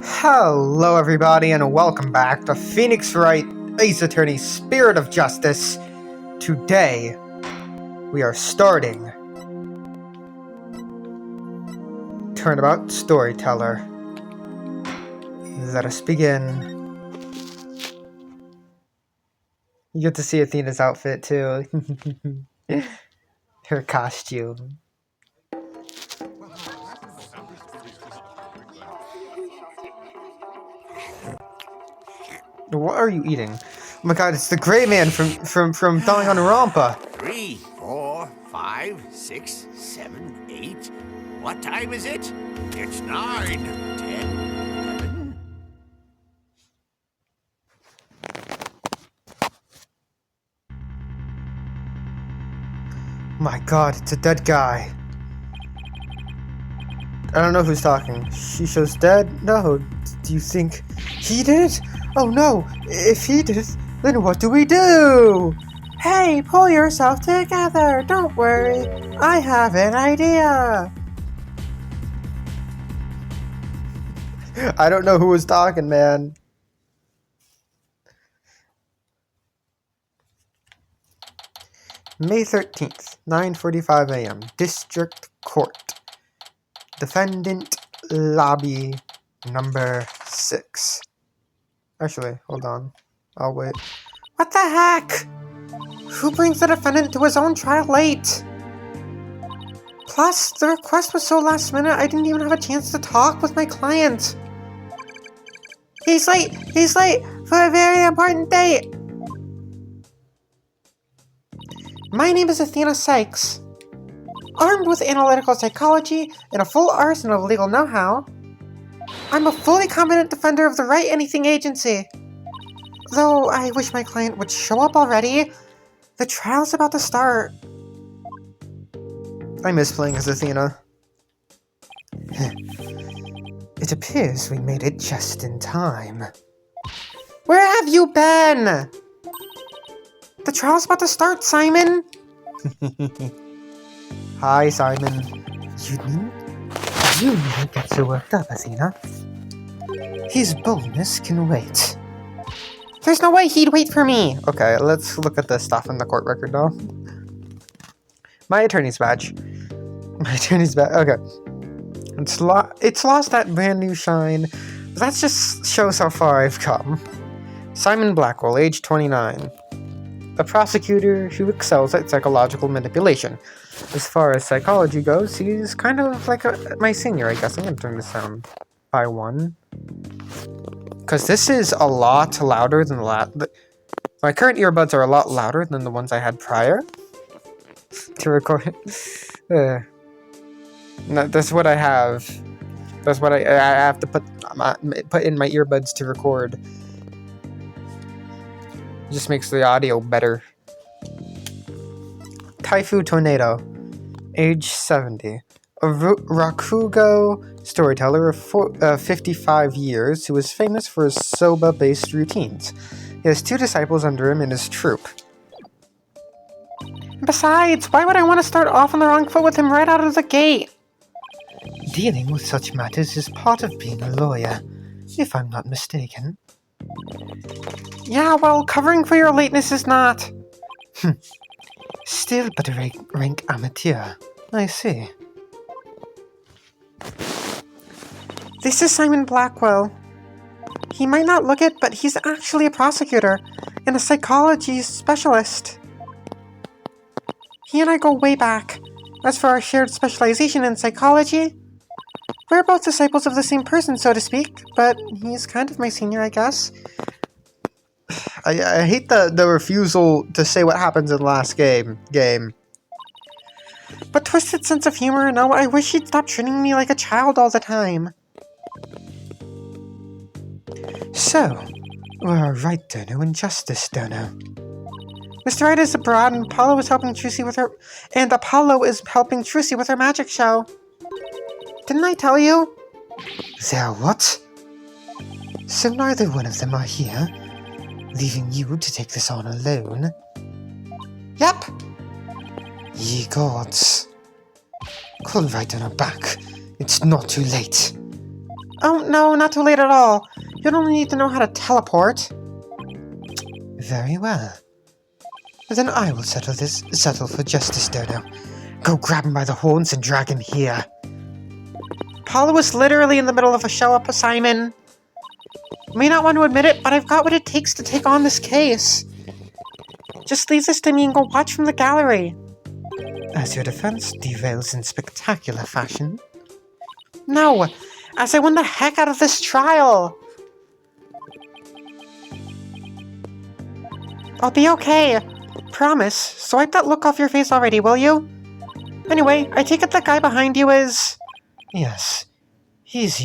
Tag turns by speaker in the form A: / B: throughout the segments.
A: Hello everybody and welcome back to Phoenix Wright, Ace Attorney Spirit of Justice. Today, we are starting Turnabout Storyteller. Let us begin. You get to see Athena's outfit too. Her costume. What are you eating? Oh my god, it's the gray man from Danganronpa.
B: 3, 4, 5, 6, 7, 8. What time is it? It's 9, 10, 11.
A: My god, it's a dead guy. I don't know who's talking. She shows dead? No. Do you think he did it? Oh no! If he did it, then what do we do? Hey, pull yourself together! Don't worry. I have an idea! I don't know who was talking, man. May 13th, 9:45 a.m. District Court. Defendant Lobby number 6. Actually, hold on. I'll wait. What the heck? Who brings the defendant to his own trial late? Plus, the request was so last minute I didn't even have a chance to talk with my client. He's late! He's late for a very important date! My name is Athena Sykes. Armed with analytical psychology and a full arsenal of legal know-how, I'm a fully competent defender of the Wright Anything Agency. Though I wish my client would show up already. The trial's about to start. I miss playing as Athena. It appears we made it just in time. Where have you been? The trial's about to start, Simon! Hi, Simon. You needn't get so worked up, Athena. His boldness can wait. There's no way he'd wait for me! Okay, let's look at the stuff in the court record now. My attorney's badge. Okay. It's lost that brand new shine. That just shows how far I've come. Simon Blackwell, age 29. A prosecutor who excels at psychological manipulation. As far as psychology goes, he's kind of like my senior, I guess. I'm gonna turn this down by 1. Because this is a lot louder than my current earbuds are a lot louder than the ones I had prior to record. No, that's what I have. That's what I have to put in my earbuds to record. It just makes the audio better. Taifu Tornado, age 70. A Rakugo storyteller of 55 years who is famous for his soba-based routines. He has 2 disciples under him in his troupe. Besides, why would I want to start off on the wrong foot with him right out of the gate? Dealing with such matters is part of being a lawyer, if I'm not mistaken. Yeah, well, covering for your lateness is not. Still but a rank amateur. I see. This is Simon Blackwell. He might not look it, but he's actually a prosecutor and a psychology specialist. He and I go way back. As for our shared specialization in psychology, we're both disciples of the same person, so to speak, but he's kind of my senior, I guess. I hate the refusal to say what happens in the last game. But twisted sense of humor, no, I wish he'd stop treating me like a child all the time. So, we're a Wright dono and Justice dono. Mr. Wright is abroad and Apollo is helping Trucy with her magic show. Didn't I tell you? They're what? So neither one of them are here, leaving you to take this on alone? Yep. Ye gods. Call Wright on her back. It's not too late. Oh, no, not too late at all. You don't need to know how to teleport. Very well. Then I will settle for justice, Dodo. Go grab him by the horns and drag him here. Paula was literally in the middle of a show-up, Simon. You may not want to admit it, but I've got what it takes to take on this case. Just leave this to me and go watch from the gallery. As your defense derails in spectacular fashion. No, as I win the heck out of this trial. I'll be okay. Promise. Swipe that look off your face already, will you? Anyway, I take it the guy behind you is... Yes, he's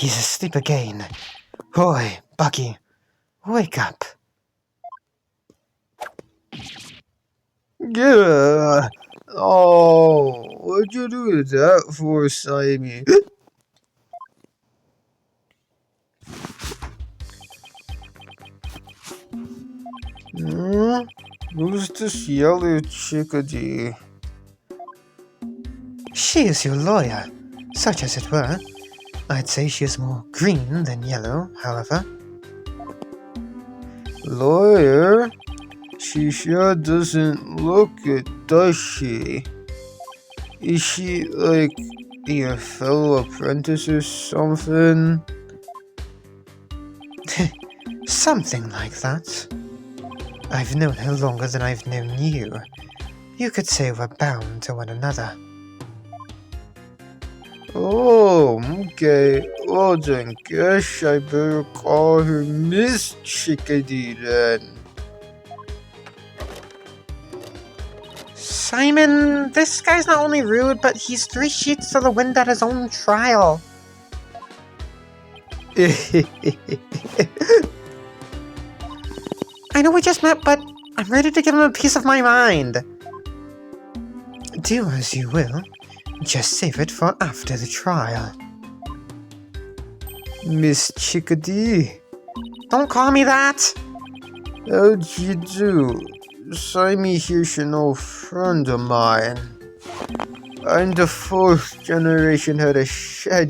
A: asleep again. Boy, Bucky, wake up.
C: Yeah. Oh, what'd you do that for, Simon? Who's this yellow chickadee?
A: She is your lawyer, such as it were. I'd say she is more green than yellow, however.
C: Lawyer? She sure doesn't look it, does she? Is she, like, your fellow apprentice or something?
A: Something like that. I've known her longer than I've known you. You could say we're bound to one another.
C: Oh, okay. Well then, guess I better call her Miss Chickadee then.
A: Simon, this guy's not only rude, but he's 3 sheets to the wind at his own trial. I know we just met, but I'm ready to give him a piece of my mind. Do as you will. Just save it for after the trial.
C: Miss Chickadee?
A: Don't call me that!
C: How'd you do? Simon here's an old friend of mine. I'm the 4th generation head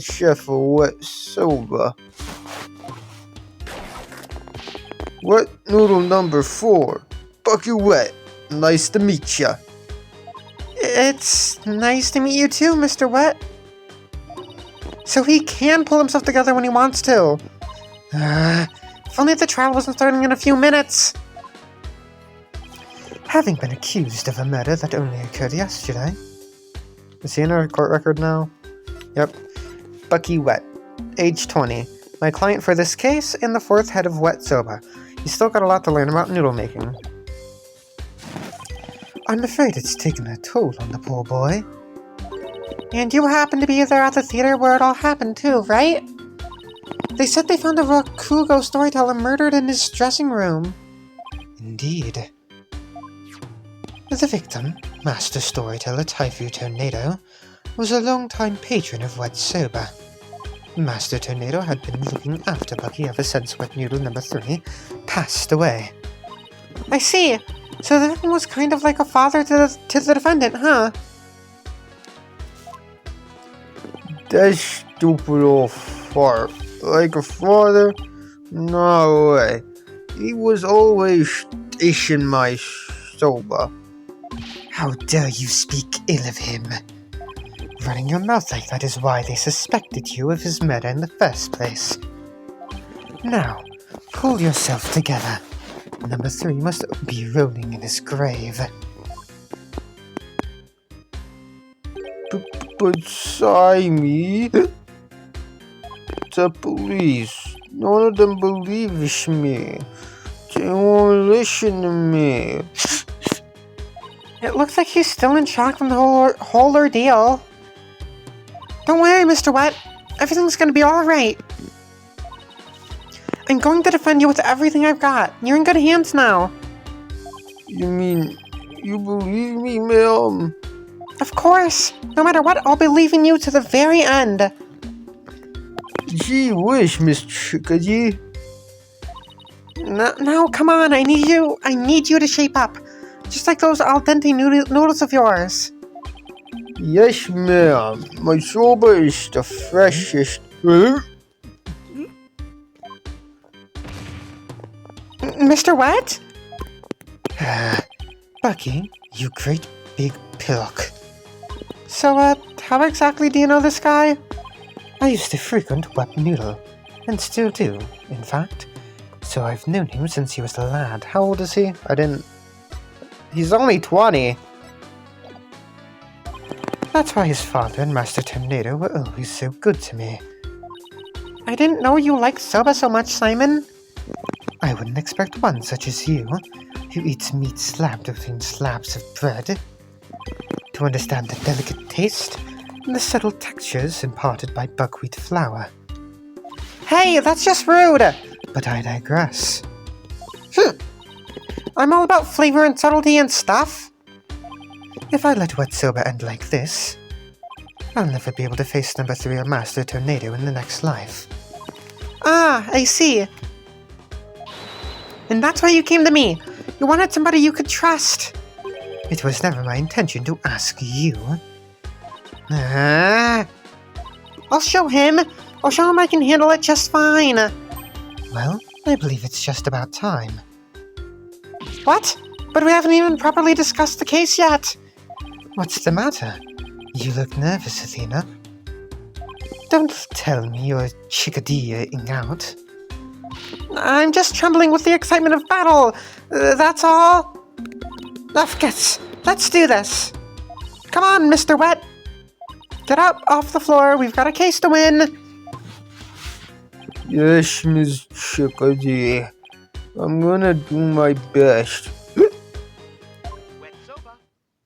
C: chef of Wet Soba. Wet noodle number 4. Bucky Wet. Nice to meet ya.
A: It's nice to meet you too, Mr. Wet. So he can pull himself together when he wants to. If only the trial wasn't starting in a few minutes. Having been accused of a murder that only occurred yesterday. Is he in our court record now? Yep. Bucky Wet, age 20. My client for this case and the 4th head of Wet Soba. He's still got a lot to learn about noodle making. I'm afraid it's taken a toll on the poor boy. And you happened to be there at the theater where it all happened too, right? They said they found a Rakugo storyteller murdered in his dressing room. Indeed. The victim, Master Storyteller Typhoon Tornado, was a long-time patron of Wet Soba. Master Tornado had been looking after Bucky ever since Wet Noodle number 3 passed away. I see. So the victim was kind of like a father to the defendant, huh?
C: That stupid old fart. Like a father? No way. He was always station my soba.
A: How dare you speak ill of him? Running your mouth like that is why they suspected you of his murder in the first place. Now, pull yourself together. Number 3 must be rolling in his grave.
C: But Simon, the police, none of them believes me. They won't listen to me.
A: It looks like he's still in shock from the whole ordeal. Don't worry, Mr. Wet. Everything's gonna be alright. I'm going to defend you with everything I've got. You're in good hands now.
C: You mean, you believe me, ma'am?
A: Of course. No matter what, I'll be leaving you to the very end.
C: Gee whiz, Miss Chickadee.
A: No, come on. I need you to shape up. Just like those al dente noodles of yours.
C: Yes, ma'am. My soba is the freshest.
A: Mr. What? Bucky, you great big pillock. So, how exactly do you know this guy? I used to frequent Wet Noodle, and still do, in fact. So I've known him since he was a lad. How old is he? He's only 20. That's why his father and Master Tornado were always so good to me. I didn't know you liked soba so much, Simon. I wouldn't expect one such as you, who eats meat slapped between slabs of bread, to understand the delicate taste and the subtle textures imparted by buckwheat flour. Hey, that's just rude! But I digress. I'm all about flavor and subtlety and stuff. If I let wet soba end like this, I'll never be able to face number 3 or Master Tornado in the next life. Ah, I see. And that's why you came to me. You wanted somebody you could trust. It was never my intention to ask you. I'll show him. I'll show him I can handle it just fine. Well, I believe it's just about time. What? But we haven't even properly discussed the case yet. What's the matter? You look nervous, Athena. Don't tell me you're chickadee-ing out. I'm just trembling with the excitement of battle. That's all. Lefkets, let's do this. Come on, Mr. Wet. Get up off the floor. We've got a case to win.
C: Yes, Miss Chickadee. I'm gonna do my best.
B: Wet soba,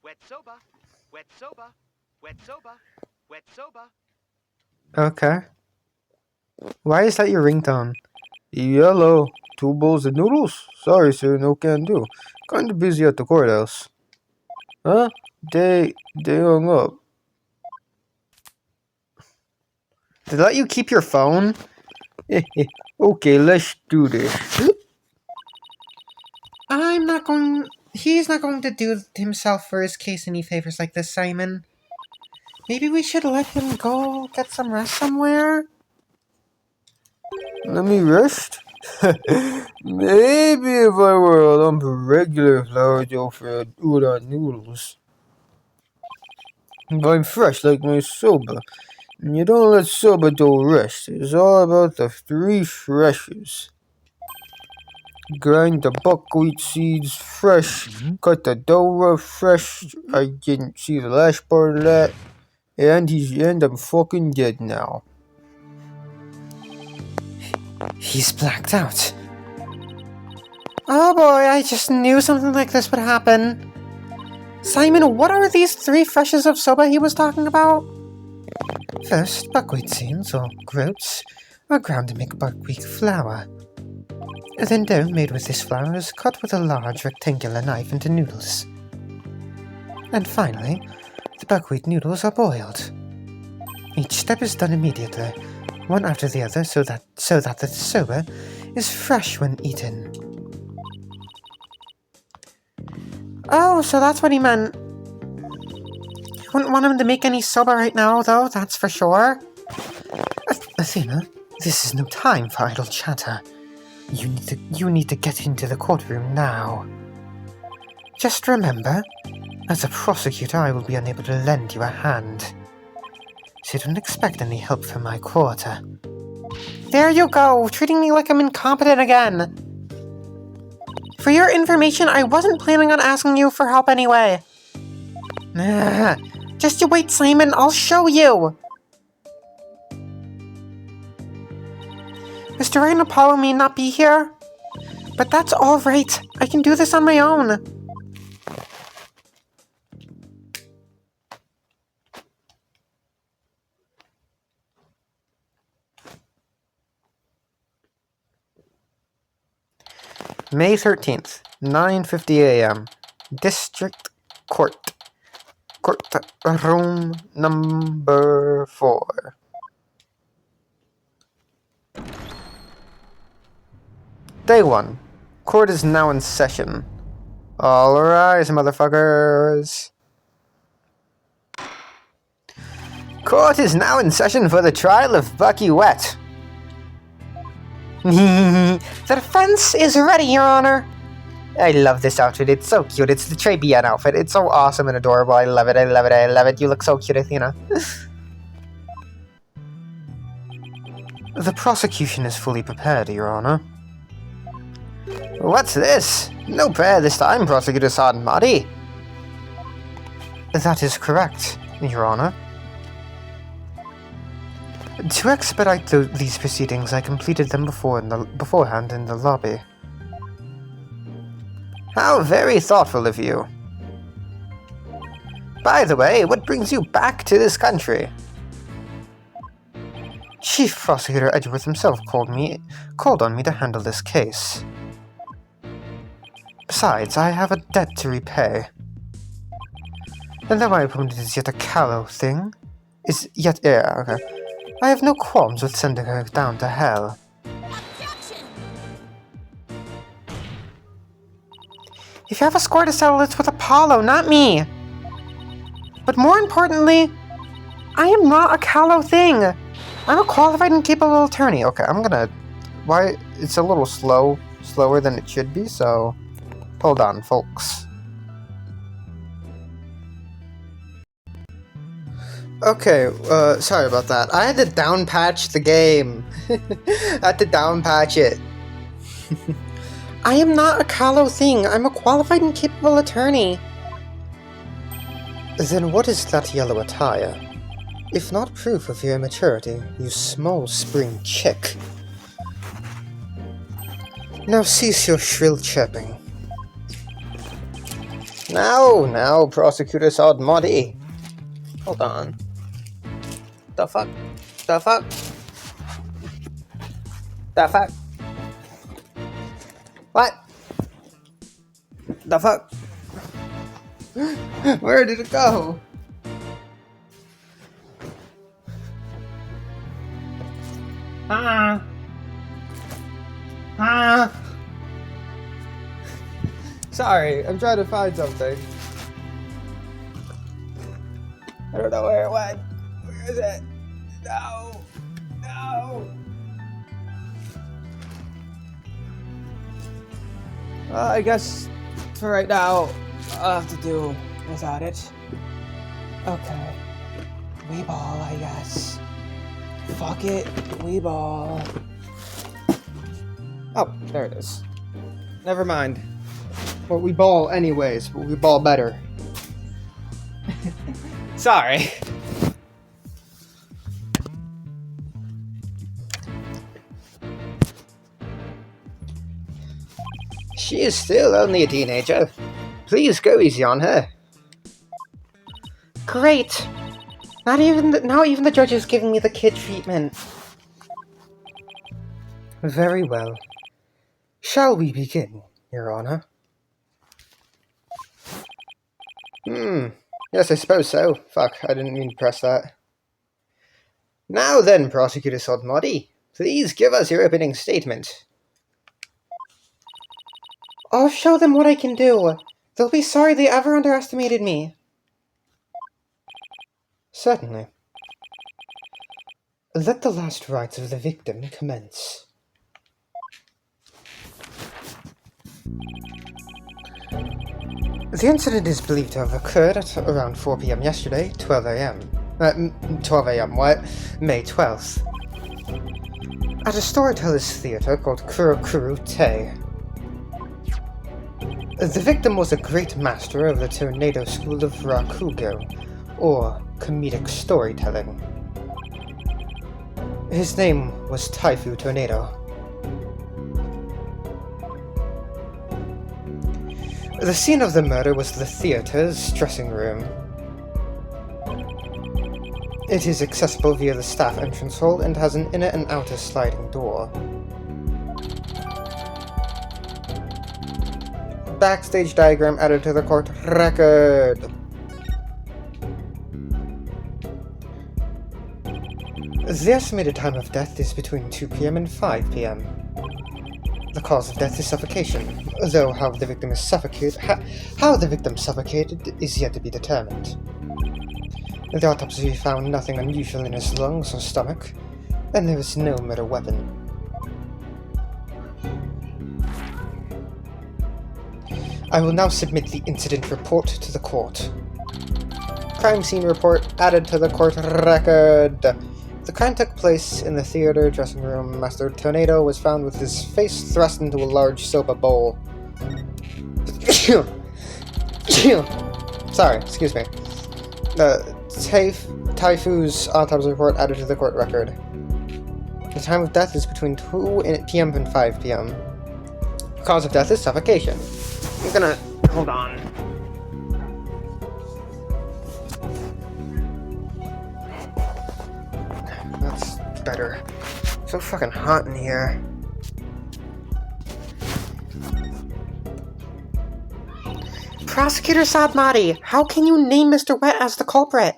B: wet soba, wet soba, wet soba, wet soba.
A: Okay. Why is that your ringtone?
C: Yellow. 2 bowls of noodles? Sorry, sir, no can do. Kinda busy at the courthouse. Huh? They hung up.
A: Did they let you keep your phone?
C: Okay, let's do this.
A: He's not going to do himself for his case any favors like this, Simon. Maybe we should let him go get some rest somewhere?
C: Let me rest? Maybe if I were a lump of regular flour dough for udon noodles. But I'm fresh like my soba. And you don't let soba dough rest. It's all about the 3 freshes. Grind the buckwheat seeds fresh. Cut the dough rough fresh. I didn't see the last part of that. And I'm fucking dead now.
A: He's blacked out. Oh boy, I just knew something like this would happen. Simon, what are these 3 freshes of soba he was talking about? First, buckwheat seeds, or groats, are ground to make buckwheat flour. Then dough made with this flour is cut with a large rectangular knife into noodles. And finally, the buckwheat noodles are boiled. Each step is done immediately, one after the other, so that the soba is fresh when eaten. Oh, so that's what he meant. You wouldn't want him to make any soba right now, though, that's for sure. Athena, this is no time for idle chatter. You need to get into the courtroom now. Just remember, as a prosecutor, I will be unable to lend you a hand. So don't expect any help from my quarter. There you go, treating me like I'm incompetent again. For your information, I wasn't planning on asking you for help anyway. Just you wait, Simon, I'll show you. Mr. Wright and Apollo may not be here, but that's all right. I can do this on my own. May 13th, 9:50 a.m. District Court. Courtroom number 4. Day 1. Court is now in session. All rise, motherfuckers. Court is now in session for the trial of Bucky Wet. The defense is ready, Your Honor. I love this outfit. It's so cute. It's the Trey Bien outfit. It's so awesome and adorable. I love it. I love it. I love it. You look so cute, Athena. The prosecution is fully prepared, Your Honor. What's this? No prayer this time, Prosecutor Sergeant Marty. That is correct, Your Honor. To expedite these proceedings, I completed them beforehand in the lobby. How very thoughtful of you. By the way, what brings you back to this country? Chief Prosecutor Edgeworth himself called on me to handle this case. Besides, I have a debt to repay. And though my opponent is yet a callow thing, I have no qualms with sending her down to hell.
D: Objection!
A: If you have a score to settle, it's with Apollo, not me. But more importantly, I am not a callow thing. I'm a qualified and capable attorney. Okay, why, it's a little slower than it should be, so hold on, folks. Okay, sorry about that. I had to downpatch the game. I had to downpatch it. I am not a callow thing. I'm a qualified and capable attorney. Then what is that yellow attire? If not proof of your immaturity, you small spring chick. Now cease your shrill chirping. Now, Prosecutor Sergeant Marty. Hold on. The fuck? What? The fuck? Where did it go? Sorry, I'm trying to find something. I don't know where it went. Where is it? No! Well, I guess for right now, I'll have to do without it. Okay. We ball, I guess. Fuck it, we ball. Oh, there it is. Never mind. Well, we ball anyways, but we ball better. Sorry. She is still only a teenager. Please go easy on her. Great. Not even the judge is giving me the kid treatment. Very well. Shall we begin, Your Honor? Yes, I suppose so. Fuck, I didn't mean to press that. Now then, Prosecutor Sergeant Marty, please give us your opening statement. I'll show them what I can do. They'll be sorry they ever underestimated me. Certainly. Let the last rites of the victim commence. The incident is believed to have occurred at around 4 p.m. yesterday, 12 a.m., what? May 12th. At a storyteller's theater called Kurokuru Te. The victim was a great master of the Tornado School of Rakugo, or comedic storytelling. His name was Taifu Tornado. The scene of the murder was the theater's dressing room. It is accessible via the staff entrance hall and has an inner and outer sliding door. Backstage diagram added to the court record. The estimated time of death is between 2 p.m. and 5 p.m. The cause of death is suffocation, though how the victim suffocated is yet to be determined. The autopsy found nothing unusual in his lungs or stomach, and there was no murder weapon. I will now submit the incident report to the court. Crime scene report added to the court record. The crime took place in the theater dressing room. Master Tornado was found with his face thrust into a large soba bowl. Sorry, excuse me. Taifu's autopsy report added to the court record. The time of death is between 2 p.m. and 5 p.m. Cause of death is suffocation. I'm gonna... hold on. That's better. So fucking hot in here. Prosecutor Sadmati, how can you name Mr. Wet as the culprit?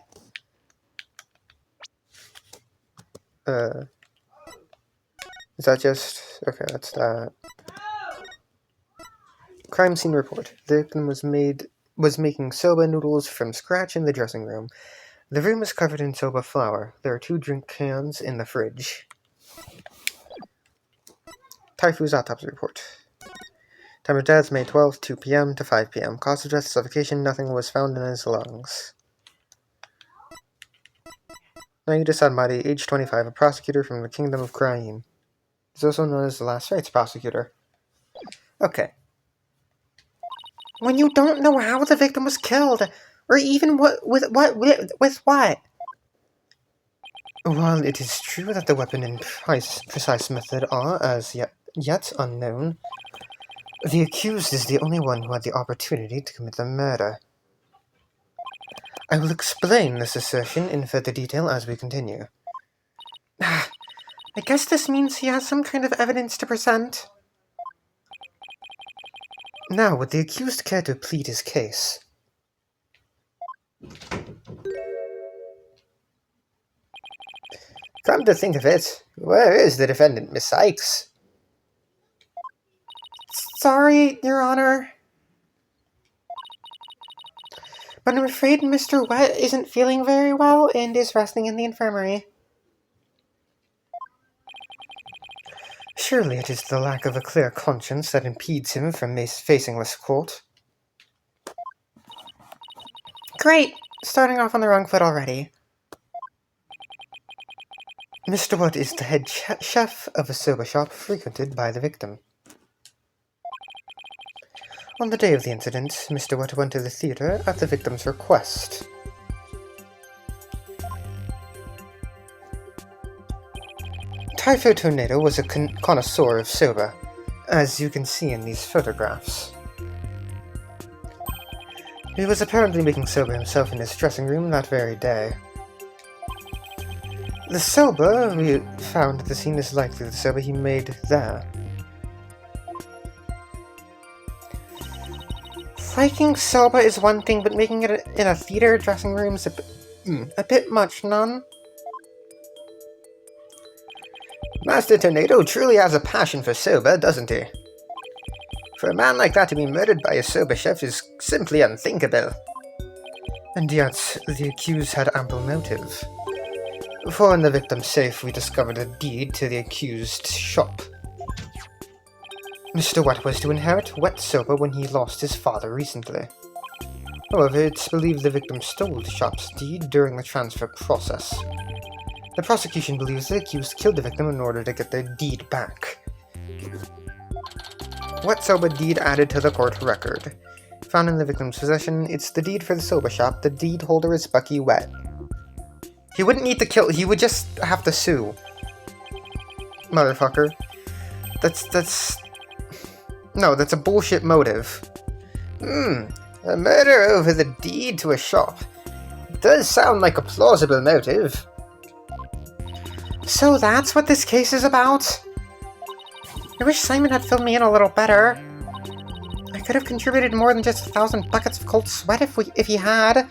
A: Is that just... okay, that's that. Crime scene report. The victim was making soba noodles from scratch in the dressing room. The room is covered in soba flour. There are 2 drink cans in the fridge. Taifu's autopsy report. Time of death, May 12th, 2 p.m. to 5 p.m. Cause of death, suffocation. Nothing was found in his lungs. Naida Sadmati, age 25, a prosecutor from the Kingdom of Kraim. He's also known as the Last Rights prosecutor. Okay. When you don't know how the victim was killed, or even with what? While it is true that the weapon and precise method are as yet unknown, the accused is the only one who had the opportunity to commit the murder. I will explain this assertion in further detail as we continue. I guess this means he has some kind of evidence to present. Now, would the accused care to plead his case? Come to think of it, where is the defendant, Miss Sykes? Sorry, Your Honor. But I'm afraid Mr. Wet isn't feeling very well and is resting in the infirmary. Surely it is the lack of a clear conscience that impedes him from facing this court. Great! Starting off on the wrong foot already. Mr. Wet is the head chef of a soba shop frequented by the victim. On the day of the incident, Mr. Wet went to the theater at the victim's request. Typho Tornado was a connoisseur of soba, as you can see in these photographs. He was apparently making soba himself in his dressing room that very day. The soba we found at the scene is likely the soba he made there. Liking soba is one thing, but making it in a theater dressing room is a bit much, none? Master Tornado truly has a passion for soba, doesn't he? For a man like that to be murdered by a soba chef is simply unthinkable. And yet, the accused had ample motive. For in the victim's safe, we discovered a deed to the accused's shop. Mr. Wet was to inherit wet soba when he lost his father recently. However, it's believed the victim stole the shop's deed during the transfer process. The prosecution believes the accused killed the victim in order to get their deed back. Wet soba deed added to the court record. Found in the victim's possession, it's the deed for the soba shop. The deed holder is Bucky Wet. He wouldn't need to kill, he would just have to sue. Motherfucker. No, that's a bullshit motive. A murder over the deed to a shop. Does sound like a plausible motive. So that's what this case is about? I wish Simon had filled me in a little better. I could have contributed more than just 1,000 buckets of cold sweat if he had.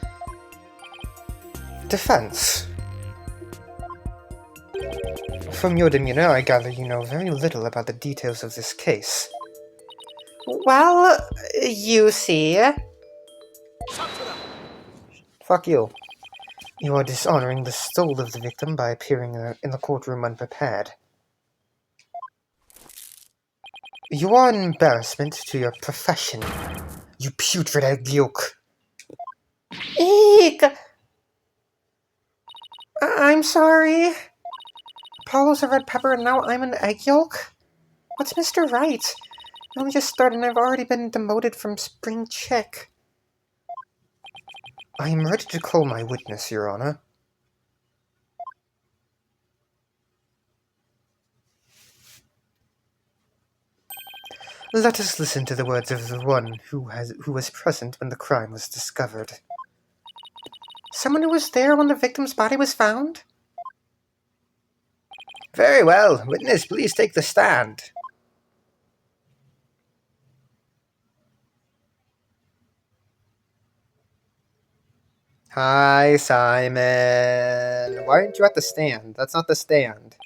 A: Defense. From your demeanor, I gather you know very little about the details of this case. Well, you see... Fuck you. You are dishonoring the soul of the victim by appearing in the courtroom unprepared. You are an embarrassment to your profession, you putrid egg yolk. Eek! I'm sorry. Apollo's a red pepper and now I'm an egg yolk? What's Mr. Wright? I only just started and I've already been demoted from spring chick. I am ready to call my witness, Your Honor. Let us listen to the words of the one who was present when the crime was discovered. Someone who was there when the victim's body was found?
C: Very well. Witness, please take the stand.
A: Hi, Simon. Why aren't you at the stand? That's not the stand.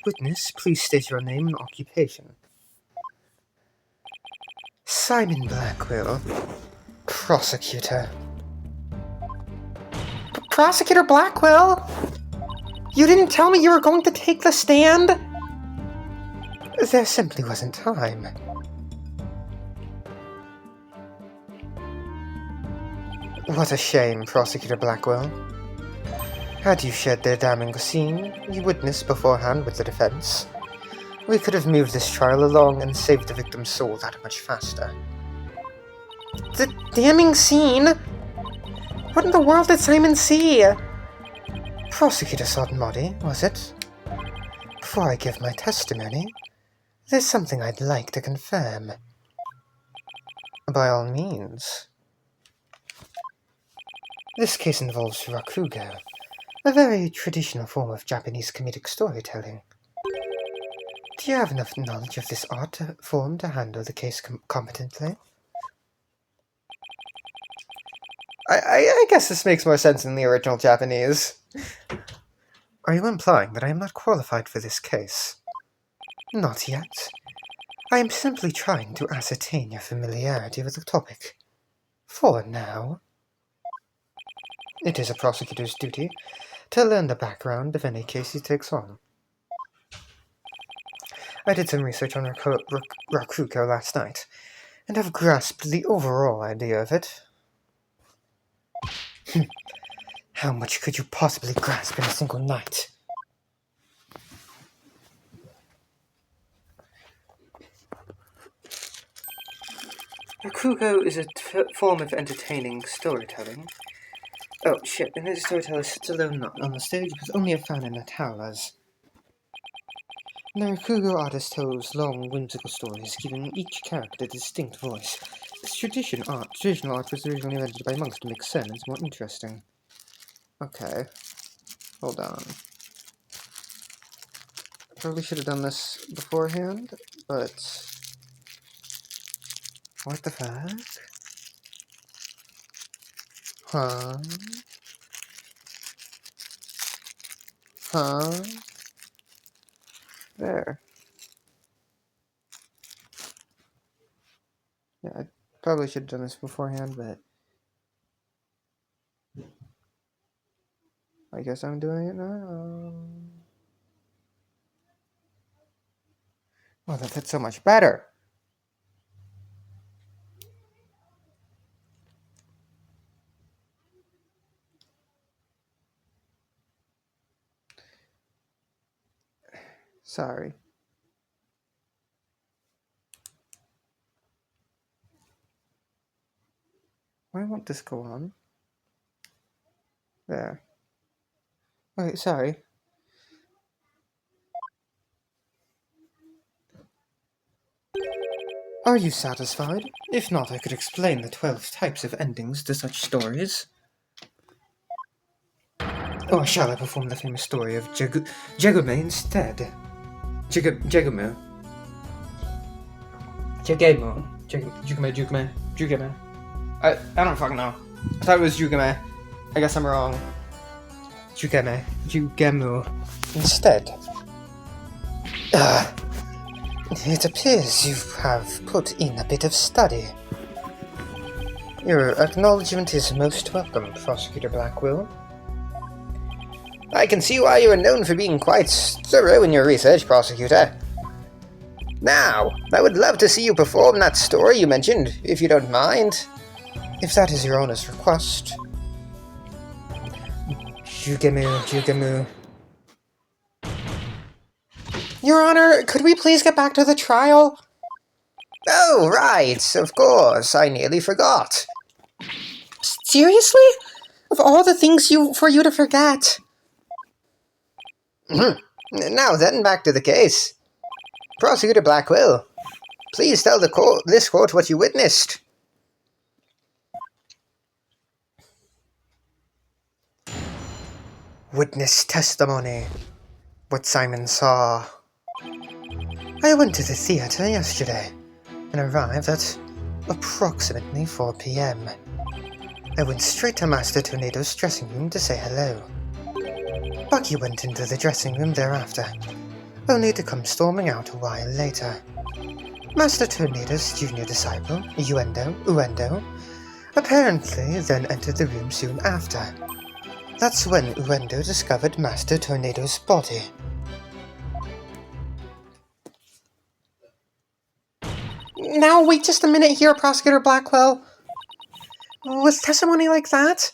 A: Witness, please state your name and occupation. Simon Blackwell, prosecutor. Prosecutor Blackwell? You didn't tell me you were going to take the stand? There simply wasn't time. What a shame, Prosecutor Blackwell. Had you shared their damning scene, you witnessed beforehand with the defense, we could have moved this trial along and saved the victim's soul that much faster. The damning scene? What in the world did Simon see? Prosecutor Sodmody, was it? Before I give my testimony, there's something I'd like to confirm. By all means. This case involves rakugo, a very traditional form of Japanese comedic storytelling. Do you have enough knowledge of this art form to handle the case competently? I guess this makes more sense in the original Japanese. Are you implying that I am not qualified for this case? Not yet. I am simply trying to ascertain your familiarity with the topic. For now. It is a prosecutor's duty to learn the background of any case he takes on. I did some research on rakugo last night, and have grasped the overall idea of it. How much could you possibly grasp in a single night? Rakugo is a form of entertaining storytelling. Oh shit, and the storyteller sits alone not on the stage with only a fan and a towelers. The Rakugo artist tells long, whimsical stories, giving each character a distinct voice. This traditional art was originally invented by monks to make sermons more interesting. Okay. Hold on. Probably should have done this beforehand, but... What the fuck? Huh? Huh? There. Yeah, I probably should have done this beforehand, but... I guess I'm doing it now. Oh, that fits so much better. Sorry. Why won't this go on? There. Okay, sorry. Are you satisfied? If not, I could explain the 12 types of endings to such stories. Or shall I perform the famous story of Jegume instead? Jegume. Jugume. I don't fucking know. I thought it was Jugume. I guess I'm wrong. Jugemu. Instead. It appears you have put in a bit of study. Your acknowledgement is most welcome, Prosecutor Blackwell. I can see why you are known for being quite thorough in your research, Prosecutor. Now, I would love to see you perform that story you mentioned, if you don't mind. If that is your Honor's request. Jugamu. Your Honor, could we please get back to the trial? Oh, right, of course, I nearly forgot. Seriously? Of all the things for you to forget. Now then, back to the case. Prosecutor Blackwell, please tell this court what you witnessed. Witness testimony. What Simon saw. I went to the theater yesterday and arrived at approximately 4 p.m. I went straight to Master Tornado's dressing room to say hello. Bucky went into the dressing room thereafter, only to come storming out a while later. Master Tornado's junior disciple, Uendo, apparently then entered the room soon after. That's when Uendo discovered Master Tornado's body. Now, wait just a minute here, Prosecutor Blackwell. With testimony like that,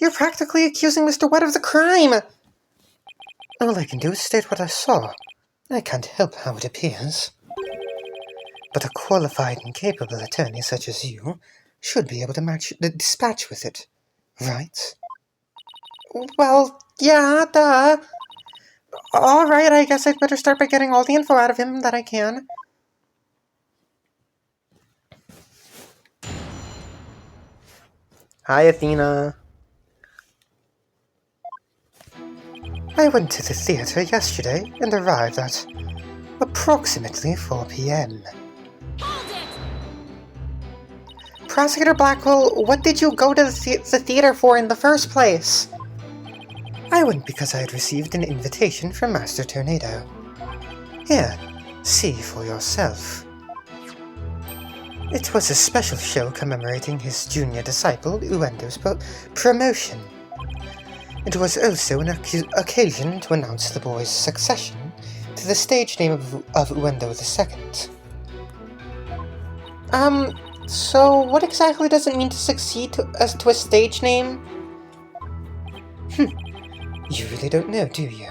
A: you're practically accusing Mr. Wright of the crime. All I can do is state what I saw. I can't help how it appears. But a qualified and capable attorney such as you should be able to match the dispatch with it, right? Well, yeah, duh. Alright, I guess I'd better start by getting all the info out of him that I can. Hi, Athena. I went to the theater yesterday and arrived at approximately 4 p.m. Prosecutor Blackwell, what did you go to the theater for in the first place? I went because I had received an invitation from Master Tornado. Here, see for yourself. It was a special show commemorating his junior disciple, Uendo's promotion. It was also an occasion to announce the boy's succession to the stage name of Uendo II. So what exactly does it mean to succeed to a stage name? You really don't know, do you?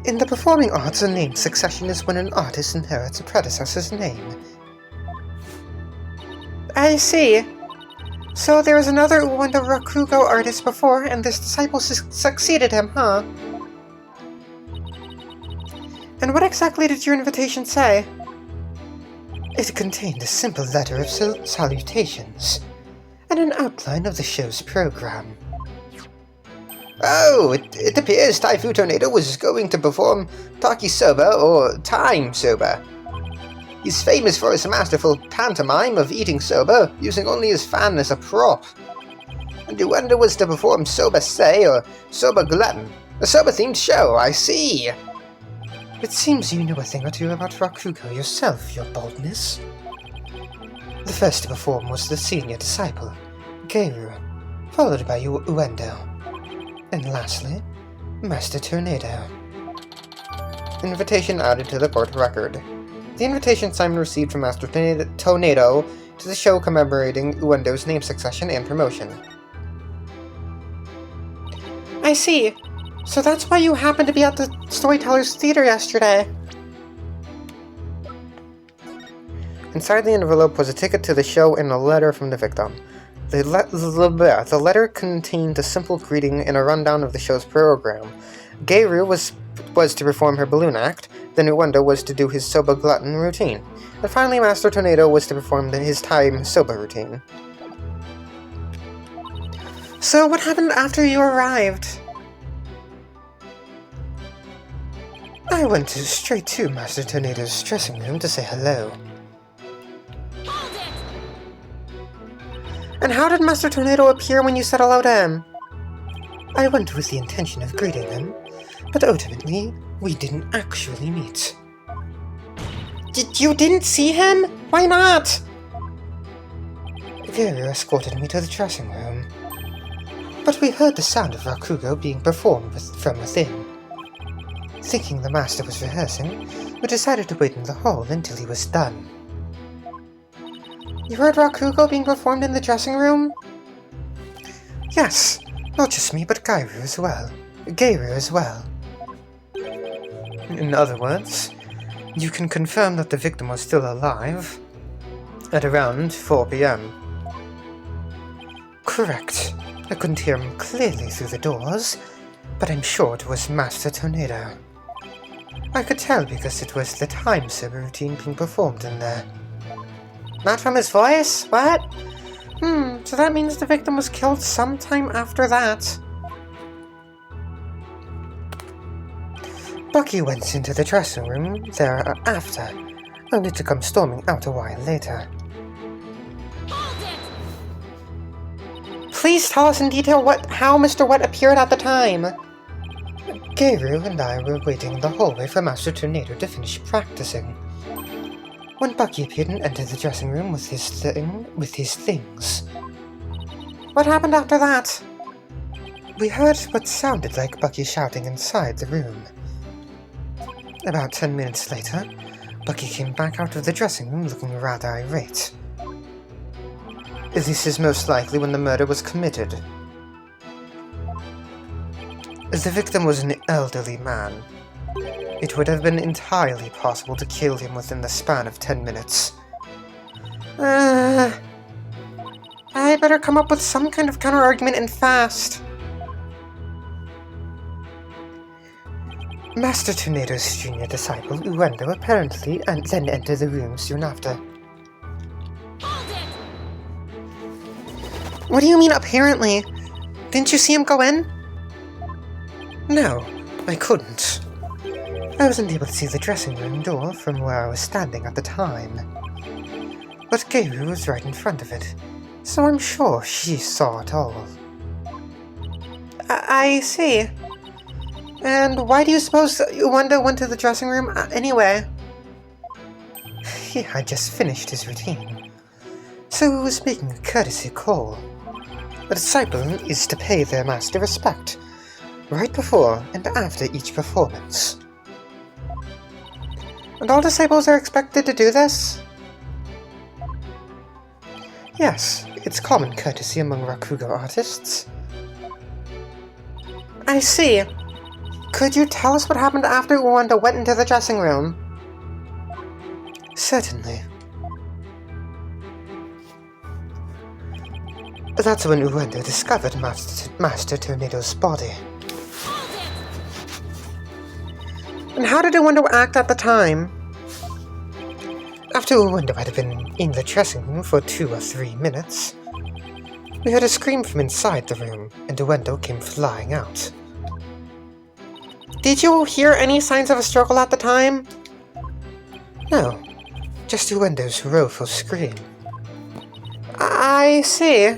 A: In the performing arts, a name succession is when an artist inherits a predecessor's name. I see. So there was another Uendo Rakugo artist before, and this disciple succeeded him, huh? And what exactly did your invitation say? It contained a simple letter of salutations, and an outline of the show's program. Oh, it appears Taifu Tornado was going to perform Takisoba, or Time Soba. He's famous for his masterful pantomime of eating soba, using only his fan as a prop. And Uendo was to perform Soba Sei, or Soba Glutton, a soba-themed show, I see! It seems you know a thing or two about Rakugo yourself, your boldness. The first to perform was the senior disciple, Geiru, followed by Uendo. And lastly, Master Tornado. Invitation added to the court record. The invitation Simon received from Master Tornado to the show commemorating Uendo's name succession and promotion. I see. So that's why you happened to be at the Storyteller's theater yesterday. Inside the envelope was a ticket to the show and a letter from the victim. The letter contained a simple greeting and a rundown of the show's program. Geiru was to perform her balloon act, then Uendo was to do his Soba Glutton routine, and finally Master Tornado was to perform his Time Soba routine. So what happened after you arrived? I went straight to Master Tornado's dressing room to say hello. And how did Master Tornado appear when you said hello to him? I went with the intention of greeting him, but ultimately, we didn't actually meet. You didn't see him? Why not? Geiru escorted me to the dressing room. but we heard the sound of Rakugo being performed from within. Thinking the master was rehearsing, we decided to wait in the hall until he was done. You heard Rakugo being performed in the dressing room? Yes, not just me, but Geiru as well. In other words, you can confirm that the victim was still alive at around 4 p.m. Correct. I couldn't hear him clearly through the doors, but I'm sure it was Master Tornado. I could tell because it was the time saver routine being performed in there. Not from his voice? What? So that means the victim was killed sometime after that. Bucky went into the dressing room thereafter, only to come storming out a while later. Please tell us in detail how Mr. Wet appeared at the time. Geiru and I were waiting in the hallway for Master Tornado to finish practicing. When Bucky appeared and entered the dressing room with his things. What happened after that? We heard what sounded like Bucky shouting inside the room. About 10 minutes later, Bucky came back out of the dressing room looking rather irate. This is most likely when the murder was committed. The victim was an elderly man. It would have been entirely possible to kill him within the span of 10 minutes. I better come up with some kind of counter-argument and fast. Master Tornado's junior disciple, Uendo, apparently then entered the room soon after. What do you mean, apparently? Didn't you see him go in? No, I couldn't. I wasn't able to see the dressing room door from where I was standing at the time. But Geiru was right in front of it, so I'm sure she saw it all. I see. And why do you suppose Uendo went to the dressing room anyway? He had just finished his routine, so he was making a courtesy call. A disciple is to pay their master respect, right before and after each performance. And all disciples are expected to do this? Yes, it's common courtesy among Rakugo artists. I see. Could you tell us what happened after Uendo went into the dressing room? Certainly. That's when Uendo discovered Master Tornado's body. And how did Uendo act at the time? After Uendo had been in the dressing room for 2 or 3 minutes, we heard a scream from inside the room, and Uendo came flying out. Did you hear any signs of a struggle at the time? No, just Uendo's woeful scream. I see.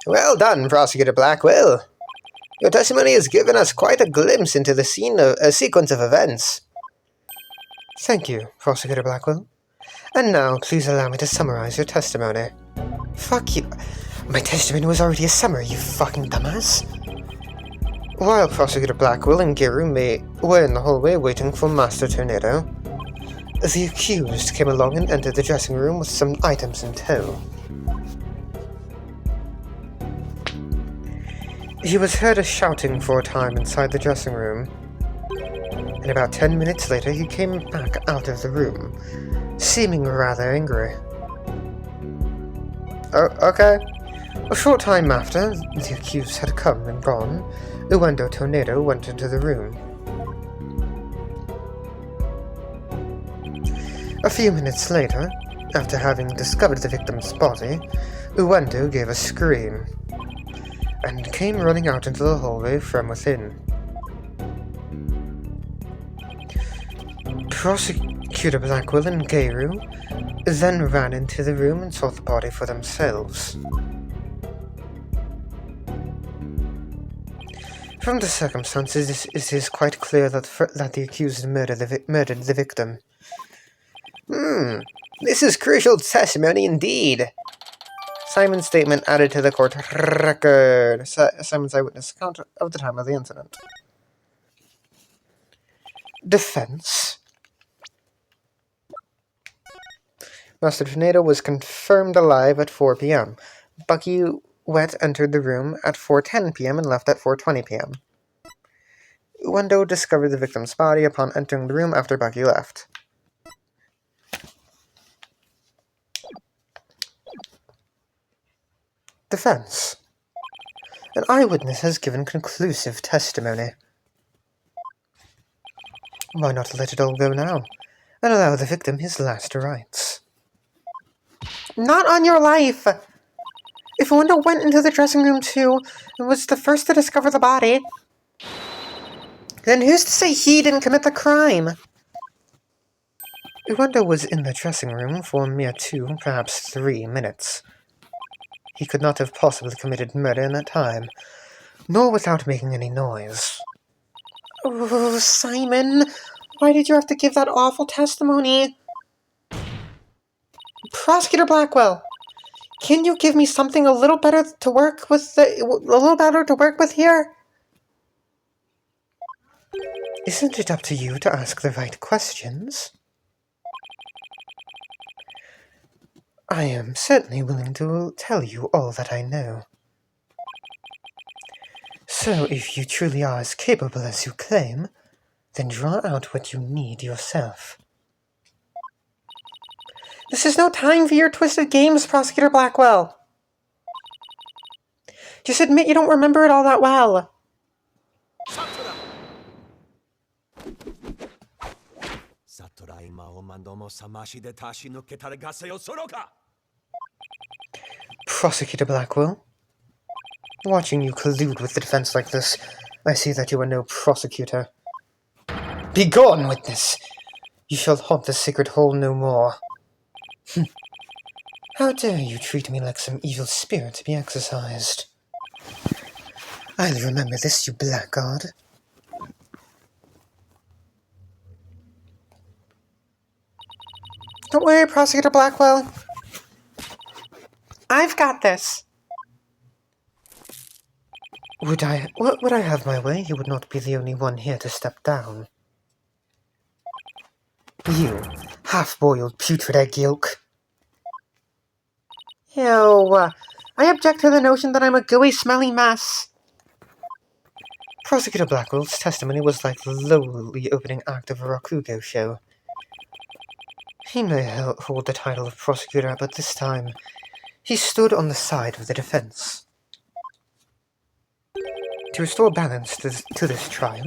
C: Well done, Prosecutor Blackwell. Your testimony has given us quite a glimpse into the sequence of events.
A: Thank you, Prosecutor Blackwell. And now, please allow me to summarize your testimony. Fuck you. My testimony was already a summary, you fucking dumbass. While Prosecutor Blackwell and Geiru were in the hallway waiting for Master Tornado, the accused came along and entered the dressing room with some items in tow. He was heard shouting for a time inside the dressing room, and about 10 minutes later he came back out of the room, seeming rather angry. Oh, okay. A short time after the accused had come and gone, Uendo Tornado went into the room. A few minutes later, after having discovered the victim's body, Uendo gave a scream and came running out into the hallway from within. Prosecutor Blackwell and Geiru then ran into the room and saw the body for themselves. From the circumstances, it is quite clear that the accused murdered the victim. This is crucial testimony indeed. Simon's statement added to the court record. Simon's eyewitness account of the time of the incident. Defense. Master Tornado was confirmed alive at 4 p.m. Bucky Wet entered the room at 4:10 p.m. and left at 4:20 p.m. Wendo discovered the victim's body upon entering the room after Bucky left. Defense. An eyewitness has given conclusive testimony. Why not let it all go now, and allow the victim his last rites? Not on your life! If Wendo went into the dressing room too, and was the first to discover the body, then who's to say he didn't commit the crime? Wendo was in the dressing room for a mere 2, perhaps 3 minutes. He could not have possibly committed murder in that time, nor without making any noise. Oh, Simon, why did you have to give that awful testimony? Prosecutor Blackwell, can you give me something a little better to work with here? Isn't it up to you to ask the right questions? I am certainly willing to tell you all that I know. So, if you truly are as capable as you claim, then draw out what you need yourself. This is no time for your twisted games, Prosecutor Blackwell. Just admit you don't remember it all that well. Prosecutor Blackwell, watching you collude with the defense like this, I see that you are no prosecutor. Begone, witness! You shall haunt the sacred hall no more. How dare you treat me like some evil spirit to be exorcised? I'll remember this, you blackguard. Don't worry, Prosecutor Blackwell. I've got this. Would I have my way, you would not be the only one here to step down. You, half-boiled putrid egg yolk. Ew, I object to the notion that I'm a gooey, smelly mess. Prosecutor Blackwell's testimony was like the lowly opening act of a Rakugo show. He may hold the title of prosecutor, but this time, he stood on the side of the defense. To restore balance to this trial,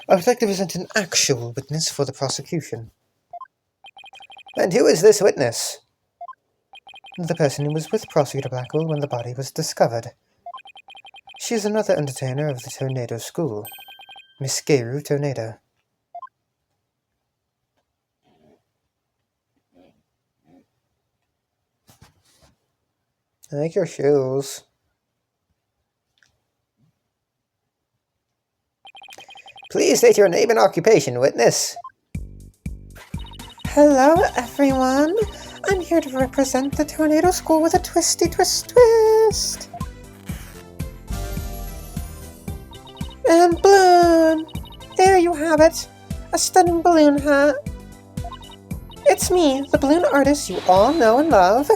A: I would like to present an actual witness for the prosecution. And who is this witness? The person who was with Prosecutor Blackwell when the body was discovered. She is another entertainer of the Tornado School, Miss Geru Tornado. I like your shoes. Please state your name and occupation, witness. Hello, everyone. I'm here to represent the Tornado School with a twisty twist. And balloon. There you have it. A stunning balloon hat. It's me, the balloon artist you all know and love,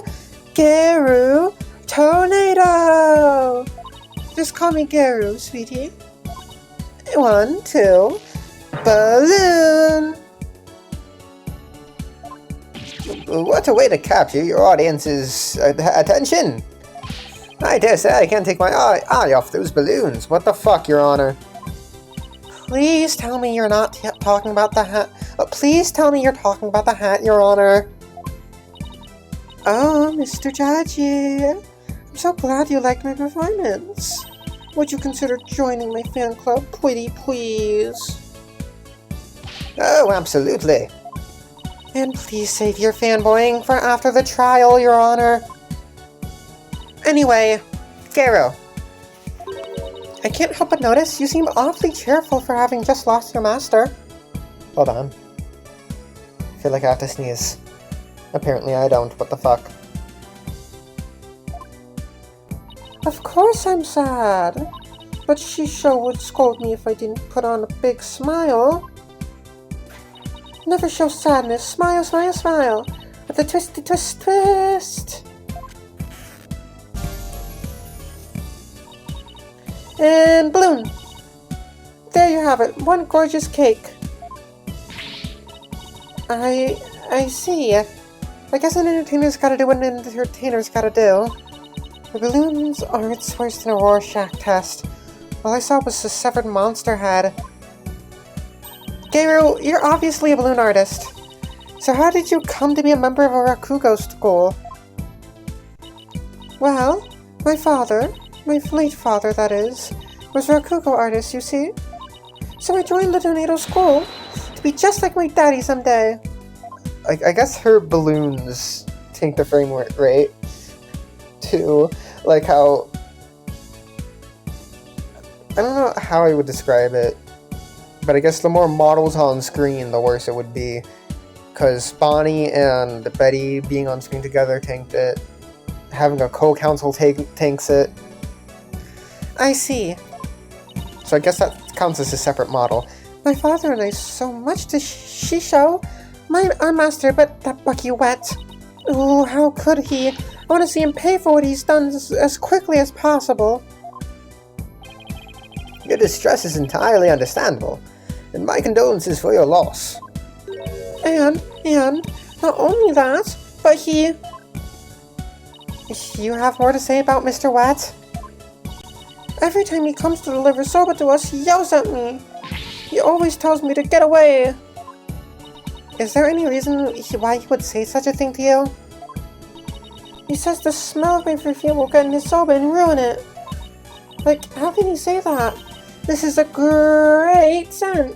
A: Geru Tornado. Just call me Geru, sweetie. 1, 2, balloon. What a way to capture your audience's attention. I dare say I can't take my eye off those balloons. What the fuck, Your Honor? Please tell me you're not talking about the hat. Please tell me you're talking about the hat, Your Honor. Oh, Mr. Judge, I'm so glad you liked my performance. Would you consider joining my fan club, pretty please? Oh, absolutely. And please save your fanboying for after the trial, Your Honor. Anyway, Geru. I can't help but notice you seem awfully cheerful for having just lost your master. Hold on. I feel like I have to sneeze. Apparently I don't. What the fuck? Of course I'm sad. But Shisho would scold me if I didn't put on a big smile. Never show sadness. Smile, smile, smile. With a twisty twist, twist. And balloon. There you have it. One gorgeous cake. I see. I guess an entertainer's gotta do what an entertainer's gotta do. The balloons aren't worse than a Rorschach test. All I saw was a severed monster head. Geiru, you're obviously a balloon artist. So how did you come to be a member of a Rakugo school? Well, my father, my late father that is, was a Rakugo artist, you see? So I joined the Tornado School to be just like my daddy someday. I guess her balloons take the framework, right? To, like how... I don't know how I would describe it, but I guess the more models on screen, the worse it would be. Because Bonnie and Betty being on screen together tanked it. Having a co-counsel tanks it. I see. So I guess that counts as a separate model. My father and I so much to Shisho. Our master, but that Bucky wet. Ooh, how could he? I want to see him pay for what he's done as quickly as possible. Your distress is entirely understandable, and my condolences for your loss. And, not only that, but You have more to say about Mr. Wet? Every time he comes to deliver soba to us, he yells at me. He always tells me to get away. Is there any reason why he would say such a thing to you? He says the smell of my perfume will get in his soba and ruin it. Like, how can he say that? This is a great scent.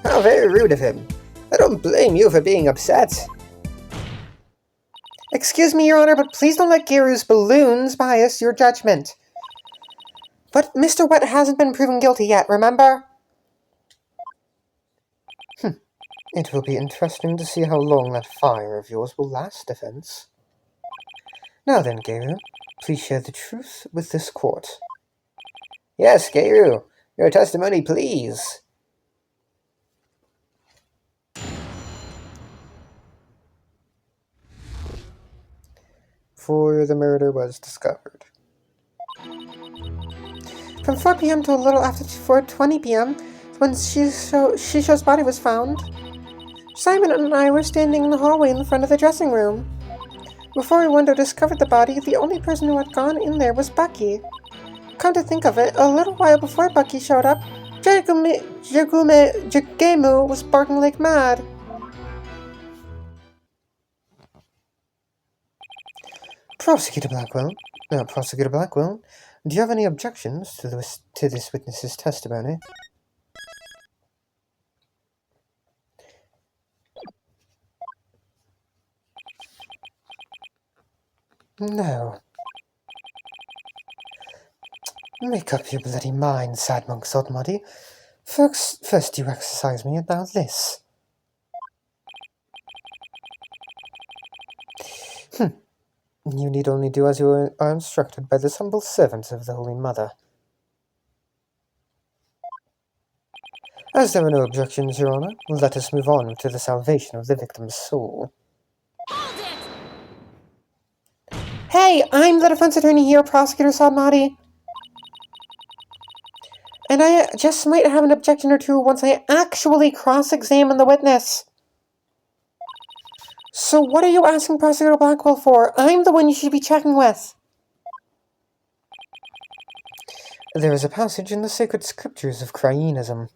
C: How very rude of him. I don't blame you for being upset.
A: Excuse me, Your Honor, but please don't let Geiru's balloons bias your judgment. But Mr. Wet hasn't been proven guilty yet, remember?
C: It will be interesting to see how long that fire of yours will last, Defense. Now then, Geiru, please share the truth with this court. Yes, Geiru, your testimony, please. For the murder was discovered.
A: From 4 p.m. to a little after 4:20 p.m., when Shisho's body was found, Simon and I were standing in the hallway in front of the dressing room. Before Wendo discovered the body, the only person who had gone in there was Bucky. Come to think of it, a little while before Bucky showed up, Jagemu was barking like mad.
C: Prosecutor Blackwell, do you have any objections to this witness's testimony? No. Make up your bloody mind, sad monk Sodmoddy. First you exercise me, and now this. You need only do as you are instructed by the humble servants of the Holy Mother. As there are no objections, Your Honor, let us move on to the salvation of the victim's soul.
A: Hey, I'm the defense attorney here, Prosecutor Sodmoddy. And I just might have an objection or two once I actually cross-examine the witness. So what are you asking Prosecutor Blackwell for? I'm the one you should be checking with.
C: There is a passage in the sacred scriptures of Cryanism.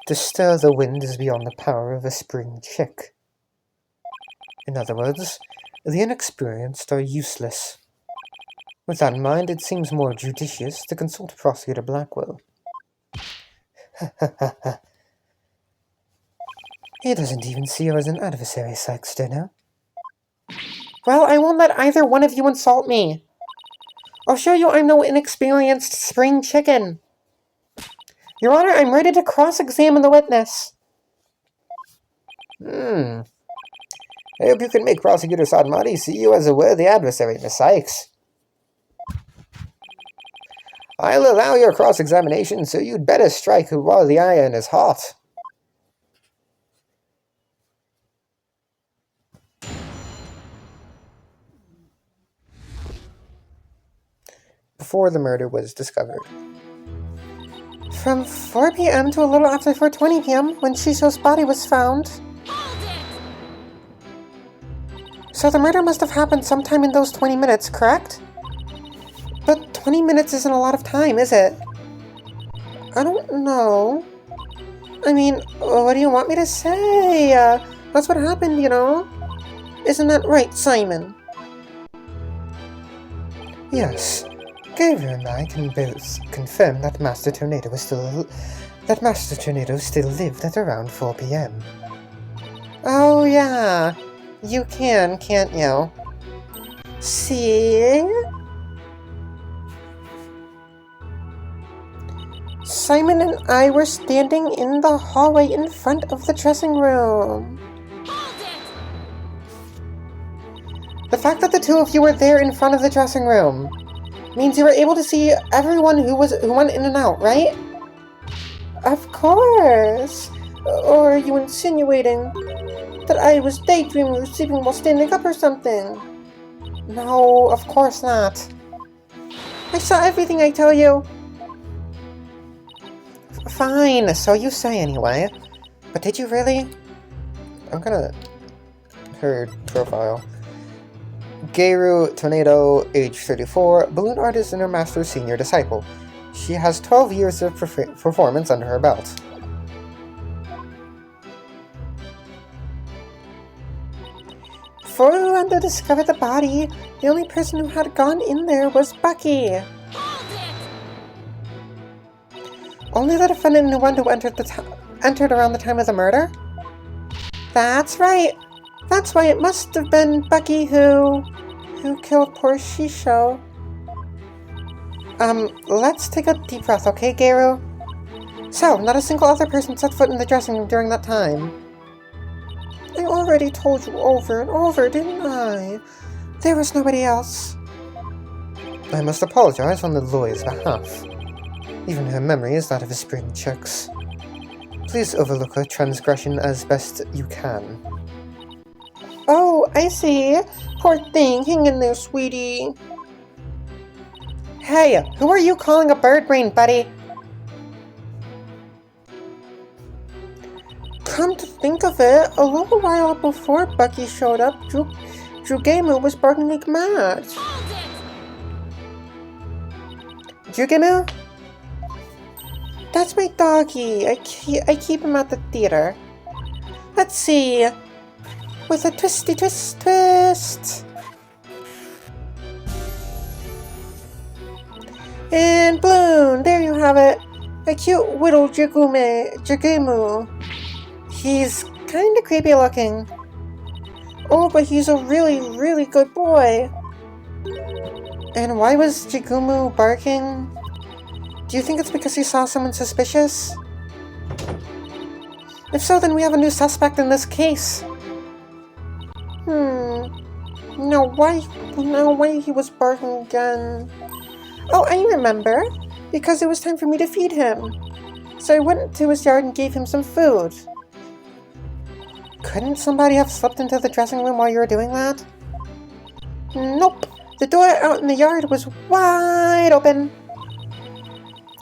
C: To stir the wind is beyond the power of a spring chick. In other words, the inexperienced are useless. With that in mind, it seems more judicious to consult Prosecutor Blackwell. He doesn't even see you as an adversary, Sexter, now.
A: Well, I won't let either one of you insult me. I'll show you I'm no inexperienced spring chicken. Your Honor, I'm ready to cross-examine the witness.
C: I hope you can make Prosecutor Sadmati see you as a worthy adversary, Miss Sykes. I'll allow your cross-examination, so you'd better strike while the iron is hot. Before the murder was discovered.
A: From 4 p.m. to a little after 4:20 p.m. when Shisho's body was found. So the murder must have happened sometime in those 20 minutes, correct? But 20 minutes isn't a lot of time, is it? I don't know. I mean, what do you want me to say? That's what happened, you know? Isn't that right, Simon?
C: Yes. Gabriel and I can both confirm that Master Tornado still lived at around 4 p.m.
A: Oh, yeah. You can, can't you? See? Simon and I were standing in the hallway in front of the dressing room. The fact that the two of you were there in front of the dressing room means you were able to see everyone who went in and out, right? Of course. Or are you insinuating that I was daydreaming or sleeping while standing up or something? No, of course not. I saw everything, I tell you. Fine, so you say anyway. But did you really?
C: I'm gonna... her profile. Geiru Tornado, age 34, balloon artist and her master's senior disciple. She has 12 years of performance under her belt.
A: Before Luanda discovered the body, the only person who had gone in there was Bucky. Only the defendant knew when to entered around the time of the murder? That's right. That's why it must have been Bucky who killed poor Shisho. Let's take a deep breath, okay, Geiru? So, not a single other person set foot in the dressing room during that time. I already told you over and over, didn't I? There was nobody else.
C: I must apologize on the lawyer's behalf. Even her memory is that of a spring chick's. Please overlook her transgression as best you can.
A: Oh, I see. Poor thing. Hang in there, sweetie. Hey, who are you calling a bird brain, buddy? Come to think of it, a little while before Bucky showed up, Jugemu was barking like mad. Jugemu? That's my doggy. I keep him at the theater. Let's see. With a twisty twist. And balloon, there you have it. A cute little Jugemu. He's kinda creepy looking. Oh, but he's a really, really good boy. And why was Jigumu barking? Do you think it's because he saw someone suspicious? If so, then we have a new suspect in this case. Now why he was barking again? Oh, I remember. Because it was time for me to feed him. So I went to his yard and gave him some food. Couldn't somebody have slipped into the dressing room while you were doing that? Nope. The door out in the yard was wide open.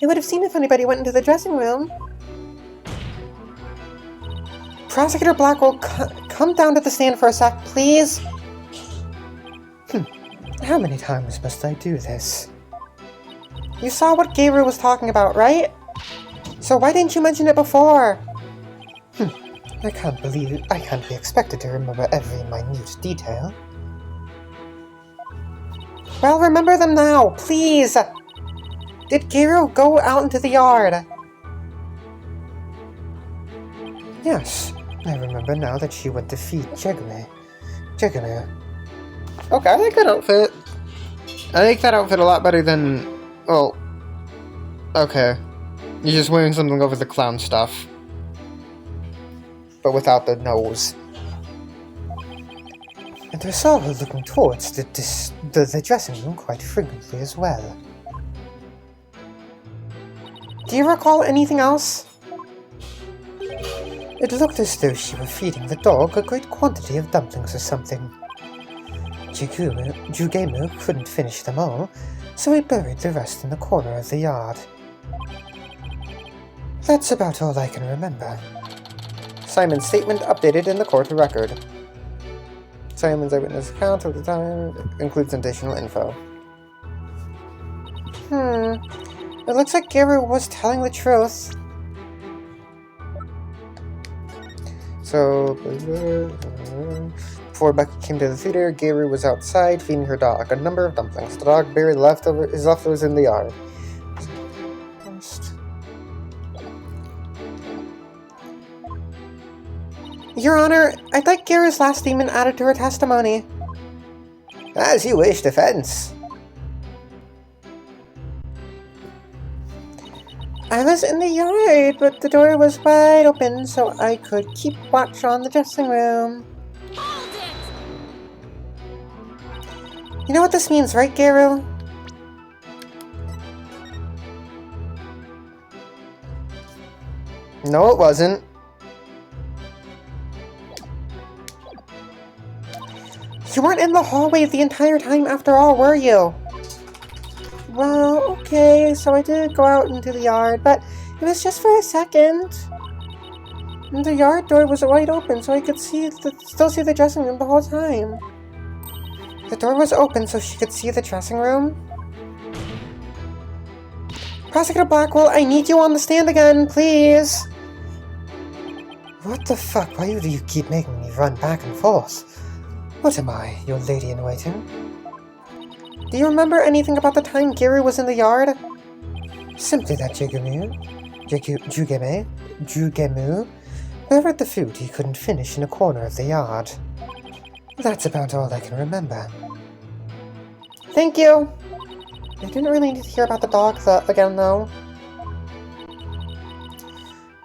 A: I would have seen if anybody went into the dressing room. Prosecutor Blackwell, come down to the stand for a sec, please.
C: How many times must I do this?
A: You saw what Geiru was talking about, right? So why didn't you mention it before?
C: I can't be expected to remember every minute detail.
A: Well, remember them now, please! Did Geiru go out into the yard?
C: Yes, I remember now that she went to feed Jigame.
A: Okay, good outfit. I like that outfit a lot better than... Well... Okay. You're just wearing something over the clown stuff. But without the nose. And I saw her looking towards the dressing room quite frequently as well. Do you recall anything else? It looked as though she were feeding the dog a great quantity of dumplings or something. Jugemu couldn't finish them all, so he buried the rest in the corner of the yard. That's about all I can remember. Simon's statement updated in the court record. Simon's eyewitness account of the time includes additional info. It looks like Gary was telling the truth. So, before Becky came to the theater, Gary was outside feeding her dog a number of dumplings. The dog buried his leftovers in the yard. Your Honor, I'd like Gary's last statement added to her testimony. As you wish, defense. I was in the yard, but the door was wide open, so I could keep watch on the dressing room. Hold it! You know what this means, right, Garu? No, it wasn't. You weren't in the hallway the entire time after all, were you? Well, okay, so I did go out into the yard, but it was just for a second. And the yard door was wide open, so I could still see the dressing room the whole time. The door was open so she could see the dressing room. Prosecutor Blackwell, I need you on the stand again, please. What the fuck? Why do you keep making me run back and forth? What am I, your lady-in-waiting? Do you remember anything about the time Gary was in the yard? Simply that Jugemu buried the food he couldn't finish in a corner of the yard. That's about all I can remember. Thank you! I didn't really need to hear about the dog again, though.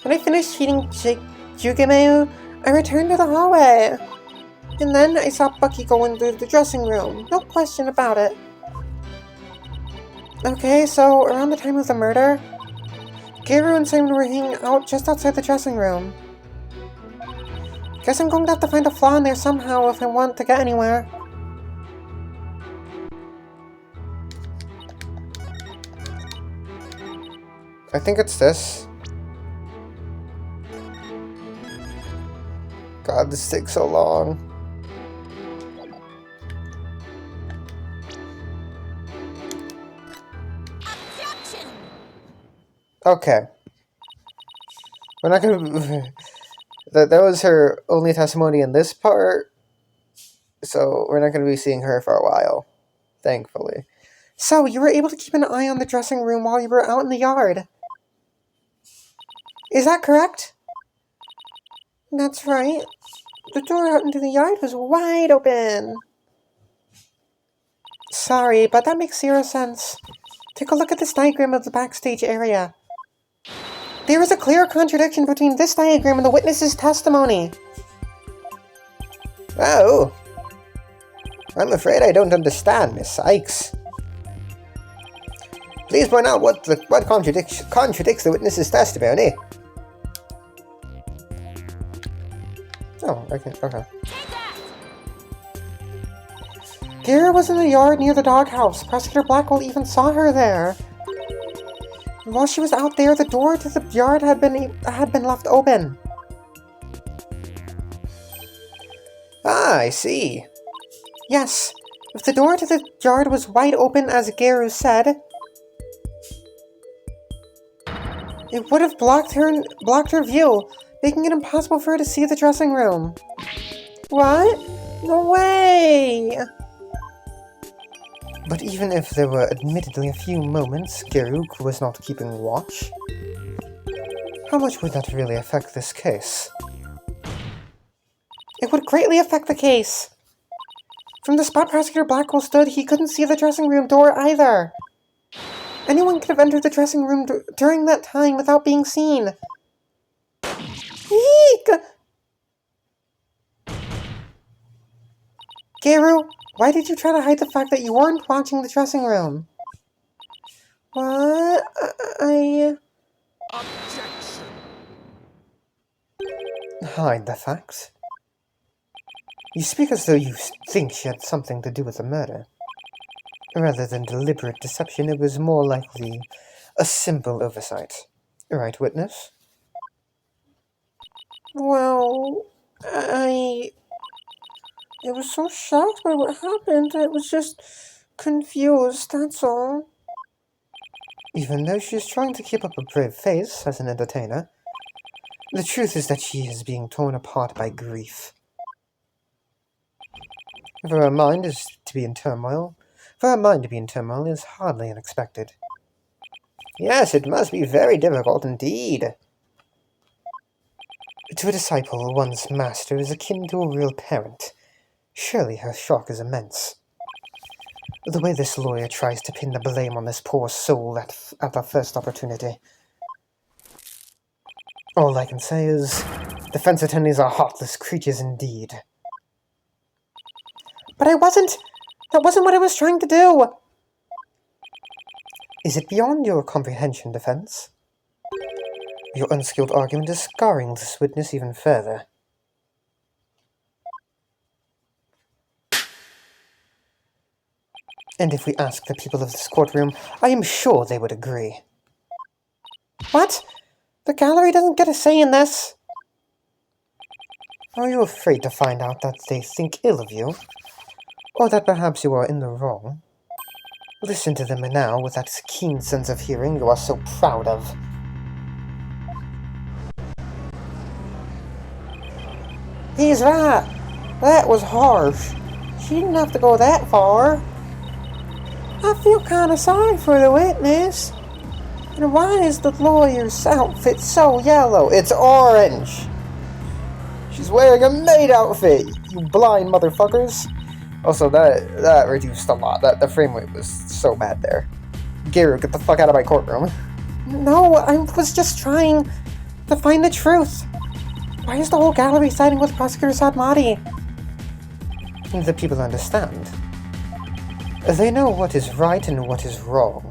A: When I finished feeding Jugemu, I returned to the hallway. And then I saw Bucky go into the dressing room. No question about it. Okay, so around the time of the murder, Garu and Simon were hanging out just outside the dressing room. Guess I'm going to have to find a flaw in there somehow if I want to get anywhere. I think it's this. God, this takes so long. Okay. We're not gonna... that was her only testimony in this part, so we're not gonna be seeing her for a while. Thankfully. So, you were able to keep an eye on the dressing room while you were out in the yard. Is that correct? That's right. The door out into the yard was wide open. Sorry, but that makes zero sense. Take a look at this diagram of the backstage area. There is a clear contradiction between this diagram and the witness's testimony. Oh. I'm afraid I don't understand, Miss Sykes. Please point out what contradicts the witness's testimony. Oh, okay. Kara was in the yard near the doghouse. Prosecutor Blackwell even saw her there. And while she was out there, the door to the yard had been left open. Ah, I see. Yes, if the door to the yard was wide open, as Garu said, it would have blocked her view, making it impossible for her to see the dressing room. What? No way! But even if there were admittedly a few moments Garuk was not keeping watch, how much would that really affect this case? It would greatly affect the case. From the spot Prosecutor Blackwell stood, he couldn't see the dressing room door either. Anyone could have entered the dressing room during that time without being seen. Eek! Garu, why did you try to hide the fact that you weren't watching the dressing room? What?
B: Objection.
A: Hide the fact? You speak as though you think she had something to do with the murder. Rather than deliberate deception, it was more likely a simple oversight. Right, witness? Well, I was so shocked by what happened, I was just confused, that's all. Even though she is trying to keep up a brave face as an entertainer, the truth is that she is being torn apart by grief. For her mind to be in turmoil is hardly unexpected. Yes, it must be very difficult indeed. To a disciple, one's master is akin to a real parent. Surely her shock is immense. The way this lawyer tries to pin the blame on this poor soul at the first opportunity. All I can say is, defense attorneys are heartless creatures indeed. But that wasn't what I was trying to do! Is it beyond your comprehension, defense? Your unskilled argument is scarring this witness even further. And if we ask the people of this courtroom, I am sure they would agree. What? The gallery doesn't get a say in this? Are you afraid to find out that they think ill of you? Or that perhaps you are in the wrong? Listen to them now with that keen sense of hearing you are so proud of. He's right. That was harsh. She didn't have to go that far. I feel kinda sorry for the witness. And why is the lawyer's outfit so yellow? It's orange! She's wearing a maid outfit, you blind motherfuckers! Also, that reduced a lot. The frame rate was so bad there. Garu, get the fuck out of my courtroom. No, I was just trying to find the truth. Why is the whole gallery siding with Prosecutor Sadmati? The people understand. They know what is right and what is wrong.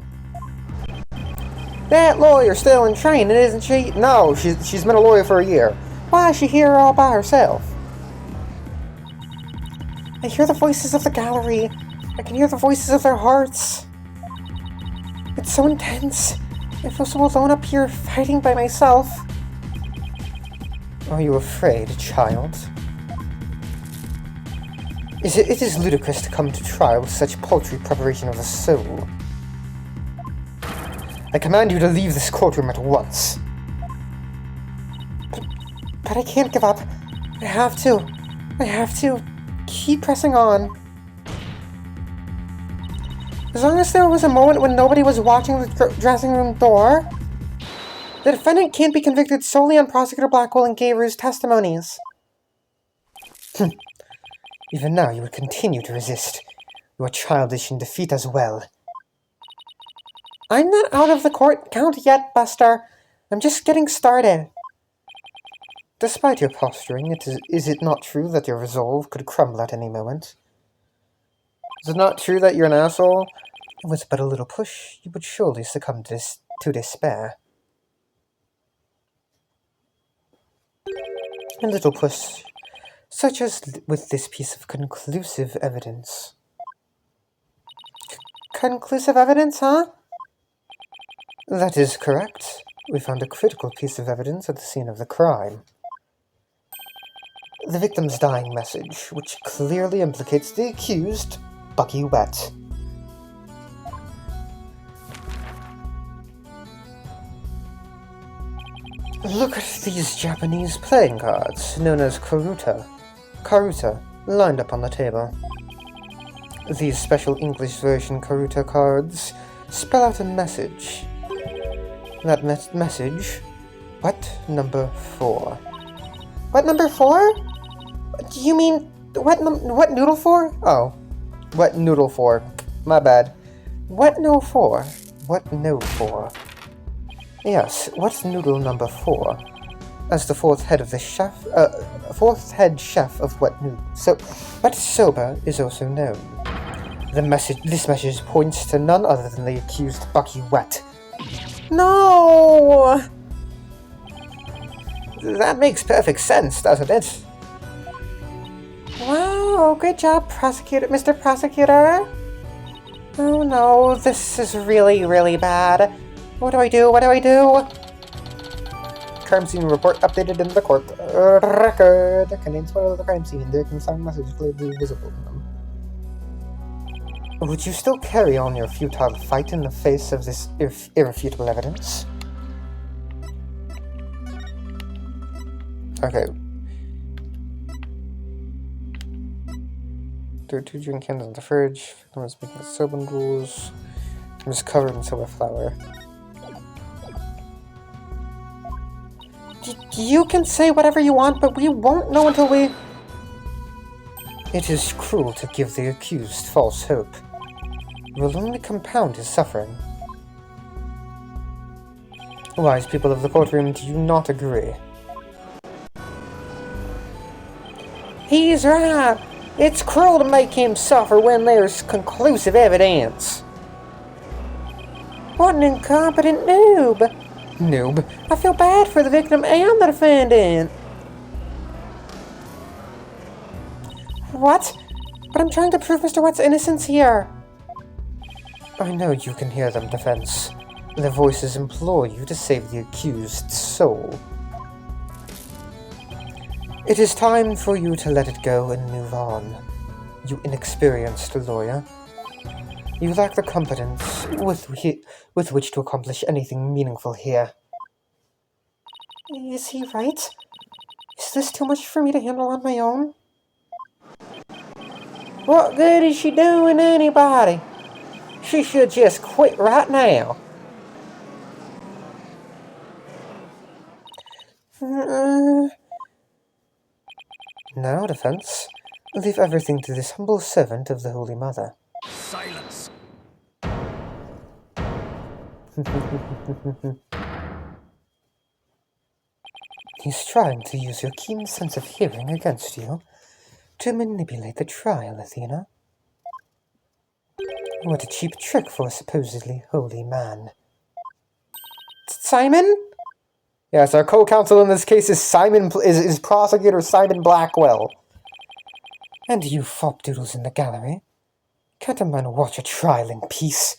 A: That lawyer's still in training, isn't she? No, she's been a lawyer for a year. Why is she here all by herself? I hear the voices of the gallery. I can hear the voices of their hearts. It's so intense. I feel so alone up here, fighting by myself. Are you afraid, child? It is ludicrous to come to trial with such paltry preparation of the soul. I command you to leave this courtroom at once. But I can't give up. I have to. Keep pressing on. As long as there was a moment when nobody was watching the dressing room door, the defendant can't be convicted solely on Prosecutor Blackwell and Garu's testimonies. Even now you would continue to resist. You are childish in defeat as well. I'm not out of the court count yet, Buster. I'm just getting started. Despite your posturing, is it not true that your resolve could crumble at any moment? Is it not true that you're an asshole? With but a little push, you would surely succumb to despair. A little push, such as with this piece of conclusive evidence. Conclusive evidence, huh? That is correct. We found a critical piece of evidence at the scene of the crime. The victim's dying message, which clearly implicates the accused, Bucky Wet. Look at these Japanese playing cards, known as karuta, lined up on the table. These special English version karuta cards spell out a message. That message, what number 4? What number 4? Do you mean, what noodle for? Oh, What noodle for? My bad. What no for? What no for? Yes, what's noodle number 4? As the fourth head chef of what noodle? So, what soba is also known. This message points to none other than the accused Bucky Wet. No! That makes perfect sense, doesn't it? Wow, good job, Mr. Prosecutor. Oh no, this is really, really bad. What do I do? What do I do? Crime scene report updated in the court record. Contains photo of the crime scene. There can sound message clearly visible to them. Would you still carry on your futile fight in the face of this irrefutable evidence? Okay. There are 2 drink cans in the fridge. I was making soba noodles. It was covered in soba flour. You can say whatever you want, but we won't know until we... It is cruel to give the accused false hope. It will only compound his suffering. Wise people of the courtroom, do you not agree? He's right. It's cruel to make him suffer when there's conclusive evidence. What an incompetent noob. Noob? I feel bad for the victim and the defendant. What? But I'm trying to prove Mr. Wet's innocence here. I know you can hear them, defense. Their voices implore you to save the accused's soul. It is time for you to let it go and move on, you inexperienced lawyer. You lack the competence with which to accomplish anything meaningful here. Is he right? Is this too much for me to handle on my own? What good is she doing anybody? She should just quit right now. Now, defense, leave everything to this humble servant of the Holy Mother.
B: Silence!
A: He's trying to use your keen sense of hearing against you to manipulate the trial, Athena. What a cheap trick for a supposedly holy man. Simon? Yes, our co-counsel in this case is Prosecutor Simon Blackwell. And you fopdoodles in the gallery, can't a man watch a trial in peace?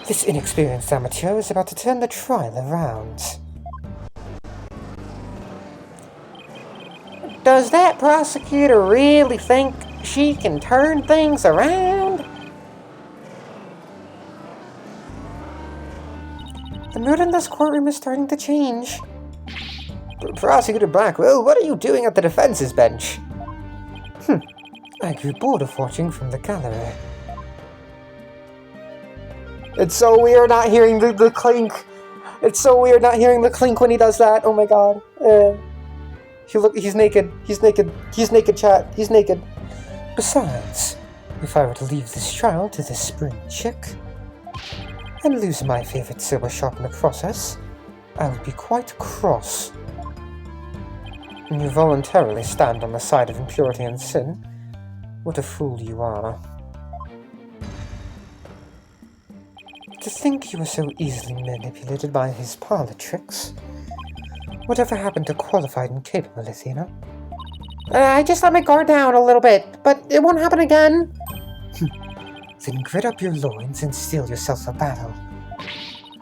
A: This inexperienced amateur is about to turn the trial around. Does that prosecutor really think she can turn things around? The mood in this courtroom is starting to change. Prosecutor Blackwell, what are you doing at the defense's bench? I grew bored of watching from the gallery. It's so weird not hearing the clink. It's so weird not hearing the clink when he does that. Oh my god. He's naked. He's naked. He's naked, chat. He's naked. Besides, if I were to leave this trial to this spring chick and lose my favorite sober shop in the process, I would be quite cross. You voluntarily stand on the side of impurity and sin. What a fool you are. To think you were so easily manipulated by his parlor tricks. Whatever happened to qualified and capable, Athena? I just let my guard down a little bit, but it won't happen again. Then grit up your loins and steel yourself for battle.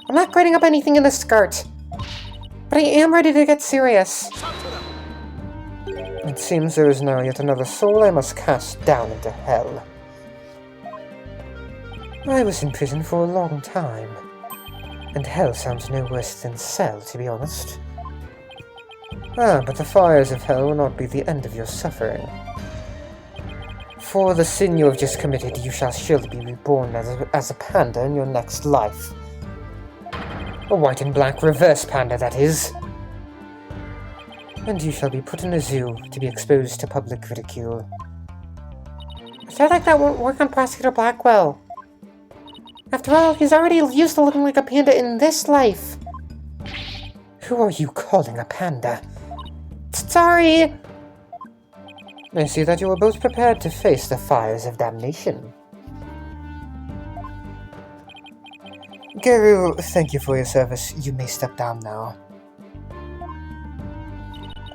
A: I'm not gritting up anything in the skirt, but I am ready to get serious. It seems there is now yet another soul I must cast down into hell. I was in prison for a long time, and hell sounds no worse than cell, to be honest. But the fires of hell will not be the end of your suffering. For the sin you have just committed, you shall surely be reborn as a panda in your next life. A white and black reverse panda, that is. And you shall be put in a zoo to be exposed to public ridicule. I feel like that won't work on Prosecutor Blackwell. After all, he's already used to looking like a panda in this life. Who are you calling a panda? Sorry! I see that you are both prepared to face the fires of damnation. Geru, thank you for your service. You may step down now.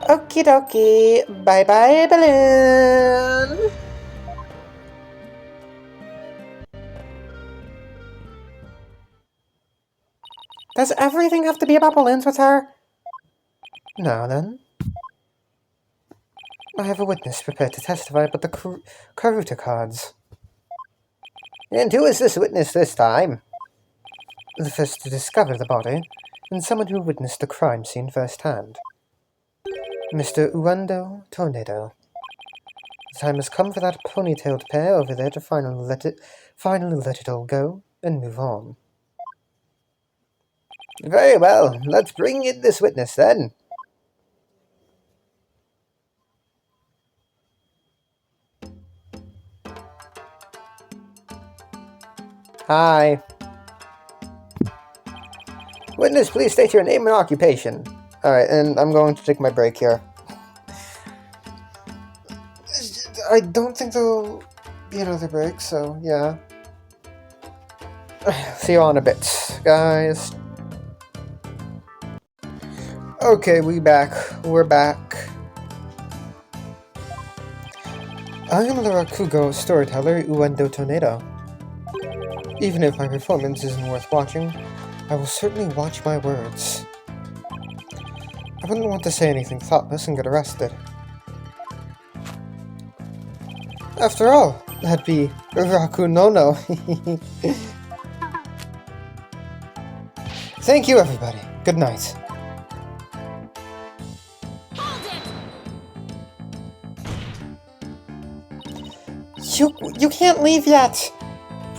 A: Okie dokie. Bye bye, balloon! Does everything have to be about balloons with her? Now then. I have a witness prepared to testify about the Karuta cards. And who is this witness this time? The first to discover the body, and someone who witnessed the crime scene firsthand. Mr. Uendo Tornado. The time has come for that ponytailed pair over there to finally let it all go and move on. Very well, let's bring in this witness then. Hi. Witness, please state your name and occupation. Alright, and I'm going to take my break here. I don't think there'll be another break, so yeah. See you on a bit, guys. Okay, we're back. I am the Rakugo Storyteller Uendo Tornado. Even if my performance isn't worth watching, I will certainly watch my words. I wouldn't want to say anything thoughtless and get arrested. After all, that'd be Rakunono. Thank you, everybody. Good night. You can't leave yet!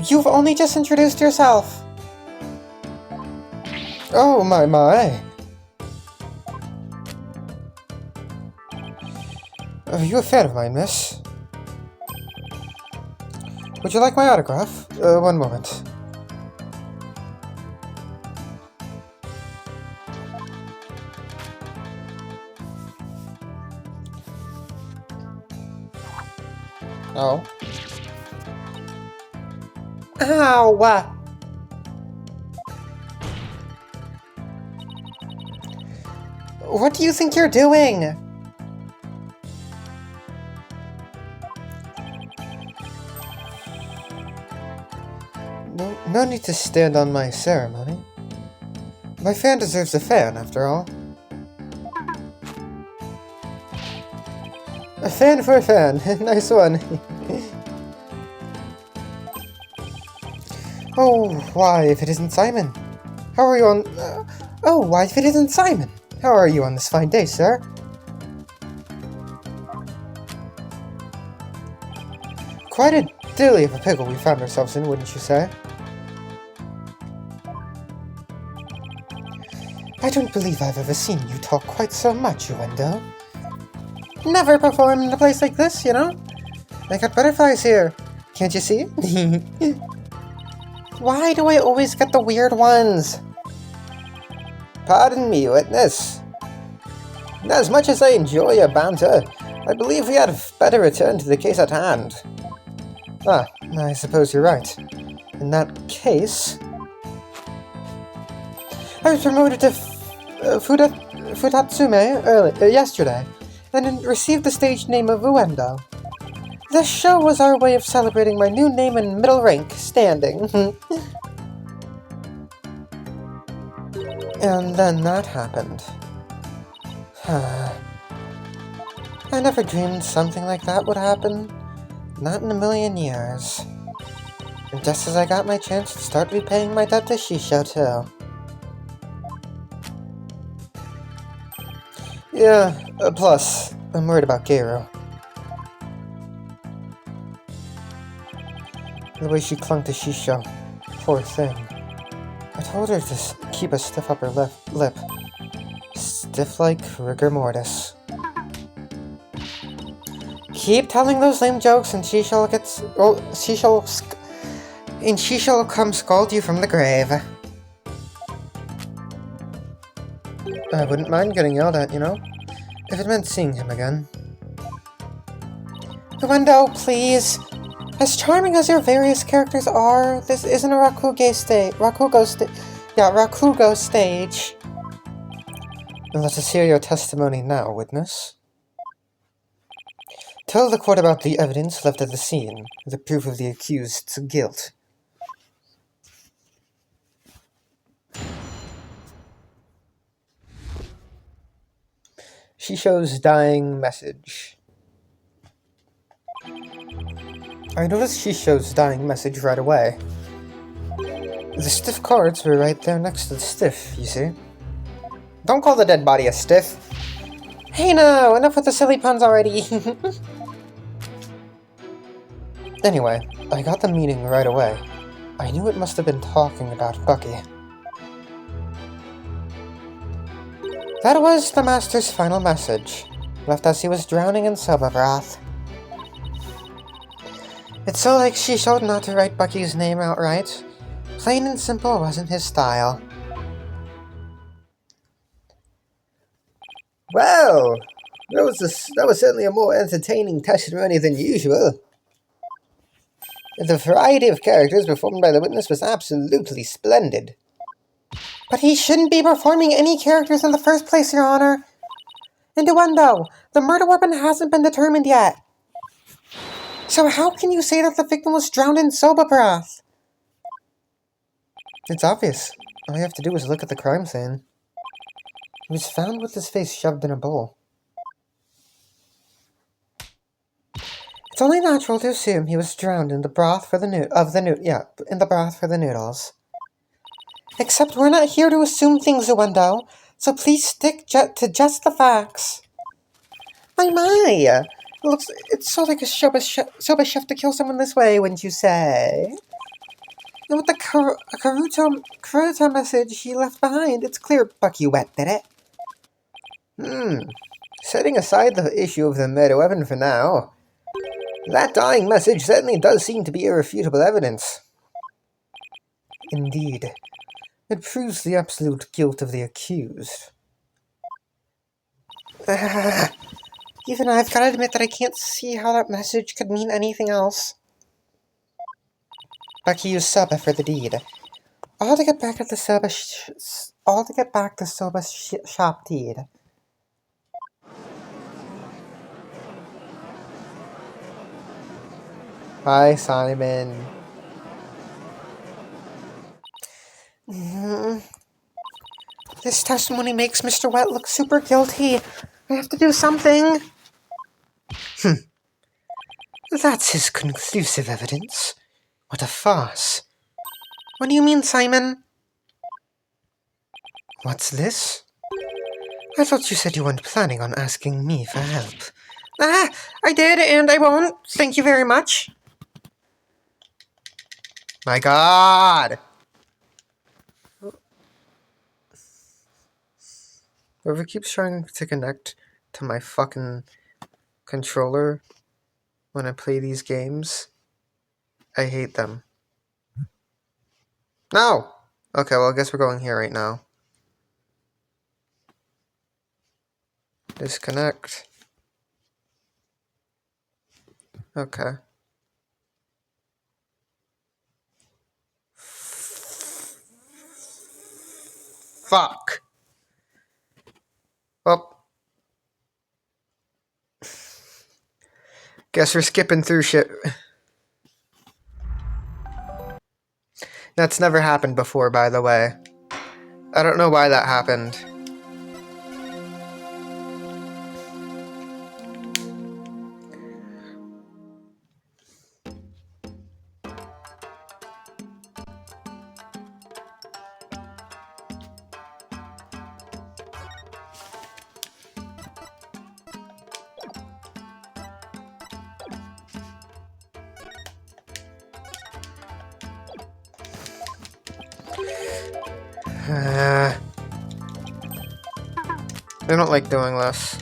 A: You've only just introduced yourself! Oh, my. Are you a fan of mine, miss? Would you like my autograph? One moment. Oh. Ow! What do you think you're doing? No need to stand on my ceremony. My fan deserves a fan, after all. A fan for a fan. Nice one. Oh, why if it isn't Simon? How are you on... why if it isn't Simon? How are you on this fine day, sir? Quite a dilly of a pickle we found ourselves in, wouldn't you say? I don't believe I've ever seen you talk quite so much, Uendo. Never perform in a place like this, you know? I got butterflies here. Can't you see? Why do I always get the weird ones? Pardon me, witness. As much as I enjoy your banter, I believe we had better return to the case at hand. Ah, I suppose you're right. In that case... I was promoted to Futatsume yesterday, and received the stage name of Uendo. This show was our way of celebrating my new name and middle rank standing. And then that happened. I never dreamed something like that would happen. Not in a million years. And just as I got my chance to start repaying my debt to Shisho, too. Yeah, plus, I'm worried about Geru. The way she clung to Shisho. Poor thing. I told her to keep a stiff upper lip. Stiff like rigor mortis. Keep telling those lame jokes, and she shall come scold you from the grave. I wouldn't mind getting yelled at, you know, if it meant seeing him again. Window, please. As charming as your various characters are, this isn't a Rakugo stage. Let us hear your testimony now, witness. Tell the court about the evidence left at the scene, the proof of the accused's guilt. Shisho's dying message. I noticed Shisho's dying message right away. The stiff cards were right there next to the stiff, you see. Don't call the dead body a stiff. Hey no, enough with the silly puns already. Anyway, I got the meaning right away. I knew it must have been talking about Bucky. That was the Master's final message, left as he was drowning in soba broth. It's so like Shisho not to write Bucky's name outright. Plain and simple wasn't his style.
C: Wow! That was certainly a more entertaining testimony than usual. The variety of characters performed by the witness was absolutely splendid.
A: But he shouldn't be performing any characters in the first place, Your Honor. Innuendo, the murder weapon hasn't been determined yet. So how can you say that the victim was drowned in soba broth? It's obvious. All you have to do is look at the crime scene. He was found with his face shoved in a bowl. It's only natural to assume he was drowned in the broth for the noodles. Except we're not here to assume things, Uendo, so please stick to just the facts. My! It's so like a soba chef to kill someone this way, wouldn't you say? And with the Karuto message he left behind, it's clear Bucky Wet did it.
C: Setting aside the issue of the murder weapon for now, that dying message certainly does seem to be irrefutable evidence.
A: Indeed. It proves the absolute guilt of the accused. Even I've got to admit that I can't see how that message could mean anything else. Bucky used soba for the deed. All to get back to soba shop deed. Bye, Simon. This testimony makes Mr. Wet look super guilty. I have to do something. That's his conclusive evidence. What a farce. What do you mean, Simon? What's this? I thought you said you weren't planning on asking me for help. I did, and I won't. Thank you very much. My God! Whoever keeps trying to connect to my fucking controller when I play these games, I hate them. No! Okay, well, I guess we're going here right now. Disconnect. Okay. Fuck. Well. Guess we're skipping through shit. That's never happened before, by the way. I don't know why that happened. I don't like doing this.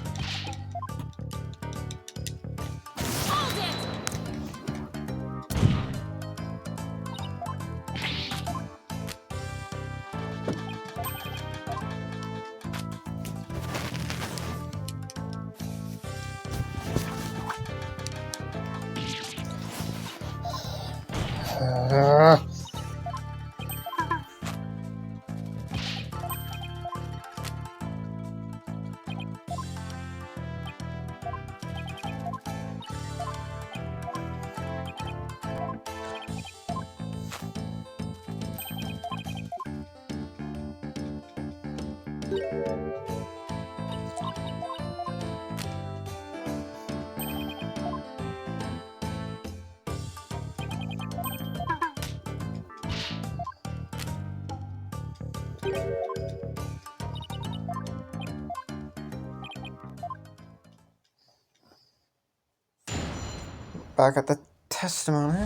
A: Back at the testimony.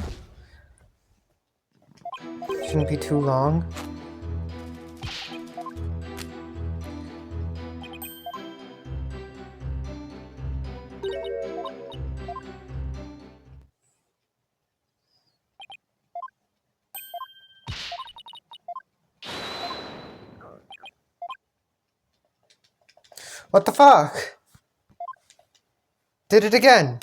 A: Shouldn't be too long. What the fuck? Did it again.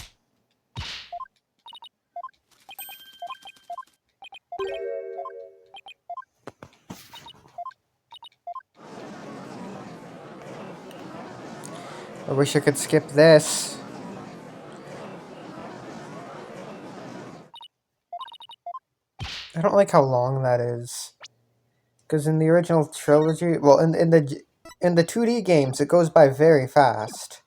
A: I wish I could skip this. I don't like how long that is. Because in the original trilogy, well, in the 2D games, it goes by very fast.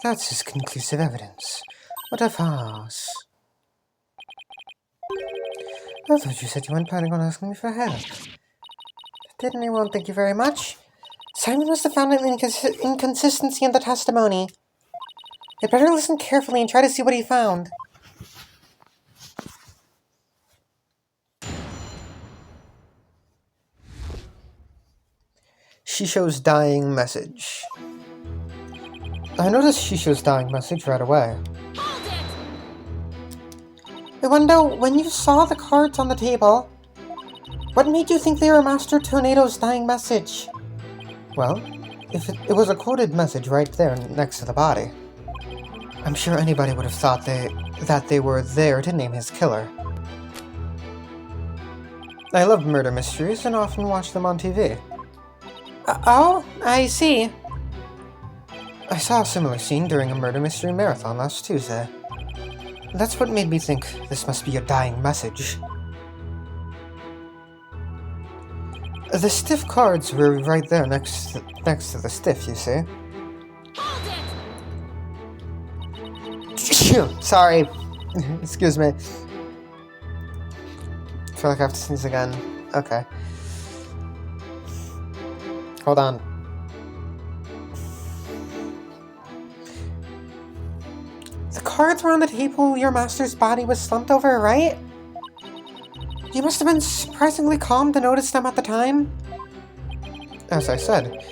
A: That's just conclusive evidence. What a farce. I thought you said you weren't planning on asking me for help. Didn't you? Well, thank you very much. Simon must have found an inconsistency in the testimony. I'd better listen carefully and try to see what he found. Shisho's dying message. I noticed Shisho's dying message right away. I wonder, when you saw the cards on the table, what made you think they were Master Tornado's dying message? Well, if it was a coded message right there next to the body. I'm sure anybody would have thought that they were there to name his killer. I love murder mysteries and often watch them on TV. Oh, I see. I saw a similar scene during a murder mystery marathon last Tuesday. That's what made me think this must be a dying message. The stiff cards were right there next to the stiff, you see. Sorry. Excuse me. I feel like I have to sneeze again. Okay. Hold on. The cards were on the table your master's body was slumped over, right? You must have been surprisingly calm to notice them at the time. As I said,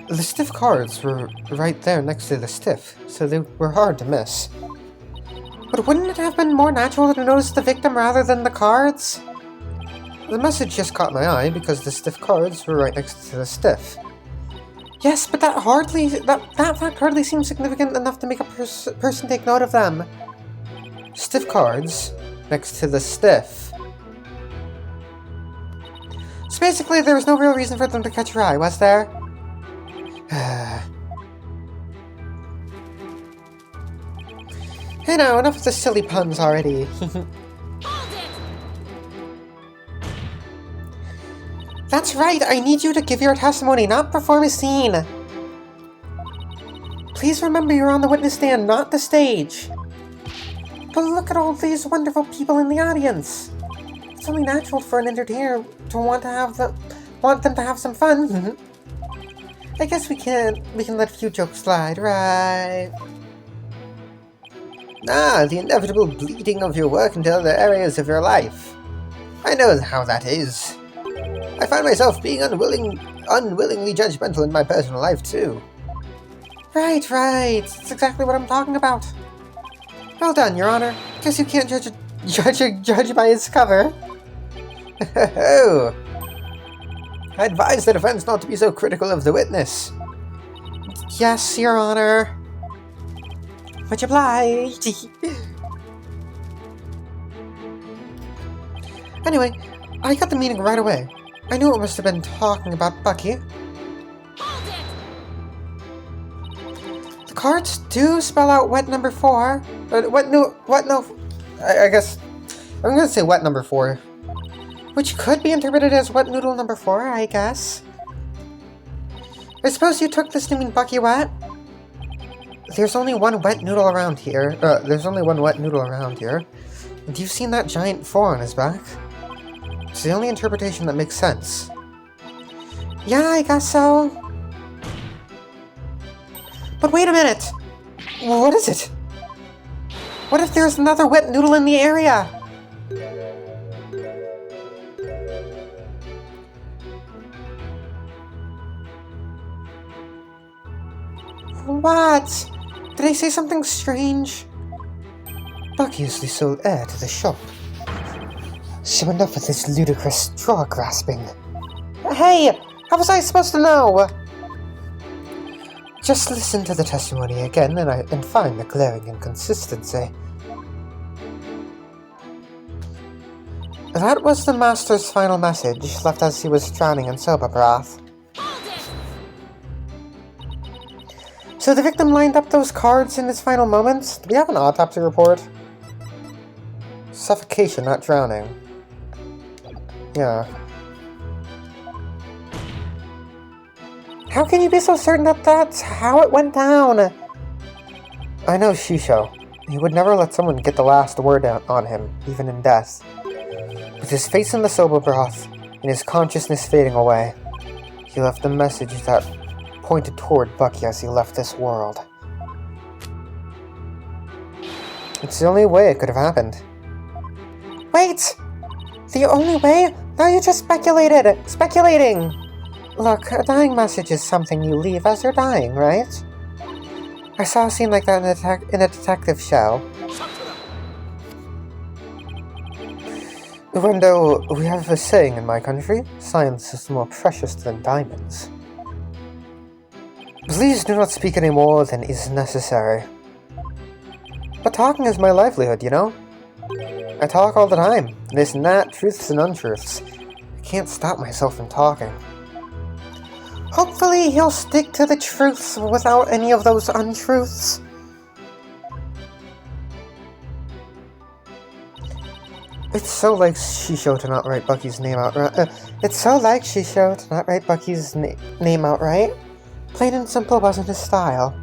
A: the stiff cards were right there next to the stiff, so they were hard to miss. But wouldn't it have been more natural to notice the victim rather than the cards? The message just caught my eye because the stiff cards were right next to the stiff. Yes, but that fact hardly seems significant enough to make a person take note of them. Stiff cards next to the stiff. So basically, there was no real reason for them to catch your eye, was there? Hey now, enough of the silly puns already. That's right, I need you to give your testimony, not perform a scene. Please remember you're on the witness stand, not the stage. But look at all these wonderful people in the audience. It's only natural for an entertainer to want them to have some fun. I guess we can let a few jokes slide, right?
C: Ah, the inevitable bleeding of your work into other areas of your life. I know how that is. I find myself being unwillingly judgmental in my personal life, too.
A: Right. That's exactly what I'm talking about. Well done, Your Honor. Guess you can't judge by its cover.
C: Oh. I advise the defense not to be so critical of the witness.
A: Yes, Your Honor. Much obliged. Anyway, I got the meaning right away. I knew it must have been talking about Bucky. The cards do spell out wet number 4. But I guess I'm gonna say wet number 4. Which could be interpreted as wet noodle number 4, I guess. I suppose you took this to mean Bucky wet? There's only one wet noodle around here. And you've seen that giant 4 on his back? It's the only interpretation that makes sense. Yeah, I guess so. But wait a minute! What is it? What if there's another wet noodle in the area? What? Did I say something strange? Bucky is the sole heir to the shop. So enough of this ludicrous straw grasping. Hey! How was I supposed to know? Just listen to the testimony again and find the glaring inconsistency. That was the Master's final message, left as he was drowning in soba broth. So the victim lined up those cards in his final moments? Do we have an autopsy report? Suffocation, not drowning. Yeah. How can you be so certain that that's how it went down? I know Shisho. He would never let someone get the last word on him, even in death. With his face in the soba broth, and his consciousness fading away, he left a message that pointed toward Bucky as he left this world. It's the only way it could have happened. Wait! The only way? Now you just speculated! Speculating! Look, a dying message is something you leave as you're dying, right? I saw a scene like that in a detective show. Even though we have a saying in my country, science is more precious than diamonds. Please do not speak any more than is necessary. But talking is my livelihood, you know? I talk all the time, this and that, truths and untruths. I can't stop myself from talking. Hopefully he'll stick to the truths without any of those untruths. It's so like Shisho to not write Bucky's name outright. Name outright. Plain and simple wasn't his style.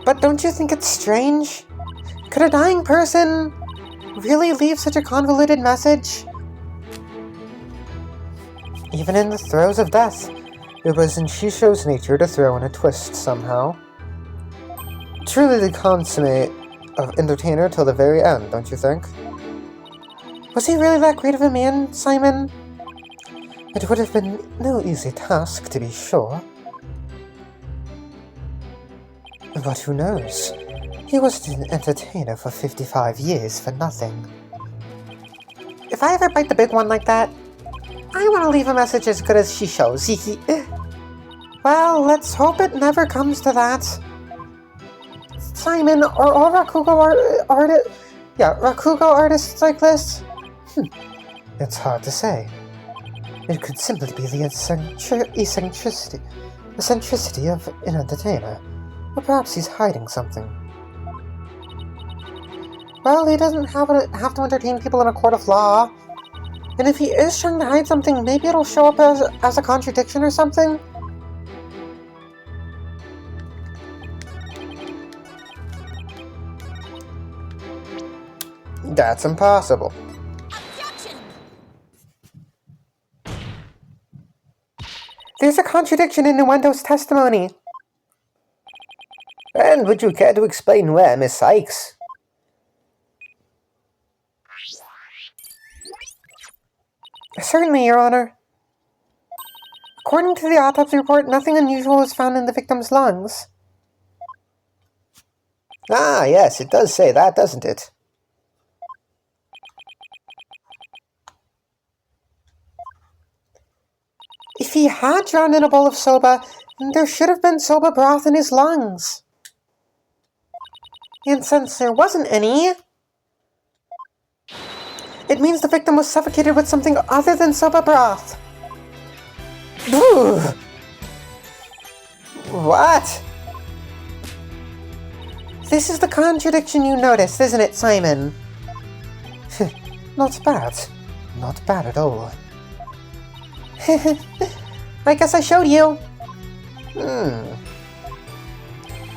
A: But don't you think it's strange? Could a dying person really leave such a convoluted message? Even in the throes of death, it was in Shisho's nature to throw in a twist somehow. Truly the consummate of entertainer till the very end, don't you think? Was he really that great of a man, Simon? It would have been no easy task, to be sure. But who knows? He wasn't an entertainer for 55 years for nothing. If I ever bite the big one like that, I want to leave a message as good as Shisho's. Well, let's hope it never comes to that. Simon, or all Rakugo artists like this? It's hard to say. It could simply be the eccentricity of an entertainer. Or perhaps he's hiding something. Well, he doesn't have to entertain people in a court of law. And if he is trying to hide something, maybe it'll show up as a contradiction or something? That's impossible.
D: Objection!
A: There's a contradiction in Nuendo's testimony. And would you care to explain where, Miss Sykes? Certainly, Your Honor. According to the autopsy report, nothing unusual was found in the victim's lungs. Ah, yes, it does say that, doesn't it? If he had drowned in a bowl of soba, then there should have been soba broth in his lungs. And since there wasn't any, It means the victim was suffocated with something other than soba broth. Ugh. What? This is the contradiction you noticed, isn't it, Simon? Not bad. Not bad at all. I guess I showed you.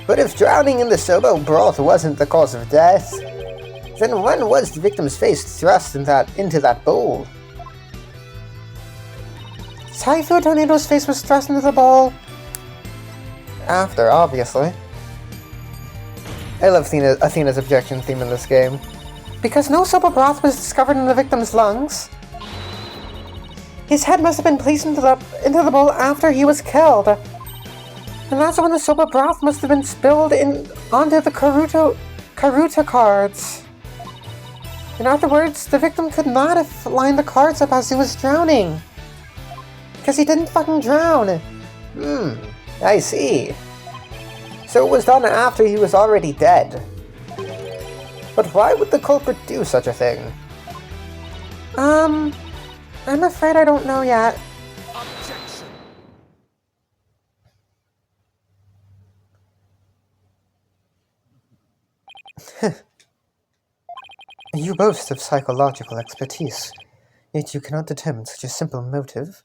C: But if drowning in the soba broth wasn't the cause of death, then when was the victim's face thrust into that bowl?
A: Typhoon Tornado's face was thrust into the bowl. After, obviously.
C: I love Athena's objection theme in this game.
A: Because no soba broth was discovered in the victim's lungs. His head must have been placed into the bowl after he was killed. And that's when the soba broth must have been spilled onto the Karuta cards. In other words, the victim could not have lined the cards up as he was drowning. Because he didn't fucking drown.
C: I see. So it was done after he was already dead. But why would the culprit do such a thing?
A: I'm afraid I don't know yet.
B: Objection.
C: You boast of psychological expertise, yet you cannot determine such a simple motive.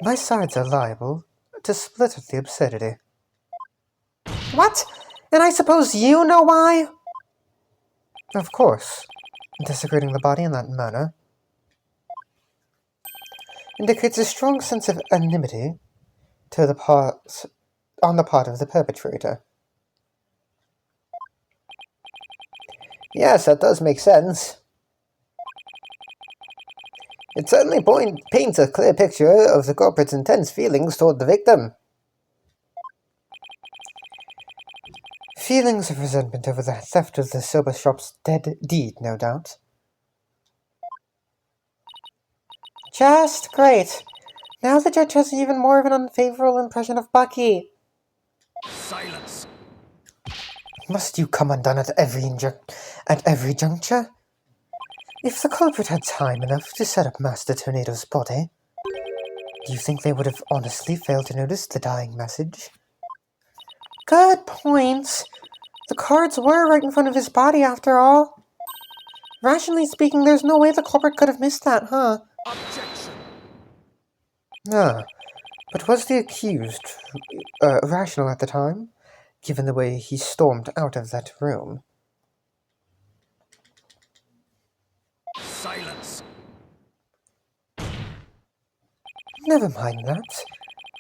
C: My sides are liable to split at the absurdity.
A: What? And I suppose you know why?
C: Of course. Desecrating the body in that manner indicates a strong sense of enmity on the part of the perpetrator. Yes, that does make sense. It certainly paints a clear picture of the culprit's intense feelings toward the victim. Feelings of resentment over the theft of the soba shop's dead deed, no doubt.
A: Just great. Now the judge has even more of an unfavorable impression of Bucky.
B: Silence.
C: Must you come undone at every juncture? If the culprit had time enough to set up Master Tornado's body, do you think they would have honestly failed to notice the dying message?
A: Good point. The cards were right in front of his body after all. Rationally speaking, there's no way the culprit could have missed that, huh?
B: Objection.
C: But was the accused rational at the time, given the way he stormed out of that room?
B: Silence.
C: Never mind that.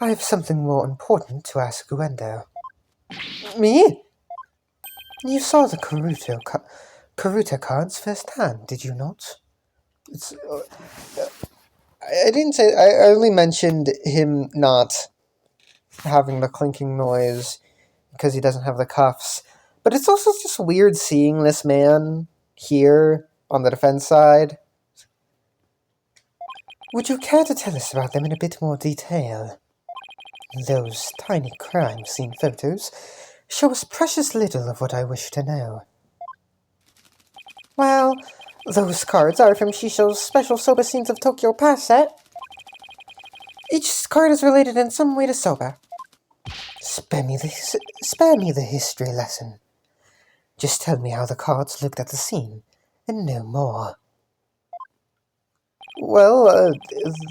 C: I have something more important to ask Guendo.
A: Me?
C: You saw the Karuta cards firsthand, did you not? I didn't say. I only mentioned him not having the clinking noise because he doesn't have the cuffs. But it's also just weird seeing this man here on the defense side. Would you care to tell us about them in a bit more detail? Those tiny crime scene photos show us precious little of what I wish to know.
A: Well, those cards are from Shisho's special Soba Scenes of Tokyo Pass set. Each card is related in some way to Soba.
C: Spare me the history lesson. Just tell me how the cards looked at the scene, and no more. Well,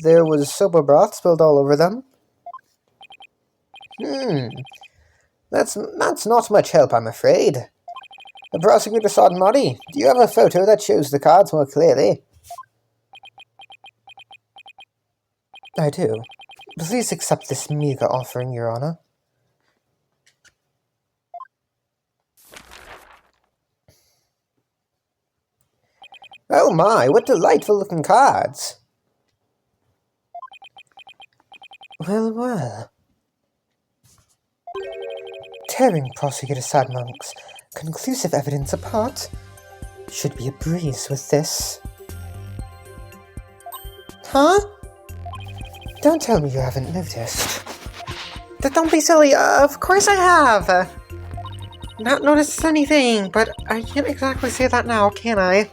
C: there was soba broth spilled all over them. That's not much help, I'm afraid. Prosecutor Sodomati, do you have a photo that shows the cards more clearly? I do. Please accept this meager offering, Your Honor. Oh my, what delightful-looking cards! Well, well. Tearing Prosecutor Sadmonk's conclusive evidence apart should be a breeze with this.
A: Huh?
C: Don't tell me you haven't noticed.
A: Don't be silly. Of course I have. Not noticed anything, but I can't exactly say that now, can I?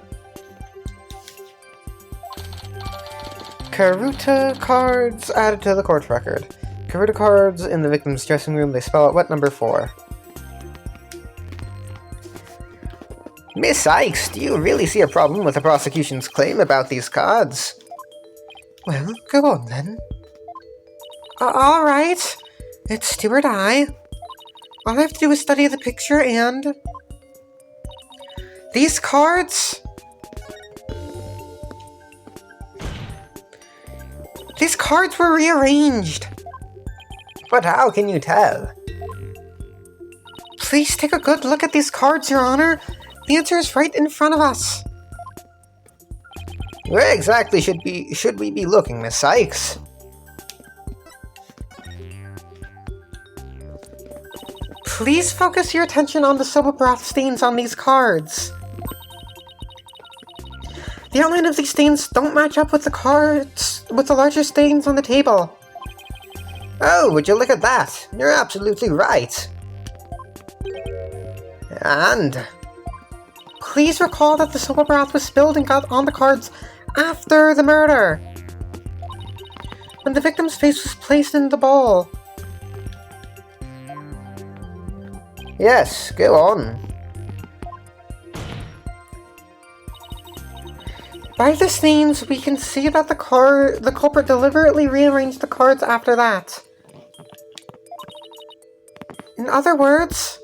A: Karuta cards added to the court record. Karuta cards in the victim's dressing room. They spell out what number 4. Miss Sykes, do you really see a problem with the prosecution's claim about these cards? Well, go on then. Alright. It's do or die. All I have to do is study the picture and... These cards? These cards were rearranged. But how can you tell? Please take a good look at these cards, Your Honor. The answer is right in front of us. Where exactly should we be looking, Miss Sykes? Please focus your attention on the soba broth stains on these cards. The outline of these stains don't match up with the cards, with the larger stains on the table. Oh, would you look at that? You're absolutely right. And... Please recall that the soba broth was spilled and got on the cards after the murder, when the victim's face was placed in the bowl. Yes, go on. By the stains, we can see that the culprit deliberately rearranged the cards after that. In other words,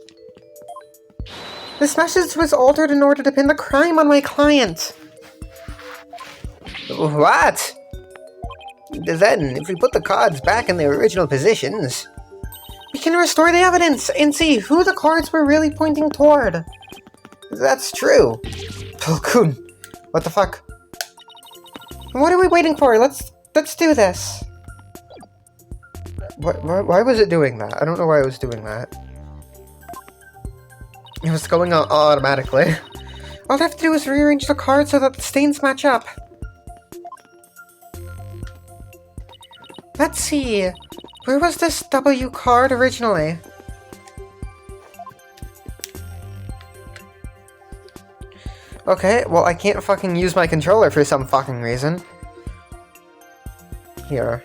A: this message was altered in order to pin the crime on my client. What? Then, if we put the cards back in their original positions, we can restore the evidence and see who the cards were really pointing toward. That's true. Tulkun, what the fuck? What are we waiting for? Let's do this. Why was it doing that? I don't know why it was doing that. It was going on automatically. All I have to do is rearrange the cards so that the stains match up. Let's see. Where was this W card originally? Okay, well I can't fucking use my controller for some fucking reason. Here.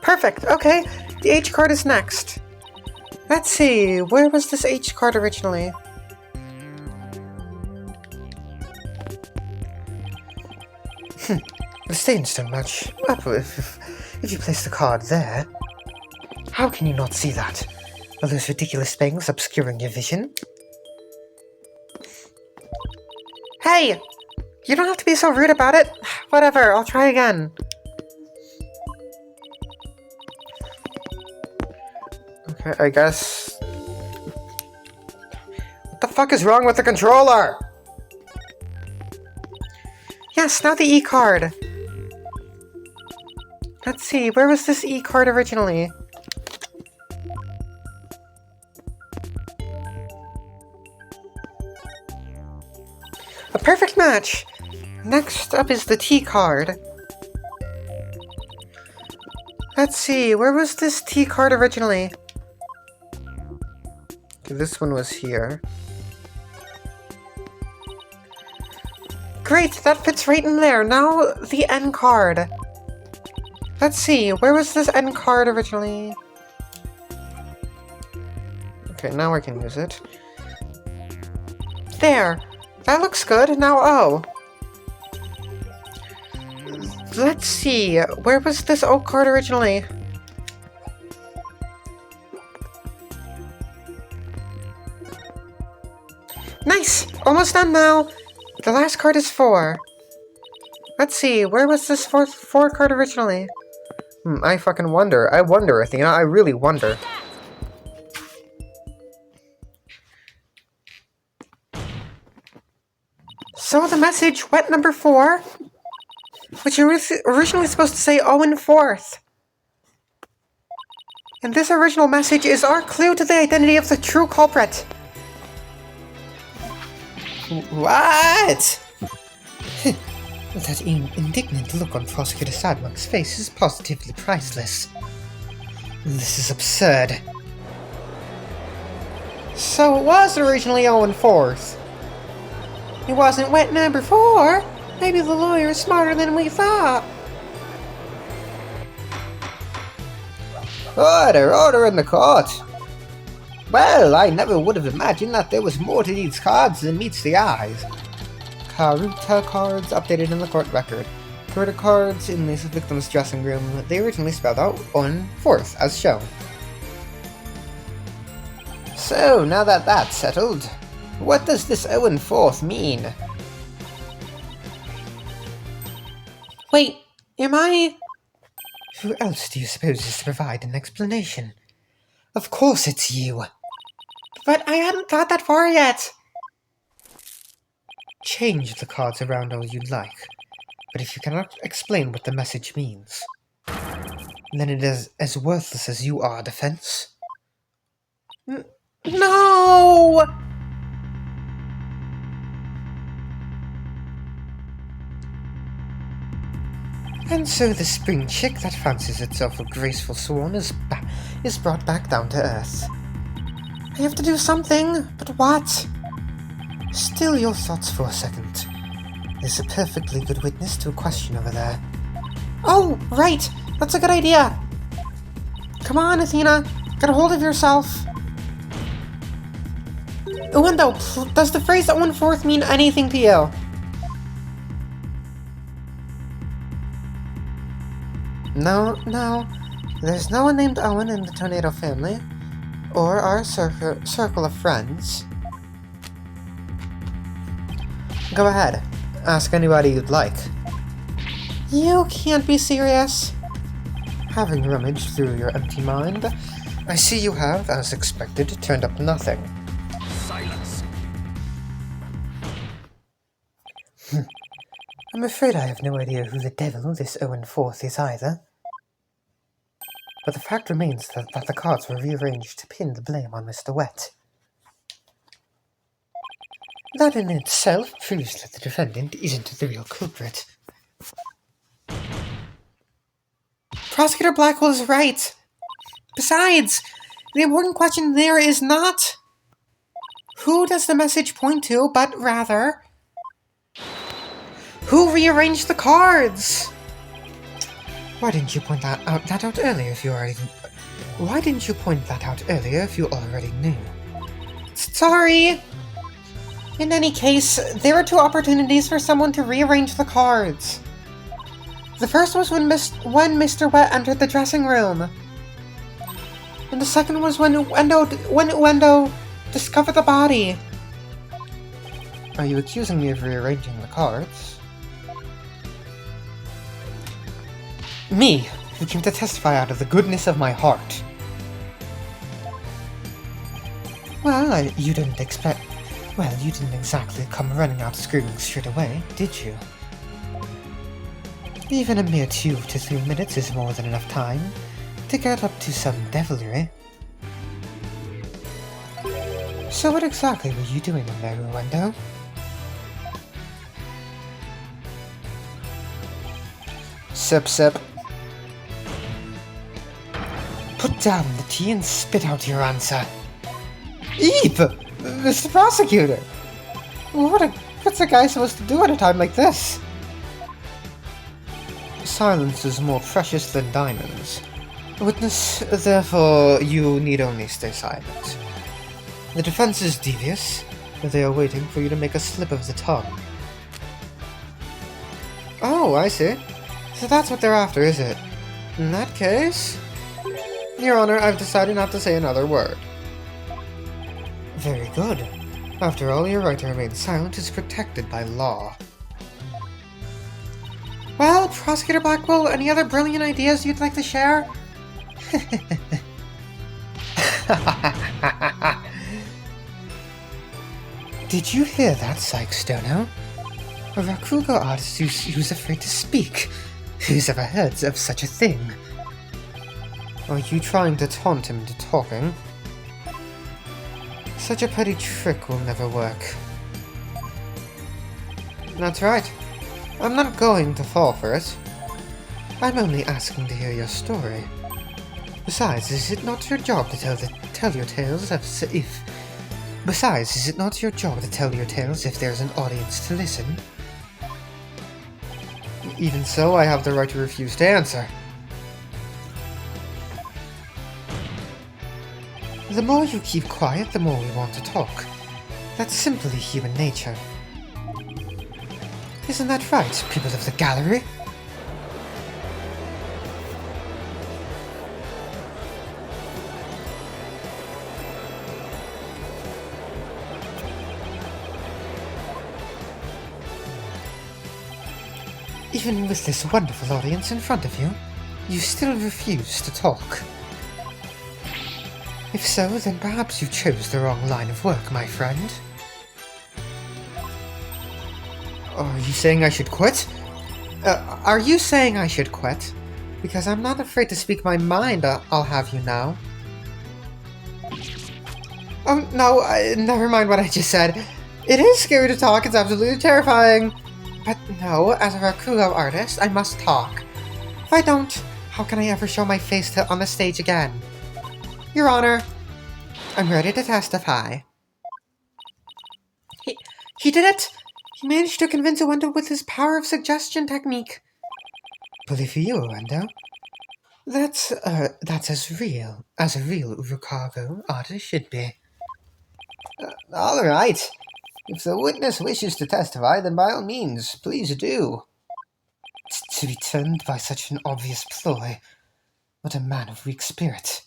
A: Perfect, okay. The H card is next. Let's see, where was this H card originally? The stains don't match up if you place the card there. How can you not see that? Are those ridiculous things obscuring your vision? Hey! You don't have to be so rude about it. Whatever, I'll try again. Okay, I guess... What the fuck is wrong with the controller? Yes, now the E card. Let's see, where was this E card originally? A perfect match! Next up is the T card. Let's see, where was this T card originally? Okay, this one was here. Great, that fits right in there. Now the N card. Let's see, where was this N card originally? Okay, now I can use it. There! That looks good, now O. Let's see, where was this O card originally? Nice! Almost done now! The last card is 4. Let's see, where was this 4 card originally? I fucking wonder. I wonder, Athena. I really wonder. So the message, wet number 4, which originally supposed to say Owen 4th. And this original message is our clue to the identity of the true culprit.
C: What?
A: That indignant look on Prosecutor Sadmonk's face is positively priceless. This is absurd. So it was originally Owen 4th. It wasn't wet number 4. Maybe the lawyer is smarter than we thought.
C: Order in the court! Well, I never would have imagined that there was more to these cards than meets the eyes.
A: Karuta cards updated in the court record. Karuta cards in the victim's dressing room. They originally spelled out 1/4, as shown.
C: So, now that that's settled, what does this 0-4 mean?
A: Wait, am I... Who else do you suppose is to provide an explanation? Of course it's you. But I hadn't thought that far yet. Change the cards around all you like, but if you cannot explain what the message means, then it is as worthless as you are, defense. No! And so the spring chick that fancies itself a graceful swan is brought back down to earth. I have to do something, but what? Still your thoughts for a second. There's a perfectly good witness to a question over there. Oh, right! That's a good idea! Come on, Athena! Get a hold of yourself! Window, does the phrase 1/4 mean anything to you? No. There's no one named Owen in the Tornado family, or our circle of friends. Go ahead. Ask anybody you'd like. You can't be serious. Having rummaged through your empty mind, I see you have, as expected, turned up nothing.
B: Silence.
A: I'm afraid I have no idea who the devil this 0-4 is either. But the fact remains that the cards were rearranged to pin the blame on Mr. Wet. That in itself proves that the defendant isn't the real culprit. Prosecutor Blackwell is right. Besides, the important question there is not who does the message point to, but rather who rearranged the cards? Why didn't you point that out earlier if you already... Why didn't you point that out earlier if you already knew? Sorry! In any case, there are two opportunities for someone to rearrange the cards. The first was when Mr. Wet entered the dressing room. And the second was when Wendo discovered the body. Are you accusing me of rearranging the cards? Me, who came to testify out of the goodness of my heart. Well, you didn't exactly come running out screaming straight away, did you? Even a mere 2 to 3 minutes is more than enough time to get up to some devilry. So what exactly were you doing in there, Wendo? Sip, sip. Put down the tea and spit out your answer. Eep! Mr. Prosecutor! What's a guy supposed to do at a time like this? Silence is more precious than diamonds. Witness, therefore, you need only stay silent. The defense is devious. They are waiting for you to make a slip of the tongue. Oh, I see. So that's what they're after, is it? In that case... Your Honor, I've decided not to say another word. Very good. After all, your right to remain silent is protected by law. Well, Prosecutor Blackwell, any other brilliant ideas you'd like to share? Did you hear that, Psych Stono? A Rakugo artist who's afraid to speak. Who's ever heard of such a thing? Are you trying to taunt him into talking? Such a petty trick will never work. That's right. I'm not going to fall for it. I'm only asking to hear your story. Besides, is it not your job to tell your tales if... Besides, is it not your job to tell your tales if there's an audience to listen? Even so, I have the right to refuse to answer. The more you keep quiet, the more we want to talk. That's simply human nature. Isn't that right, people of the gallery? Even with this wonderful audience in front of you, you still refuse to talk. If so, then perhaps you chose the wrong line of work, my friend. Are you saying I should quit? Are you saying I should quit? Because I'm not afraid to speak my mind, I'll have you know. Oh, no, never mind what I just said. It is scary to talk, it's absolutely terrifying. But no, as a Rakugo artist, I must talk. If I don't, how can I ever show my face on the stage again? Your Honor, I'm ready to testify. He did it! He managed to convince Uendo with his power of suggestion technique. Bully for you, Uendo. That's as real as a real Rakugo artist should be.
C: Alright. If the witness wishes to testify, then by all means, please do.
A: To be turned by such an obvious ploy. What a man of weak spirit.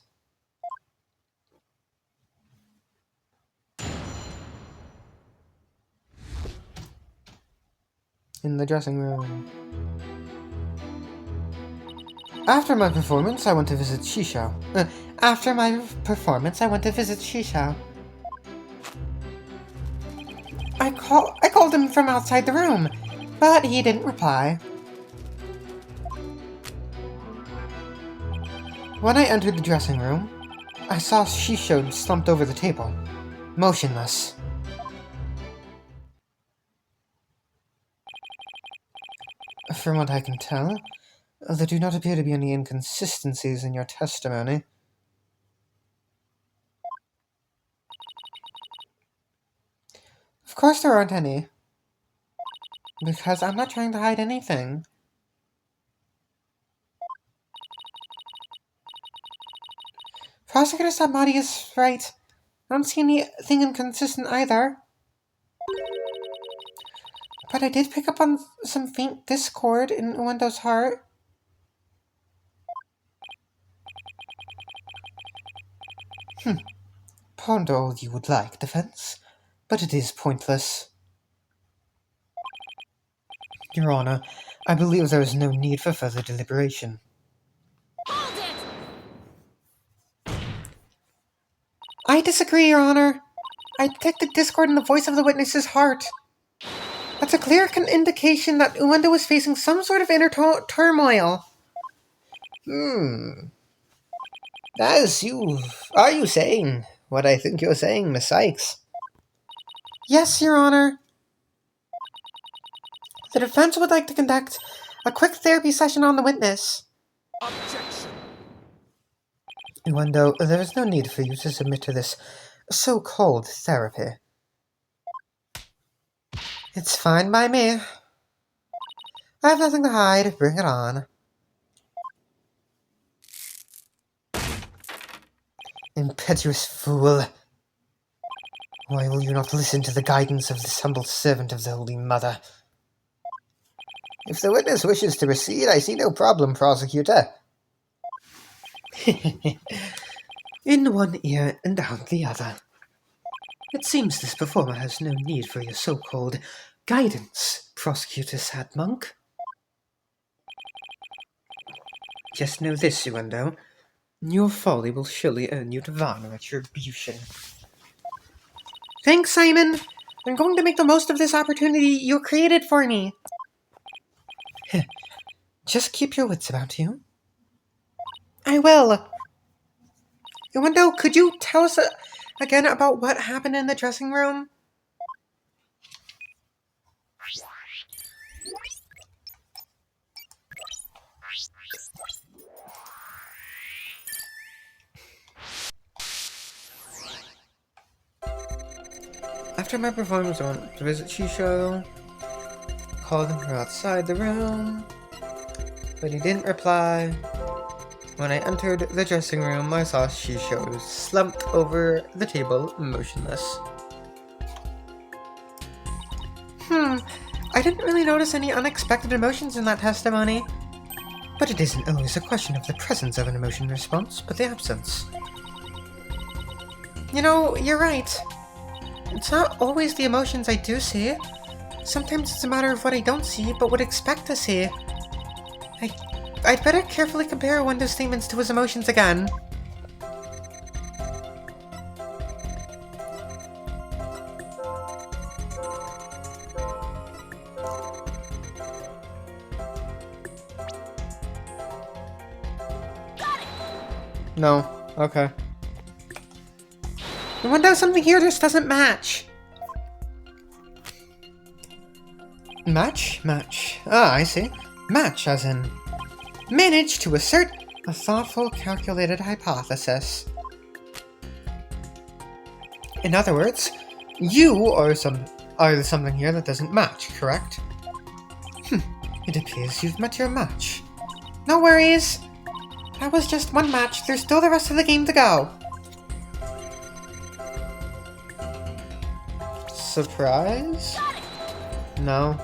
A: In the dressing room. After my performance, I went to visit Shisho. I called him from outside the room, but he didn't reply. When I entered the dressing room, I saw Shisho slumped over the table, motionless. From what I can tell, there do not appear to be any inconsistencies in your testimony. Of course there aren't any. Because I'm not trying to hide anything. Prosecutor Samadi is right. I don't see anything inconsistent either. But I did pick up on some faint discord in Uendo's heart. Ponder all you would like, defense, but it is pointless. Your Honor, I believe there is no need for further deliberation. Hold it! I disagree, Your Honor. I detected discord in the voice of the witness's heart. That's a clear indication that Uendo is facing some sort of inner turmoil.
C: Are you saying what I think you're saying, Miss Sykes?
A: Yes, Your Honor. The defense would like to conduct a quick therapy session on the witness.
B: Objection.
A: Uendo, there is no need for you to submit to this so-called therapy. It's fine by me. I have nothing to hide. Bring it on. Impetuous fool. Why will you not listen to the guidance of this humble servant of the Holy Mother?
C: If the witness wishes to proceed, I see no problem, prosecutor.
A: In one ear and out the other. It seems this performer has no need for your so-called guidance, Prosecutor Sadmonk. Just know this, Uendo. Your folly will surely earn you divine retribution. Thanks, Simon! I'm going to make the most of this opportunity you created for me. Just keep your wits about you. I will. Uendo, could you tell us again about what happened in the dressing room? After my performance, I went to visit Shisho, called him from outside the room. but he didn't reply. When I entered the dressing room, I saw Shisho slumped over the table, motionless. I didn't really notice any unexpected emotions in that testimony. But it isn't always a question of the presence of an emotion response, but the absence. You know, you're right. It's not always the emotions I do see. Sometimes it's a matter of what I don't see, but would expect to see. I'd better carefully compare Wendo's statements to his emotions again. No. Okay. Wendo, something here just doesn't match. Match? Match. Ah, I see. Match, as in... manage to assert a thoughtful, calculated hypothesis. In other words, you are something here that doesn't match, correct? It appears you've met your match. No worries. That was just one match. There's still the rest of the game to go. Surprise? No.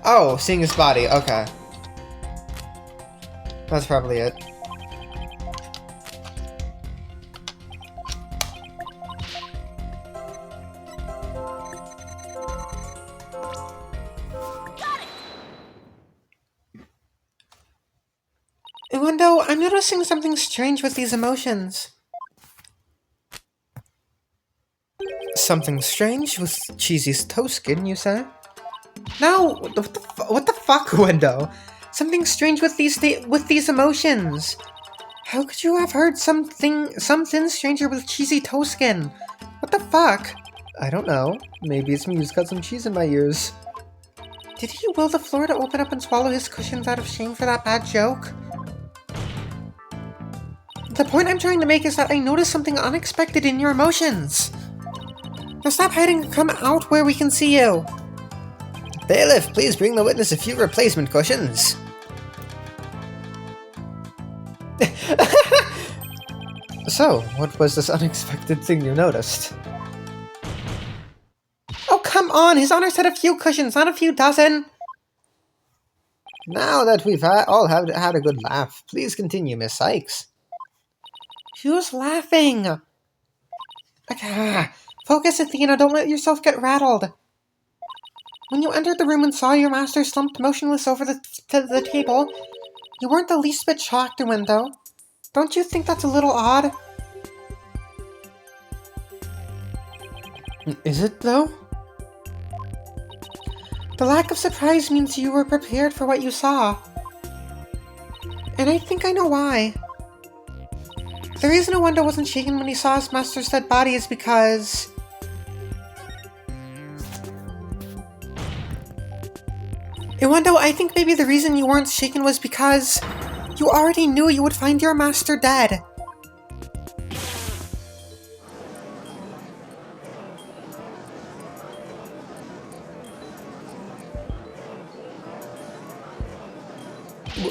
A: Oh, seeing his body. Okay. That's probably it. Wendo, I'm noticing something strange with these emotions. Something strange with Cheesy's toe skin, you say? No, what the fuck, Wendo? Something strange with these emotions. How could you have heard something stranger with cheesy toe skin? What the fuck? I don't know. Maybe it's me who's got some cheese in my ears. Did he will the floor to open up and swallow his cushions out of shame for that bad joke? The point I'm trying to make is that I noticed something unexpected in your emotions. Now stop hiding and come out where we can see you. Bailiff, please bring the witness a few replacement cushions. So, what was this unexpected thing you noticed? Oh, come on! His Honor said a few cushions, not a few dozen! Now that we've all had a good laugh, please continue, Miss Sykes. Who's laughing? Focus, Athena, don't let yourself get rattled. When you entered the room and saw your master slumped motionless over the table, you weren't the least bit shocked, Wendo. Don't you think that's a little odd? Is it, though? The lack of surprise means you were prepared for what you saw. And I think I know why. The reason Wendo wasn't shaken when he saw his master's dead body is because... Wendo, I think maybe the reason you weren't shaken was because you already knew you would find your master dead.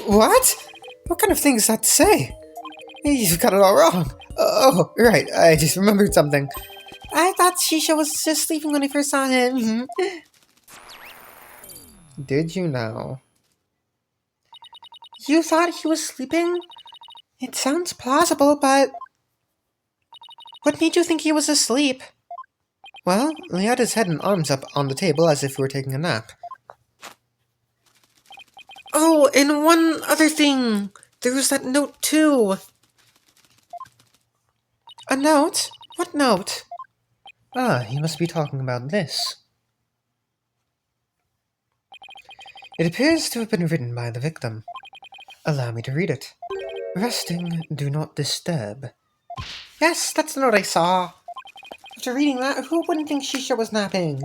A: What? What kind of thing is that to say? You've got it all wrong. Oh, right, I just remembered something. I thought Shisha was just sleeping when I first saw him. Did you now? You thought he was sleeping? It sounds plausible, but... What made you think he was asleep? Well, he had his head and arms up on the table as if he were taking a nap. Oh, and one other thing! There was that note, too! A note? What note? Ah, he must be talking about this. It appears to have been written by the victim. Allow me to read it. Resting, do not disturb. Yes, that's the note I saw. After reading that, who wouldn't think Shisha was napping?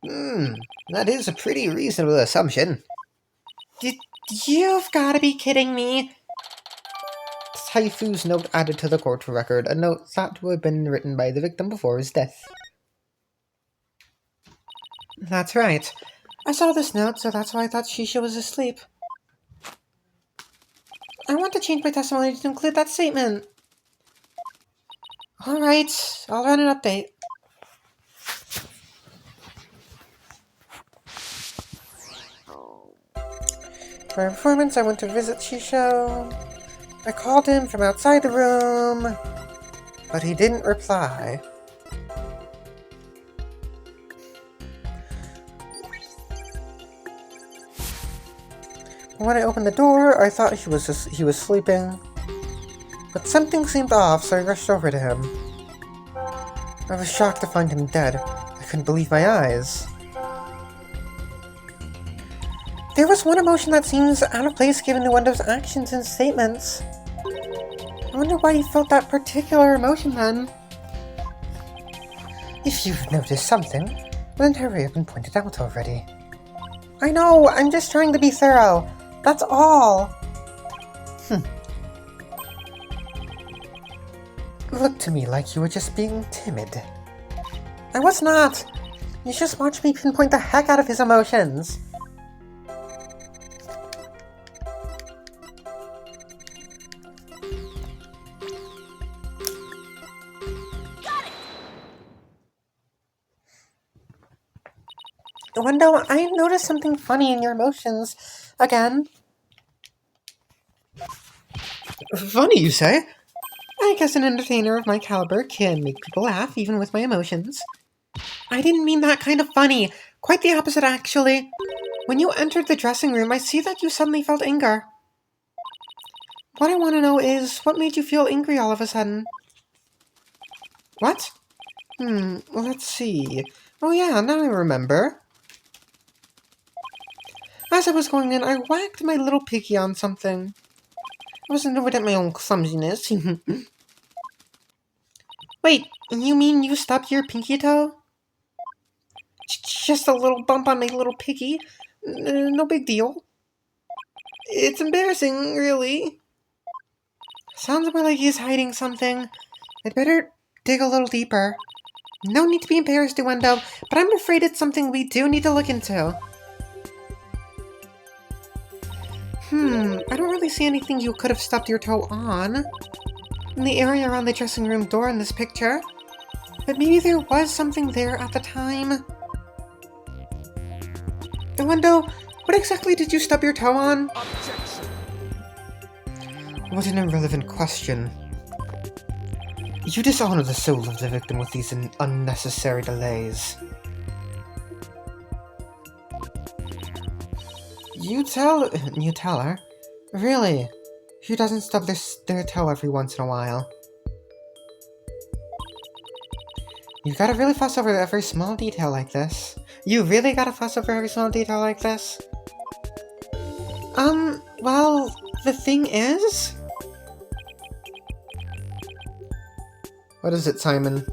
A: That is a pretty reasonable assumption. You've gotta be kidding me. Taifu's note added to the court record, a note thought to have been written by the victim before his death. That's right. I saw this note, so that's why I thought Shisha was asleep. I want to change my testimony to include that statement. Alright, I'll run an update. For my performance, I went to visit Shisho. I called him from outside the room, but he didn't reply. When I opened the door, I thought he was sleeping. But something seemed off, so I rushed over to him. I was shocked to find him dead. I couldn't believe my eyes. There was one emotion that seems out of place given the Wendo's actions and statements. I wonder why he felt that particular emotion then. If you've noticed something, then hurry up and point it out already. I know, I'm just trying to be thorough. That's all. Looked to me like you were just being timid. I was not. You just watched me pinpoint the heck out of his emotions. Wendo, I noticed something funny in your emotions again. Funny, you say? I guess an entertainer of my caliber can make people laugh even with my emotions. I didn't mean that kind of funny. Quite the opposite, actually. When you entered the dressing room, I see that you suddenly felt anger. What I want to know is, what made you feel angry all of a sudden? What? Well, let's see. Oh yeah, now I remember. As I was going in, I whacked my little piggy on something. I was annoyed at my own clumsiness. Wait, you mean you stubbed your pinky toe? Just a little bump on my little piggy. No big deal. It's embarrassing, really. Sounds more like he's hiding something. I'd better dig a little deeper. No need to be embarrassed, Wendo, but I'm afraid it's something we do need to look into. I don't really see anything you could have stubbed your toe on. In the area around the dressing room door in this picture. But maybe there was something there at the time. Wendo, what exactly did you stub your toe on?
B: Objection.
C: What an irrelevant question. You dishonor the soul of the victim with these unnecessary delays. You tell her? Really? Who doesn't stub their toe every once in a while? You gotta really fuss over every small detail like this. You really gotta fuss over every small detail like this? Well, the thing is... What is it, Simon?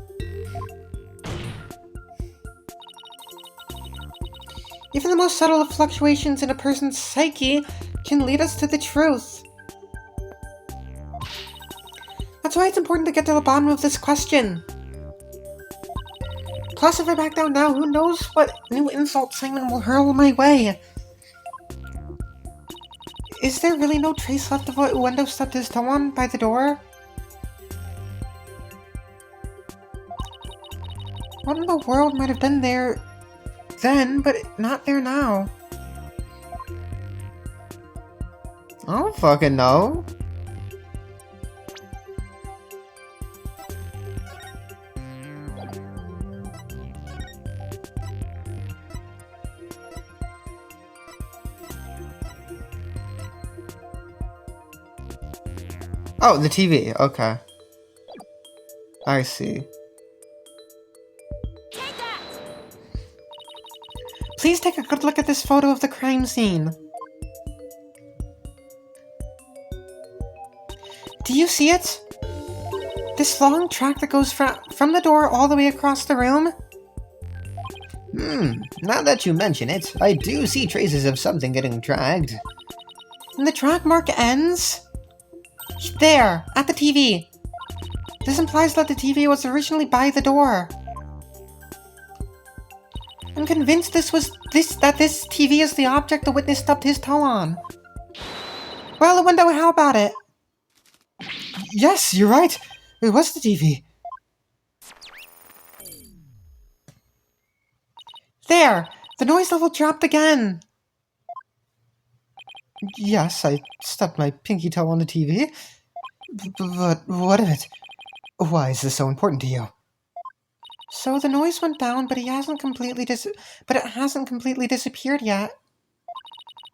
C: Even the most subtle of fluctuations in a person's psyche can lead us to the truth. That's why it's important to get to the bottom of this question. Plus, if I back down now, who knows what new insult Simon will hurl my way. Is there really no trace left of what Wendo stubbed his toe on by the door? What in the world might have been there then, but not there now? I don't fucking know. Oh, the TV. Okay. I see. Please take a good look at this photo of the crime scene. Do you see it? This long track that goes from the door all the way across the room?
D: Now that you mention it, I do see traces of something getting dragged.
A: And the track mark ends? There, at the TV. This implies that the TV was originally by the door. I'm convinced that this TV is the object the witness stubbed his toe on. Well, Window, how about it? Yes, you're right. It was the TV. There! The noise level dropped again! Yes, I stubbed my pinky toe on the TV. But what of it? Why is this so important to you? So the noise went down, but it hasn't completely disappeared yet.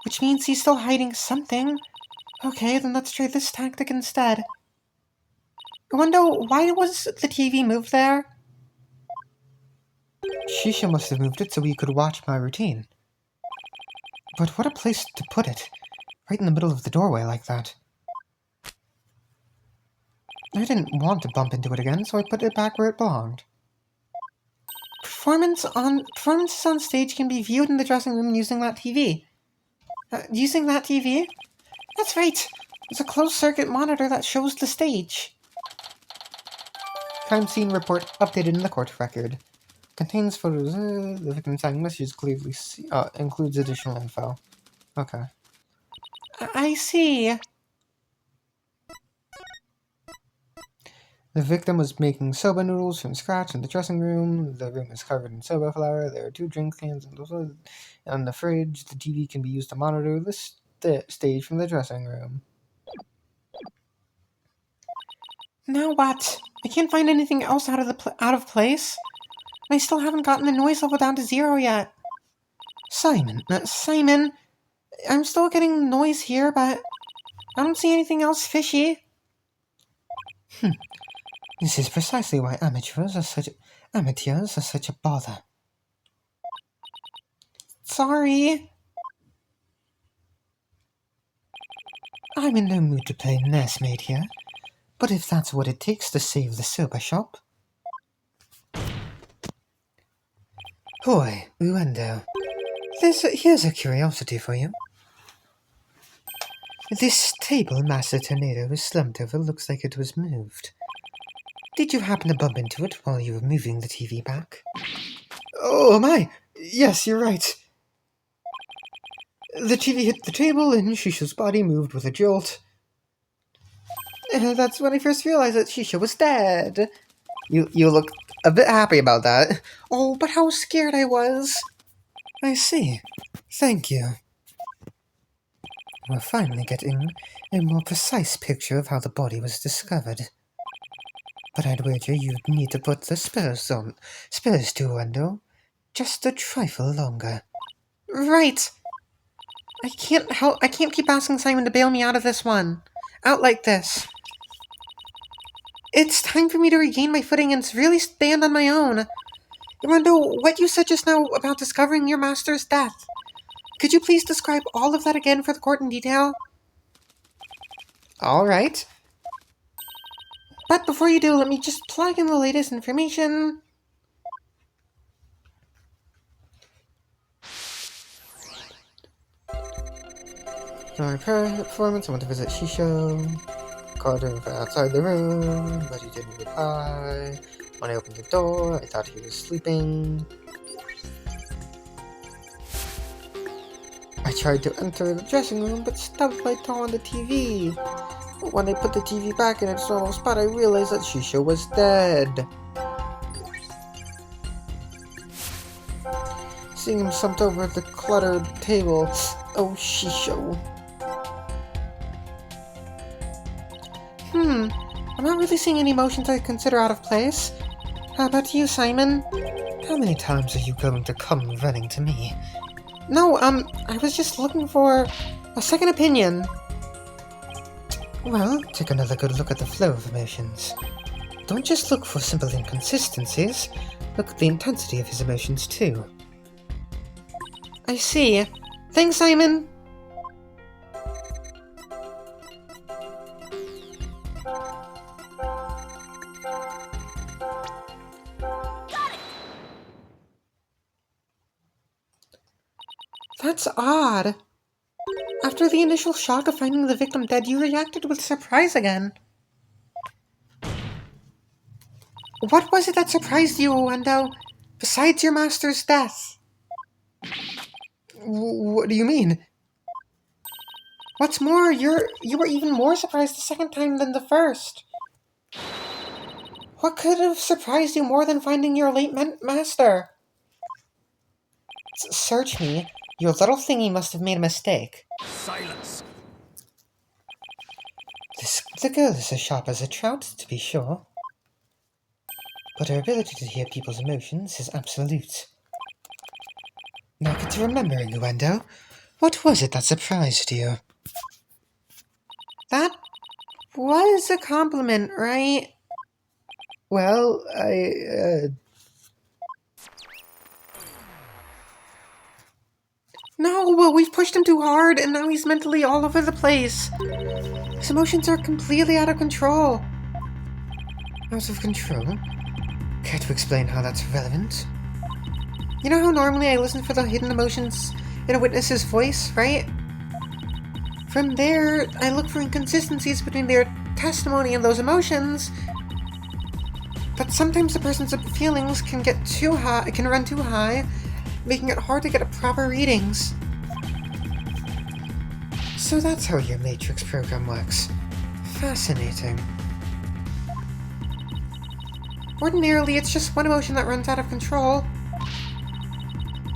A: Which means he's still hiding something. Okay, then let's try this tactic instead. I wonder, why was the TV moved there? Shisha must have moved it so we could watch my routine. But what a place to put it. Right in the middle of the doorway like that. I didn't want to bump into it again, so I put it back where it belonged. Performances on stage can be viewed in the dressing room using that TV. Using that TV? That's right! It's a closed-circuit monitor that shows the stage. Crime scene report updated in the court record. Contains photos of the victim's signing messages clearly includes additional info. Okay. I see. The victim was making soba noodles from scratch in the dressing room. The room is covered in soba flour. There are 2 drink cans on the fridge. The TV can be used to monitor the stage from the dressing room. Now what? I can't find anything else out of place. And I still haven't gotten the noise level down to 0 yet. Simon, I'm still getting noise here, but I don't see anything else fishy. This is precisely why amateurs are such a bother. Sorry. I'm in no mood to play nursemaid here, but if that's what it takes to save the soba shop. Hoi, Uendo. Here's a curiosity for you. This table Master Tornado is slumped over looks like it was moved. Did you happen to bump into it while you were moving the TV back? Oh my! Yes, you're right. The TV hit the table and Shisha's body moved with a jolt. That's when I first realized that Shisha was dead. You look a bit happy about that. Oh, but how scared I was. I see. Thank you. We're finally getting a more precise picture of how the body was discovered. But I'd wager you'd need to put the spurs to, Wendo. Just a trifle longer. Right! I can't keep asking Simon to bail me out of this one. Out like this. It's time for me to regain my footing and really stand on my own. Wendo, what you said just now about discovering your master's death. Could you please describe all of that again for the court in detail? Alright. But before you do, let me just plug in the latest information. During performance, I went to visit Shisho. Called him from outside the room, but he didn't reply. When I opened the door, I thought he was sleeping. I tried to enter the dressing room, but stubbed my toe on the TV. When I put the TV back in its normal spot, I realized that Shisho was dead. Seeing him slumped over at the cluttered table. Oh, Shisho. I'm not really seeing any emotions I consider out of place. How about you, Simon? How many times are you going to come running to me? No, I was just looking for a second opinion. Well, take another good look at the flow of emotions. Don't just look for simple inconsistencies. Look at the intensity of his emotions, too. I see. Thanks, Simon. That's odd. After the initial shock of finding the victim dead, you reacted with surprise again. What was it that surprised you, Wendo, besides your master's death? What do you mean? What's more, you were even more surprised the second time than the first. What could have surprised you more than finding your late master? Search me. Your little thingy must have made a mistake.
B: Silence.
A: The girl is as sharp as a trout, to be sure. But her ability to hear people's emotions is absolute. Now get to remembering, Uendo. What was it that surprised you? That was a compliment, right?
C: Well,
A: No, well, we've pushed him too hard, and now he's mentally all over the place. His emotions are completely out of control. Out of control? Care to explain how that's relevant? You know how normally I listen for the hidden emotions in a witness's voice, right? From there, I look for inconsistencies between their testimony and those emotions. But sometimes the person's feelings can run too high, making it hard to get proper readings. So that's how your Matrix program works. Fascinating. Ordinarily, it's just one emotion that runs out of control.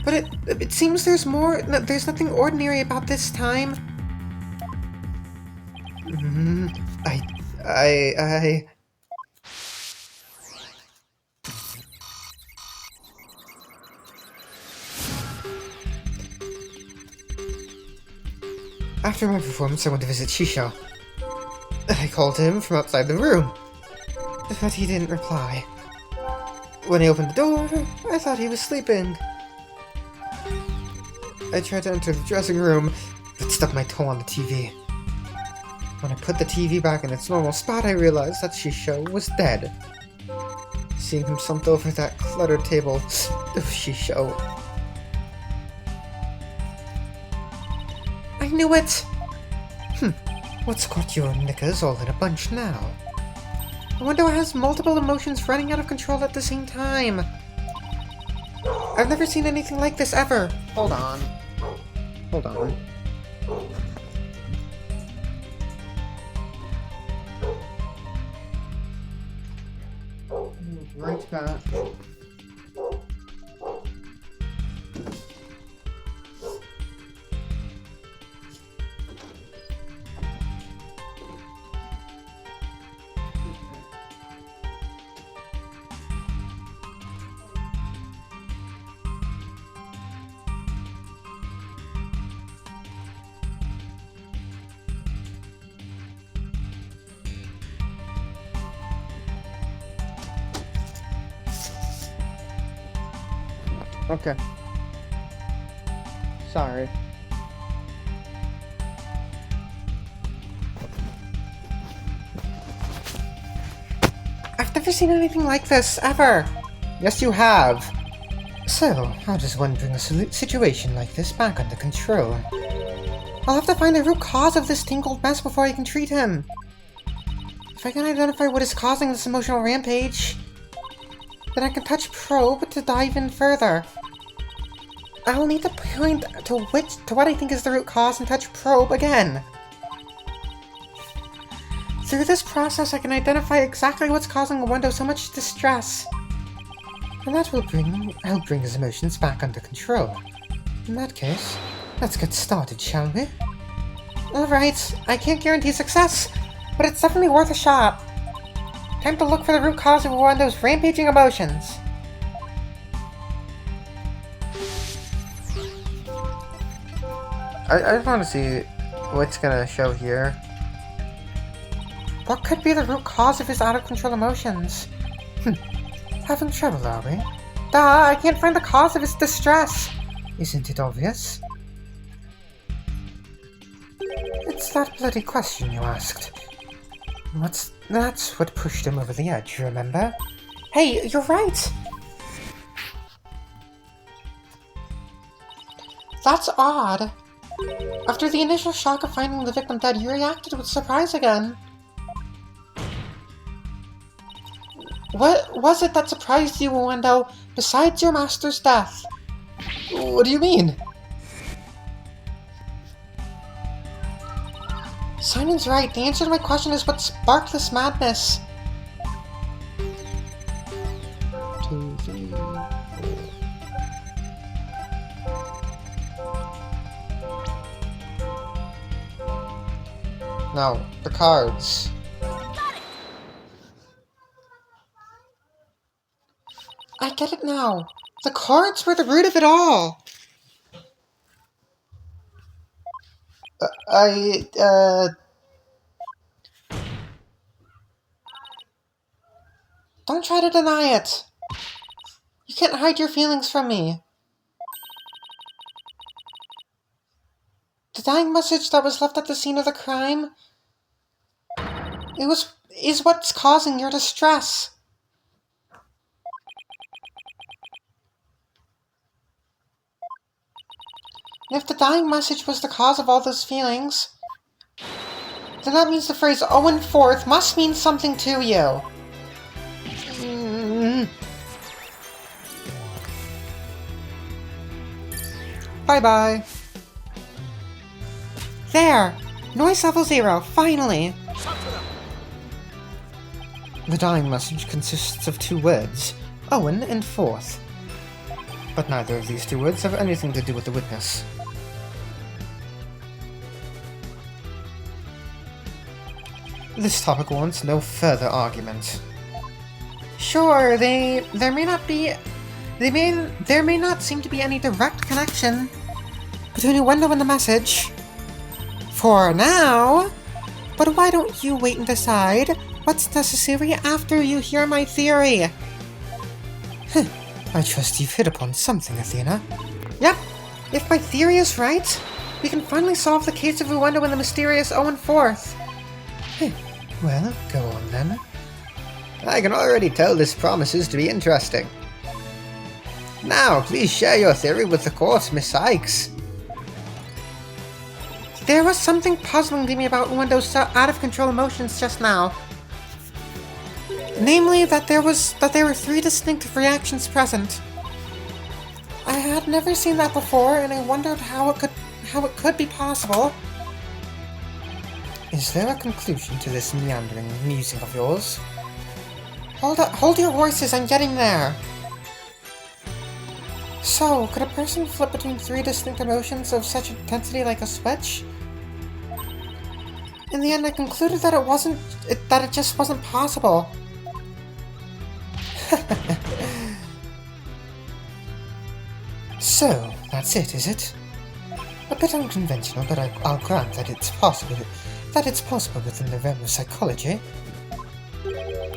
A: But it seems there's more. There's nothing ordinary about this time.
C: I...
A: After my performance, I went to visit Shisho. I called him from outside the room, but he didn't reply. When I opened the door, I thought he was sleeping. I tried to enter the dressing room, but stubbed my toe on the TV. When I put the TV back in its normal spot, I realized that Shisho was dead. Seeing him slumped over that cluttered table, Shisho. I knew it! What's got your knickers all in a bunch now? I wonder who has multiple emotions running out of control at the same time. I've never seen anything like this ever.
C: Hold on. Hold on. Right back. Okay. Sorry.
A: I've never seen anything like this, ever.
C: Yes, you have.
A: So, how does one bring a situation like this back under control? I'll have to find the root cause of this tangled mess before I can treat him. If I can identify what is causing this emotional rampage, then I can touch probe to dive in further. I'll need to point to what I think is the root cause and touch probe again. Through this process, I can identify exactly what's causing Uendo so much distress. And that will help bring his emotions back under control. In that case, let's get started, shall we? Alright, I can't guarantee success, but it's definitely worth a shot. Time to look for the root cause of Uendo's rampaging emotions.
C: I just want to see what's gonna show here.
A: What could be the root cause of his out-of-control emotions? Having trouble, are we? Duh, I can't find the cause of his distress. Isn't it obvious? It's that bloody question you asked. That's what pushed him over the edge, remember? Hey, you're right! That's odd. After the initial shock of finding the victim dead, you reacted with surprise again. What was it that surprised you, Uendo, besides your master's death?
C: What do you mean?
A: Simon's right. The answer to my question is what sparked this madness. 2, 3, 4. No, the cards. I get it now. The cards were the root of it all. Don't try to deny it. You can't hide your feelings from me. The dying message that was left at the scene of the crime is what's causing your distress. And if the dying message was the cause of all those feelings, then that means the phrase Owen Forth must mean something to you. Bye-bye. There! Noise level 0, finally! The dying message consists of 2 words, Owen and Forth. But neither of these 2 words have anything to do with the witness. This topic warrants no further argument. Sure, there may not seem to be any direct connection between a window and the message. For now, but why don't you wait and decide what's necessary after you hear my theory? I trust you've hit upon something, Athena. Yep, if my theory is right, we can finally solve the case of the window and the mysterious Owen Forth. Well, go on then.
D: I can already tell this promises to be interesting. Now, please share your theory with the court, Miss Sykes.
A: There was something puzzling to me about Windows' out-of-control emotions just now. Namely, that there were 3 distinct reactions present. I had never seen that before, and I wondered how it could be possible. Is there a conclusion to this meandering musing of yours? Hold your horses, I'm getting there! So, could a person flip between 3 distinct emotions of such intensity like a switch? In the end, I concluded that it just wasn't possible. So, that's it, is it? A bit unconventional, but I'll grant that it's possible within the realm of psychology.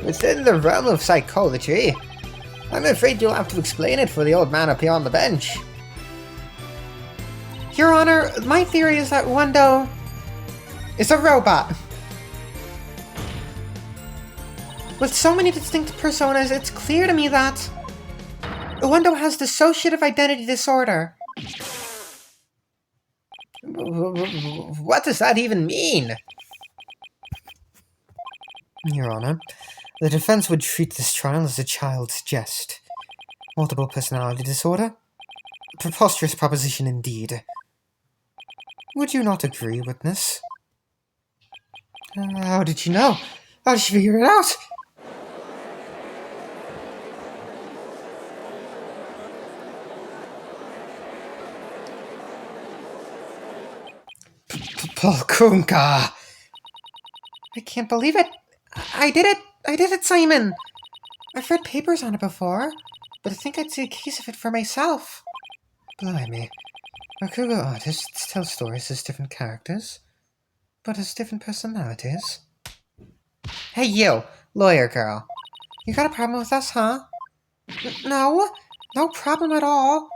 D: Within the realm of psychology? I'm afraid you'll have to explain it for the old man up here on the bench.
A: Your Honor, my theory is that Wendo is a robot. With so many distinct personas, it's clear to me that Wendo has dissociative identity disorder.
D: What does that even mean?
A: Your Honor, the defense would treat this trial as a child's jest. Multiple personality disorder? Preposterous proposition indeed. Would you not agree, witness? How did you know? How did you figure it out? Polkunka! I can't believe it! I did it! I did it, Simon! I've read papers on it before, but I think I'd see a case of it for myself. Blimey. Rakugo artists tell stories as different characters, but as different personalities. Hey you, lawyer girl. You got a problem with us, huh? No, no problem at all.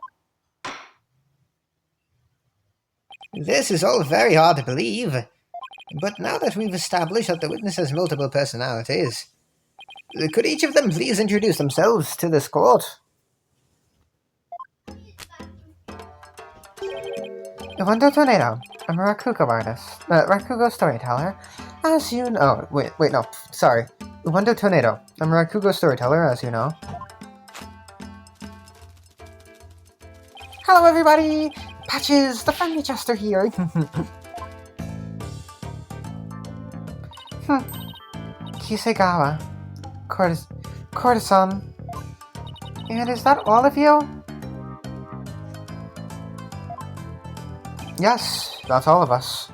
D: This is all very hard to believe, but now that we've established that the witness has multiple personalities, could each of them please introduce themselves to this court?
A: Wendo Tornado. I'm a Rakugo artist. Rakugo storyteller. As you know... Wait, no. Sorry. Wendo Tornado. I'm a Rakugo storyteller, as you know. Hello, everybody! Patches, the friendly jester here. Kisegawa. Courtesan. And is that all of you? Yes, that's all of us.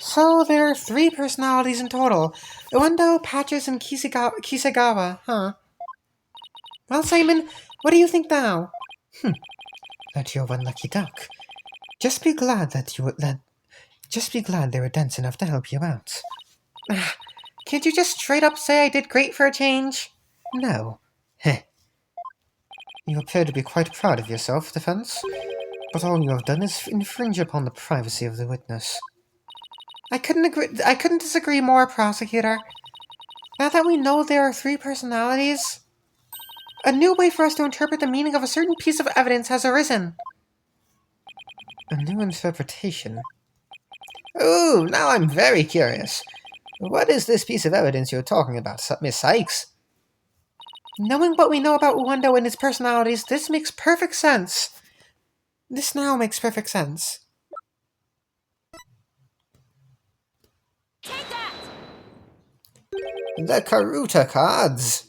A: So there are 3 personalities in total. Uendo, Patches, and Kisegawa, huh? Well, Simon, what do you think now? That you're one lucky duck. Just be glad Just be glad they were dense enough to help you out. Can't you just straight up say I did great for a change? No. Heh. You appear to be quite proud of yourself, Defense, but all you have done is infringe upon the privacy of the witness. I couldn't disagree more, Prosecutor. Now that we know there are 3 personalities, a new way for us to interpret the meaning of a certain piece of evidence has arisen. A new interpretation?
D: Ooh, now I'm very curious. What is this piece of evidence you're talking about, Miss Sykes?
A: Knowing what we know about Uendo and his personalities, this makes perfect sense. This now makes perfect sense.
E: Take that!
D: The Karuta cards.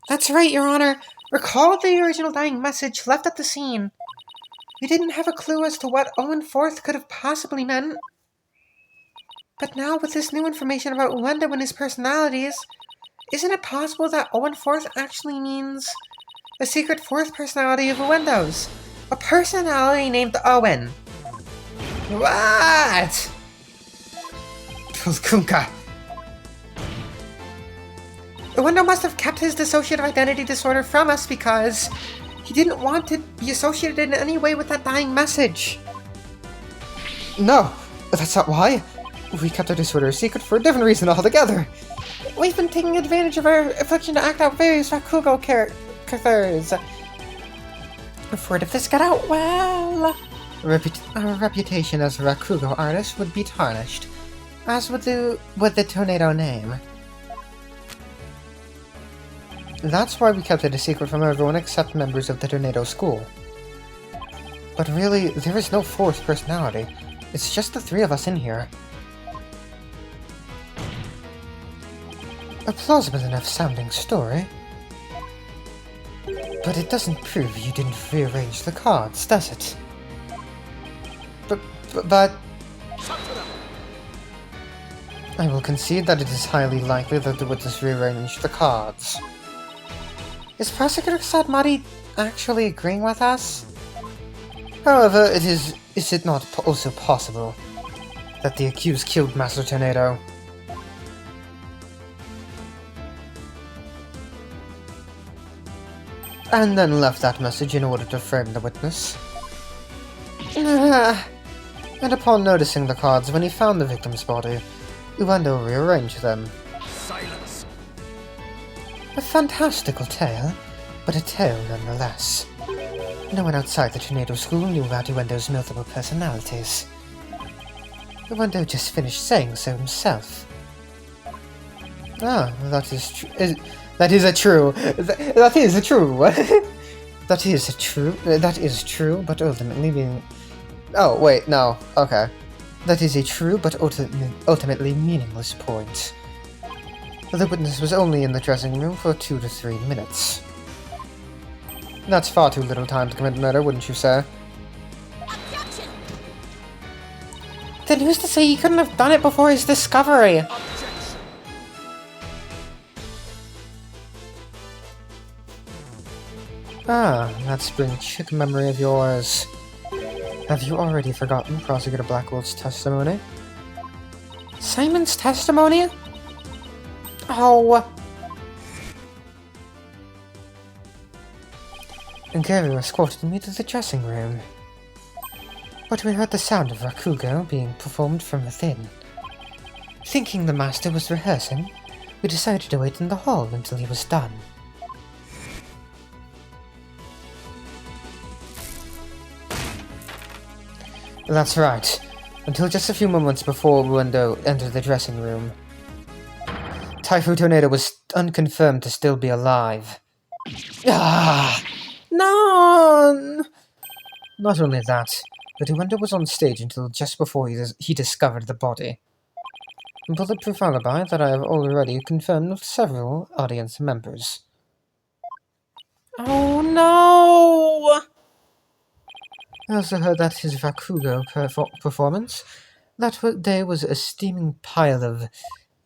A: That's right, Your Honor. Recall the original dying message left at the scene. We didn't have a clue as to what Owen Forth could have possibly meant. But now, with this new information about Uendo and his personalities, isn't it possible that Owen Forth actually means a secret 4th personality of Uendo's? A personality named Owen.
D: What?
A: Tulkunka. Uendo must have kept his dissociative identity disorder from us because he didn't want to be associated in any way with that dying message. No, that's not why. We kept our disorder a secret for a different reason altogether. We've been taking advantage of our affliction to act out various Rakugo characters. Afraid if this got out, well, our reputation as a Rakugo artist would be tarnished, as would the Tornado name. That's why we kept it a secret from everyone except members of the Tornado School. But really, there is no 4th personality. It's just the 3 of us in here. A plausible enough sounding story. But it doesn't prove you didn't rearrange the cards, does it? But... I will concede that it is highly likely that the witness rearranged the cards. Is Prosecutor Sadmati actually agreeing with us? However, is it not also possible that the accused killed Master Tornado? And then left that message in order to frame the witness. And upon noticing the cards when he found the victim's body, Uendo rearranged them.
B: Silence.
A: A fantastical tale, but a tale nonetheless. No one outside the Tornado School knew about Uendo's multiple personalities. Uendo just finished saying so himself. Ah, that is true. That is true. That is true, but ultimately being... Oh, wait, no. Okay. That is a true, but ultimately meaningless point. The witness was only in the dressing room for 2 to 3 minutes. That's far too little time to commit murder, wouldn't you say?
E: Objection!
A: Then who's to say he couldn't have done it before his discovery?
B: Objection.
A: Ah, that spring chick memory of yours. Have you already forgotten Prosecutor Blackwell's testimony? Simon's testimony? Oh. Gary escorted me to the dressing room. But we heard the sound of Rakugo being performed from within. Thinking the master was rehearsing, we decided to wait in the hall until he was done. That's right. Until just a few moments before Uendo entered the dressing room. Typhoon Tornado was unconfirmed to still be alive. Ah! No! Not only that, but Uendo was on stage until just before he discovered the body. Bulletproof alibi that I have already confirmed with several audience members. Oh no! I also heard that his Rakugo performance that day was a steaming pile of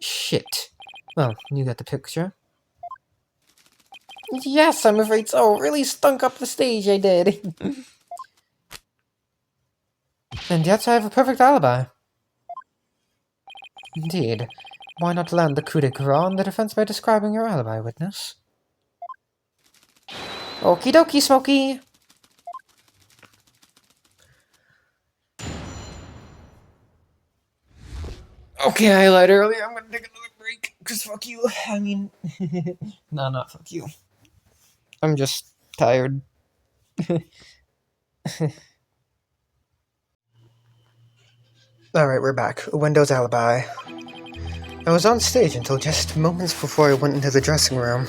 A: shit. Well, you get the picture. Yes, I'm afraid so. Really stunk up the stage, I did. And yet I have a perfect alibi. Indeed. Why not land the coup de grace on the defense by describing your alibi, witness? Okie dokie, Smokey! Okay, I lied earlier. I'm gonna take another break. Because fuck you. I mean... no, not fuck you. I'm just tired. Alright, we're back. Windows alibi. I was on stage until just moments before I went into the dressing room.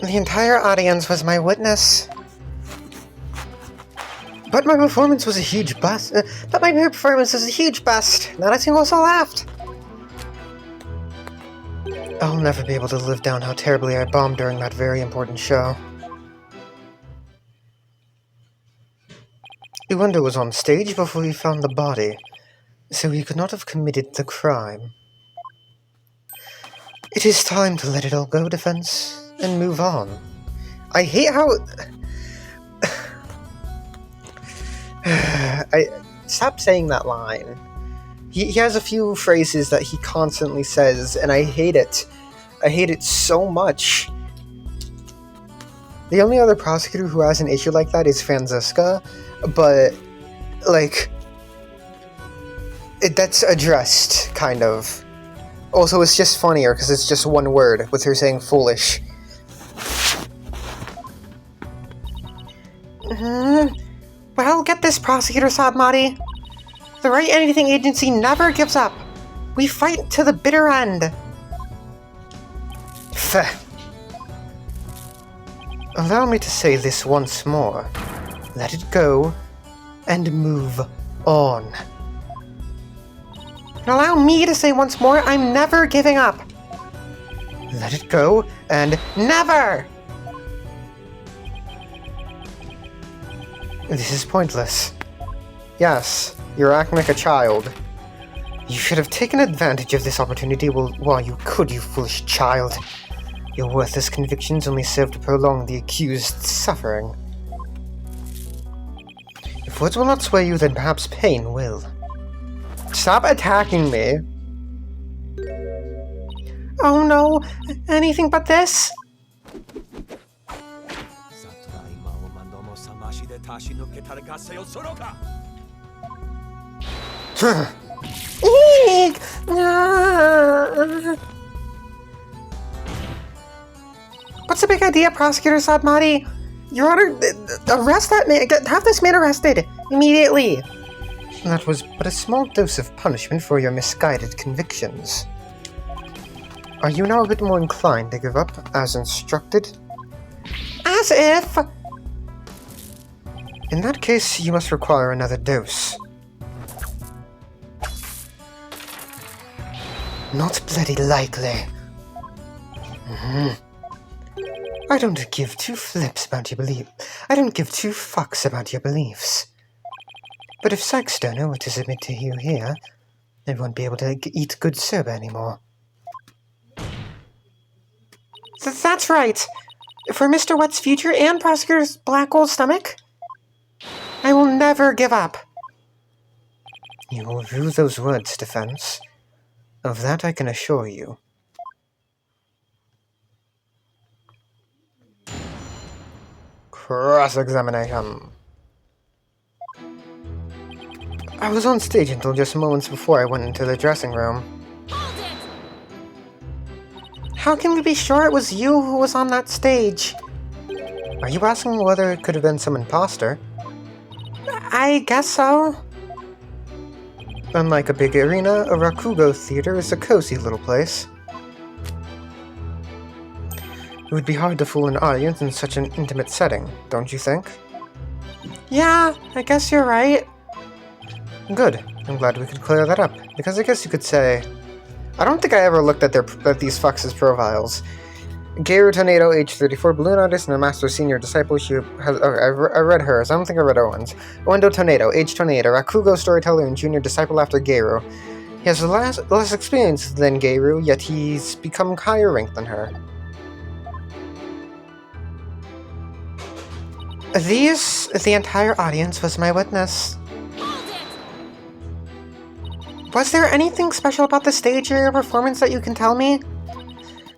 A: The entire audience was my witness. But my performance was a huge bust. Not a single soul laughed. I'll never be able to live down how terribly I bombed during that very important show. Uendo was on stage before he found the body, so he could not have committed the crime. It is time to let it all go, defense, and move on. I hate how... Stop saying that line. He has a few phrases that he constantly says, and I hate it. I hate it so much. The only other prosecutor who has an issue like that is Franziska, but, like, that's addressed, kind of. Also, it's just funnier, because it's just one word, with her saying foolish. Well, get this, Prosecutor Sadmati. The Wright Anything Agency never gives up. We fight to the bitter end. Pfft. Allow me to say this once more. Let it go, and move on. And allow me to say once more, I'm never giving up. Let it go, and never! This is pointless. Yes, you're acting like a child. You should have taken advantage of this opportunity while you could, you foolish child. Your worthless convictions only serve to prolong the accused's suffering. If words will not sway you, then perhaps pain will. Stop attacking me! Oh no, anything but this? Eek! What's the big idea, Prosecutor Sadmati? Your Honor, arrest that man. Have this man arrested immediately. That was but a small dose of punishment for your misguided convictions. Are you now a bit more inclined to give up, as instructed? As if! In that case, you must require another dose. Not bloody likely. I don't give two flips about your belief. I don't give two fucks about your beliefs. But if Sykes-Stoner were to submit to you here, they won't be able to eat good soba anymore. That's right! For Mr. Wet's future and Prosecutor's black old stomach, I will never give up. You will rue those words, defense. Of that I can assure you. Cross-examination. I was on stage until just moments before I went into the dressing room.
E: Hold it!
A: How can we be sure it was you who was on that stage? Are you asking whether it could have been some imposter? I guess so. Unlike a big arena, a Rakugo theater is a cozy little place. It would be hard to fool an audience in such an intimate setting, don't you think? Yeah, I guess you're right. Good. I'm glad we could clear that up, because I guess you could say... I don't think I ever looked at these fucks' profiles. Geiru Tornado, age 34, balloon artist and a master senior disciple. She has... Okay, I read hers. I don't think I read Owen's. Wendo Tornado, age 28, a Rakugo storyteller and junior disciple after Geiru. He has less experience than Geiru, yet he's become higher ranked than her. The entire audience was my witness. Was there anything special about the stage or your performance that you can tell me?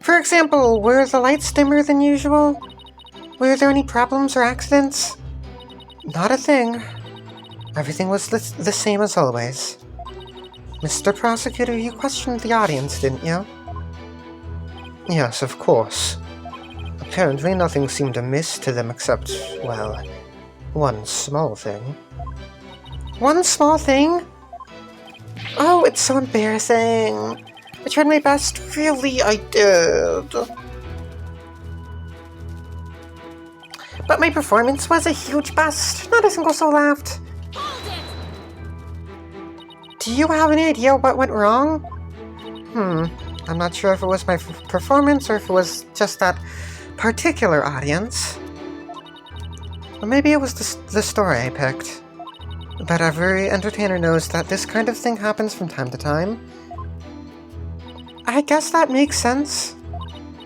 A: For example, were the lights dimmer than usual? Were there any problems or accidents? Not a thing. Everything was the same as always. Mr. Prosecutor, you questioned the audience, didn't you? Yes, of course. Apparently nothing seemed amiss to them except, well, one small thing. One small thing? Oh, it's so embarrassing. I tried my best. Really, I did. But my performance was a huge bust. Not a single soul laughed. Do you have any idea what went wrong? I'm not sure if it was my performance or if it was just that particular audience. Or maybe it was the story I picked. But every entertainer knows that this kind of thing happens from time to time. I guess that makes sense.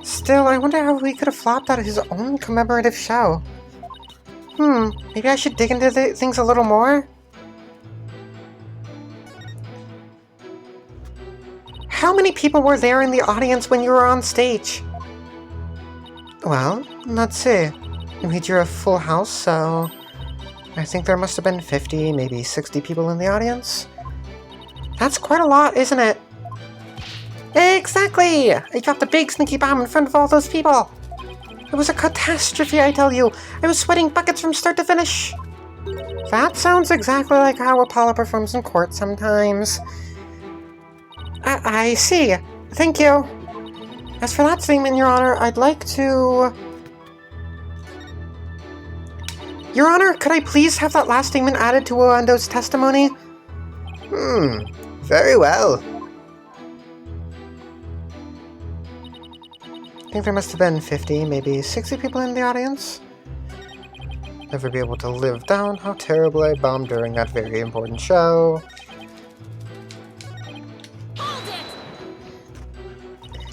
A: Still, I wonder how he could have flopped out of his own commemorative show. Maybe I should dig into things a little more? How many people were there in the audience when you were on stage? Well, let's see. We drew a full house, so... I think there must have been 50, maybe 60 people in the audience. That's quite a lot, isn't it? Exactly! I dropped a big sneaky bomb in front of all those people. It was a catastrophe, I tell you. I was sweating buckets from start to finish. That sounds exactly like how Apollo performs in court sometimes. I see. Thank you. As for that statement, Your Honor, I'd like to... Your Honor, could I please have that last statement added to Owendo's testimony?
C: Very well.
A: I think there must have been 50, maybe 60 people in the audience. Never be able to live down how terrible I bombed during that very important show.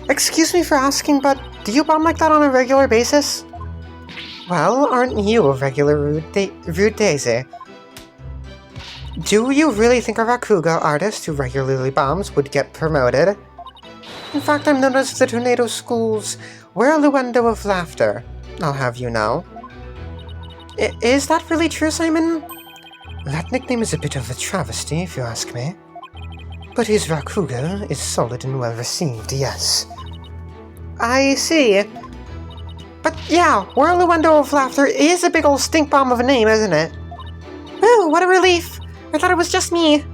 A: Excuse me for asking, but do you bomb like that on a regular basis? Well, aren't you a regular rude daisy? Do you really think a Rakugo artist who regularly bombs would get promoted? In fact, I'm known as the Tornado School's whirlwind of laughter, I'll have you know. Is that really true, Simon? That nickname is a bit of a travesty, if you ask me. But his Rakugo is solid and well received, yes. I see. But yeah, Whirlwind of Laughter is a big old stink bomb of a name, isn't it? Ooh, what a relief! I thought it was just me.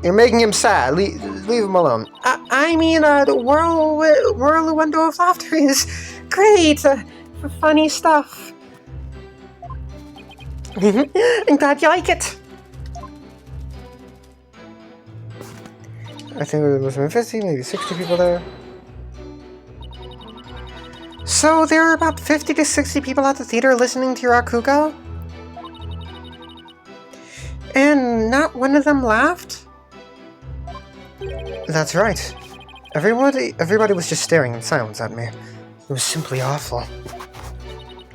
C: You're making him sad. Leave him alone.
A: I mean, the Whirlwind of Laughter is great. Funny stuff. I'm glad you like it. I think there must have been 50, maybe 60 people there. So there are about 50 to 60 people at the theater listening to your Rakugo? And not one of them laughed? That's right. Everybody was just staring in silence at me. It was simply awful.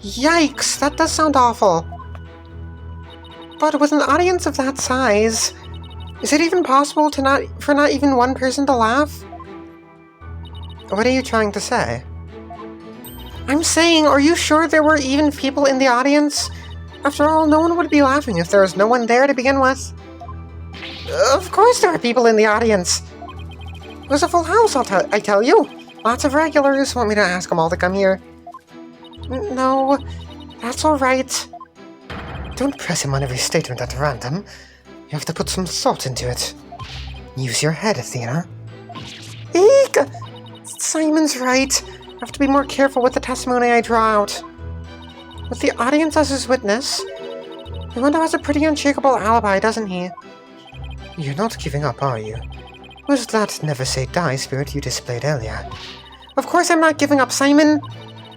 A: Yikes, that does sound awful. But with an audience of that size, is it even possible for not even one person to laugh? What are you trying to say? I'm saying, are you sure there were even people in the audience? After all, no one would be laughing if there was no one there to begin with. Of course there were people in the audience. It was a full house, I tell you. Lots of regulars. Want me to ask them all to come here? No, that's all right. Don't press him on every statement at random. You have to put some thought into it. Use your head, Athena. Eek! Simon's right. I have to be more careful with the testimony I draw out. With the audience as his witness, Wando has a pretty unshakable alibi, doesn't he? You're not giving up, are you? Was that never say die spirit you displayed earlier? Of course I'm not giving up, Simon!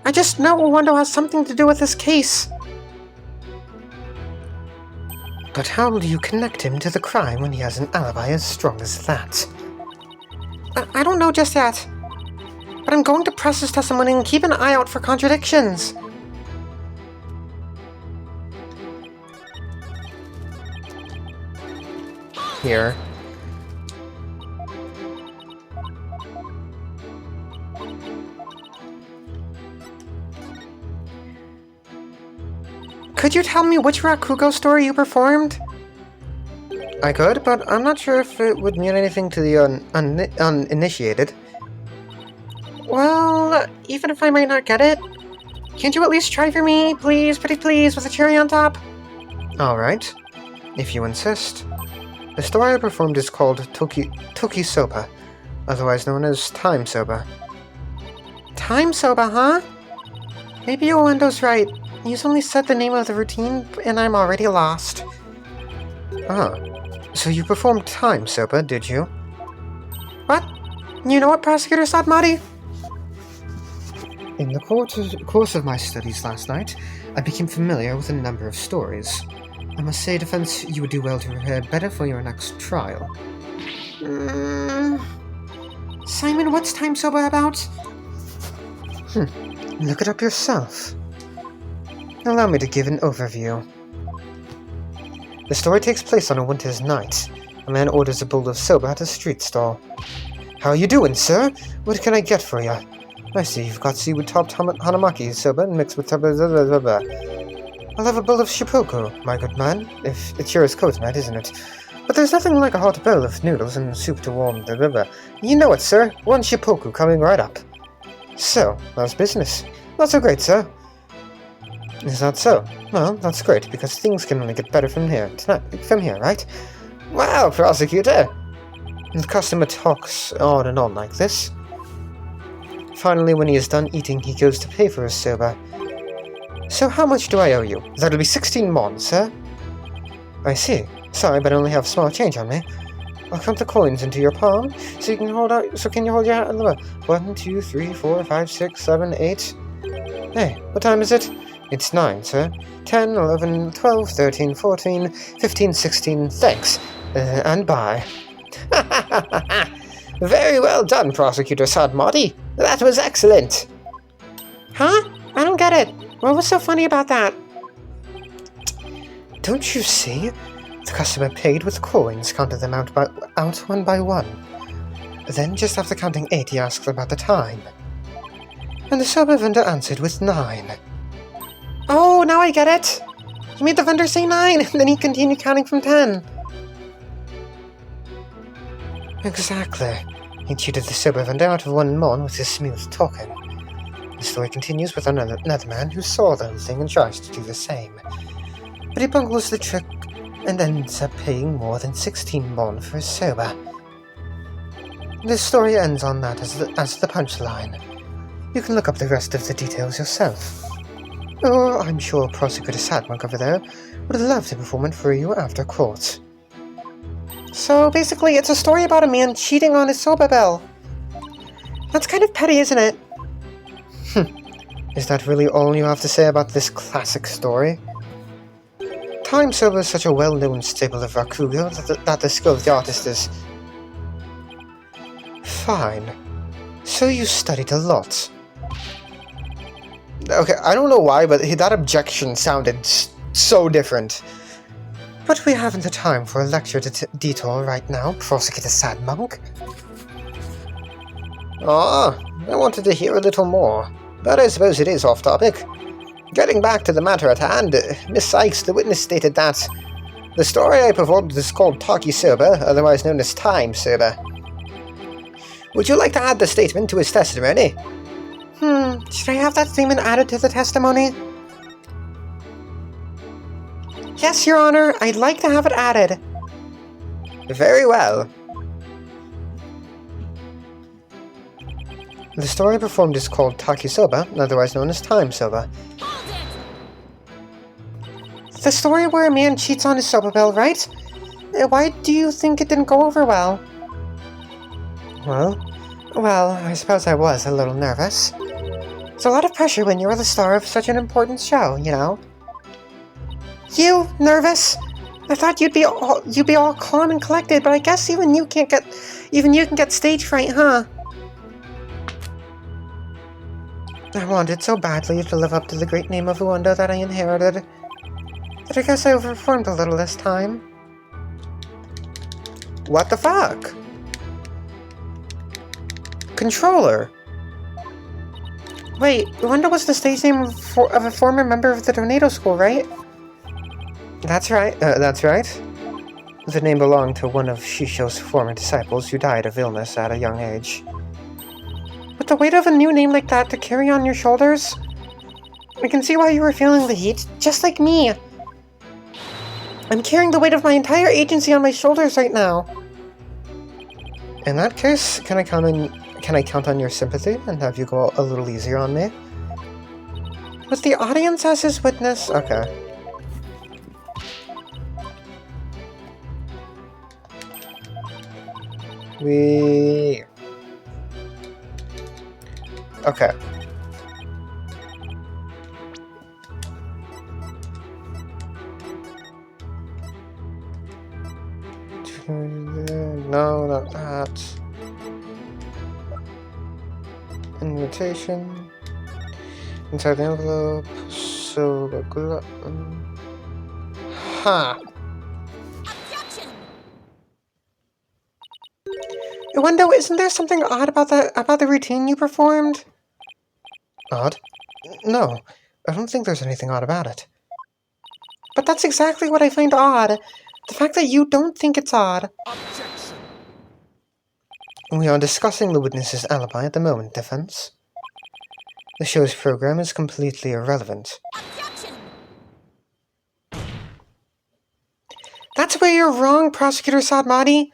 A: I just know Wando has something to do with this case. But how will you connect him to the crime when he has an alibi as strong as that? I don't know just yet. But I'm going to press his testimony and keep an eye out for contradictions. Here. Could you tell me which Rakugo story you performed? I could, but I'm not sure if it would mean anything to the uninitiated. Well, even if I might not get it, can't you at least try for me, please, pretty please, with a cherry on top? Alright, if you insist. The story I performed is called Toki Soba, otherwise known as Time Soba. Time Soba, huh? Maybe Owendo's right. He's only said the name of the routine, and I'm already lost. Ah, so you performed Time Soba, did you? What? You know what, Prosecutor Sadmati? In the course of my studies last night, I became familiar with a number of stories. I must say, defense, you would do well to prepare better for your next trial. Simon, what's Time Soba about? Look it up yourself. Allow me to give an overview. The story takes place on a winter's night. A man orders a bowl of soba at a street stall. How are you doing, sir? What can I get for you? I see you've got seaweed-topped hanamaki soba mixed with I'll have a bowl of shipoko, my good man. If it's yours coconut, isn't it? But there's nothing like a hot bowl of noodles and soup to warm the river. You know it, sir. One shipoko coming right up. So, how's business? Not so great, sir. Is that so? Well, that's great, because things can only get better from here, right? Wow, prosecutor! The customer talks on and on like this. Finally, when he is done eating, he goes to pay for his soba. So how much do I owe you? That'll be 16 mon, sir. I see. Sorry, but I only have small change on me. I'll count the coins into your palm, so can you hold your hand? 1, 2, 3, 4, 5, 6, 7, 8. Hey, what time is it? It's 9, sir. 10, 11, 12, 13, 14, 15, 16, thanks. And bye. Very well done, Prosecutor Sadmati. That was excellent. Huh? I don't get it. What was so funny about that? Don't you see? The customer paid with coins, counted them out one by one. Then, just after counting 8, he asked about the time. And the soba vendor answered with 9. Oh, now I get it! He made the vendor say 9, and then he continued counting from 10. Exactly. He cheated the soba vendor out of 1 mon with his smooth talking. The story continues with another man who saw the whole thing and tries to do the same. But he bungles the trick and ends up paying more than 16 mon for his soba. This story ends on that as the punchline. You can look up the rest of the details yourself. Or I'm sure Prosecutor Sadmonk over there would love to perform it for you after court. So basically, it's a story about a man cheating on his soba bell. That's kind of petty, isn't it? Is that really all you have to say about this classic story? Time soba is such a well-known staple of Rakugo that the skill of the artist is... Fine. So you studied a lot. Okay, I don't know why, but that objection sounded so different. But we haven't the time for a lecture detour right now, Prosecutor Sadmonk. Ah, I wanted to hear a little more, but I suppose it is off topic. Getting back to the matter at hand, Miss Sykes, the witness, stated that the story I performed is called Toki Soba, otherwise known as Time Soba. Would you like to add the statement to his testimony? Should I have that statement added to the testimony? Yes, Your Honor, I'd like to have it added. Very well. The story performed is called Taki Soba, otherwise known as Time Soba. The story where a man cheats on his sober bill, right? Why do you think it didn't go over well? Well, I suppose I was a little nervous. It's a lot of pressure when you're the star of such an important show, you know? You nervous? I thought you'd be all calm and collected, but I guess even you can get stage fright, huh? I wanted so badly to live up to the great name of Uendo that I inherited, but I guess I overperformed a little this time. What the fuck? Controller. Wait, Uendo was the stage name of a former member of the Tornado School, right? That's right. The name belonged to one of Shisho's former disciples who died of illness at a young age. With the weight of a new name like that to carry on your shoulders, I can see why you were feeling the heat, just like me. I'm carrying the weight of my entire agency on my shoulders right now. In that case, can I count on your sympathy and have you go a little easier on me? With the audience as his witness, okay. Okay. No, not that. Invitation. Inside the envelope. So, huh.
E: Objection!
A: Uendo, isn't there something odd about the routine you performed? Odd? No, I don't think there's anything odd about it. But that's exactly what I find odd. The fact that you don't think it's odd.
B: Objection!
A: We are discussing the witness's alibi at the moment, defense. The show's program is completely irrelevant.
E: Objection!
A: That's where you're wrong, Prosecutor Sadmati.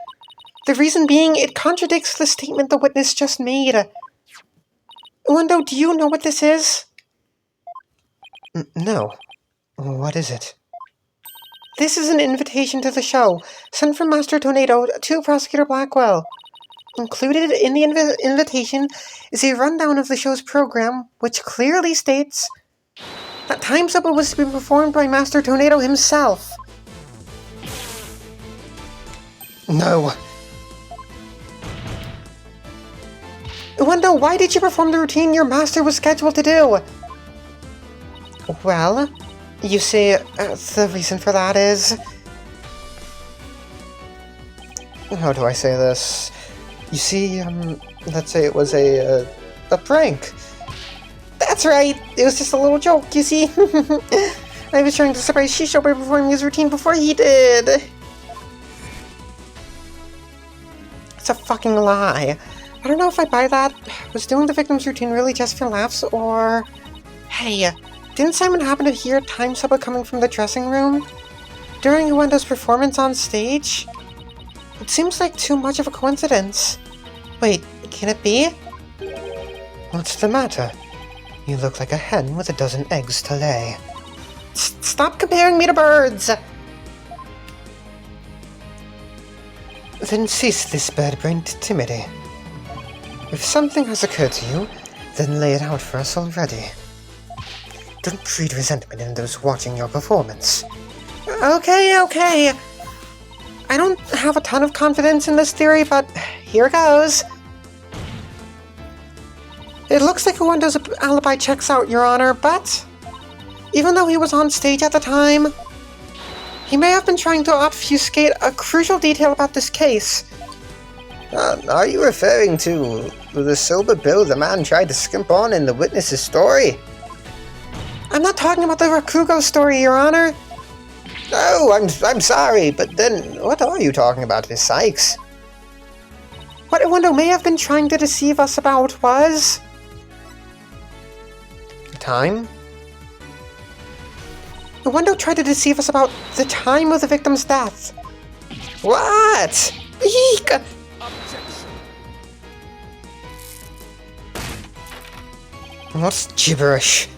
A: The reason being, it contradicts the statement the witness just made. Uendo, do you know what this is? No. What is it? This is an invitation to the show, sent from Master Tornado to Prosecutor Blackwell. Included in the invitation is a rundown of the show's program, which clearly states that Time's Up was to be performed by Master Tornado himself. No. Uendo, why did you perform the routine your master was scheduled to do? Well, you see, the reason for that is... How do I say this? You see, let's say it was a prank. That's right, it was just a little joke, you see? I was trying to surprise Shisho by performing his routine before he did. It's a fucking lie. I don't know if I buy that. Was doing the victim's routine really just for laughs, or... Hey, didn't Simon happen to hear Time Supper coming from the dressing room? During Uendo's performance on stage? It seems like too much of a coincidence. Wait, can it be? What's the matter? You look like a hen with a dozen eggs to lay. Stop comparing me to birds! Then cease this bird-brained timidity. If something has occurred to you, then lay it out for us already. Don't breed resentment in those watching your performance. Okay. I don't have a ton of confidence in this theory, but here goes. It looks like Uendo's alibi checks out, Your Honor, but even though he was on stage at the time, he may have been trying to obfuscate a crucial detail about this case.
C: Are you referring to the silver bill the man tried to skimp on in the witness's story?
A: I'm not talking about the Rakugo story, Your Honor.
C: Oh, I'm sorry, but then what are you talking about, Miss Sykes?
A: What Uendo may have been trying to deceive us about was...
C: Time?
A: Uendo tried to deceive us about the time of the victim's death.
C: What? Eek!
B: Objection!
C: What's gibberish?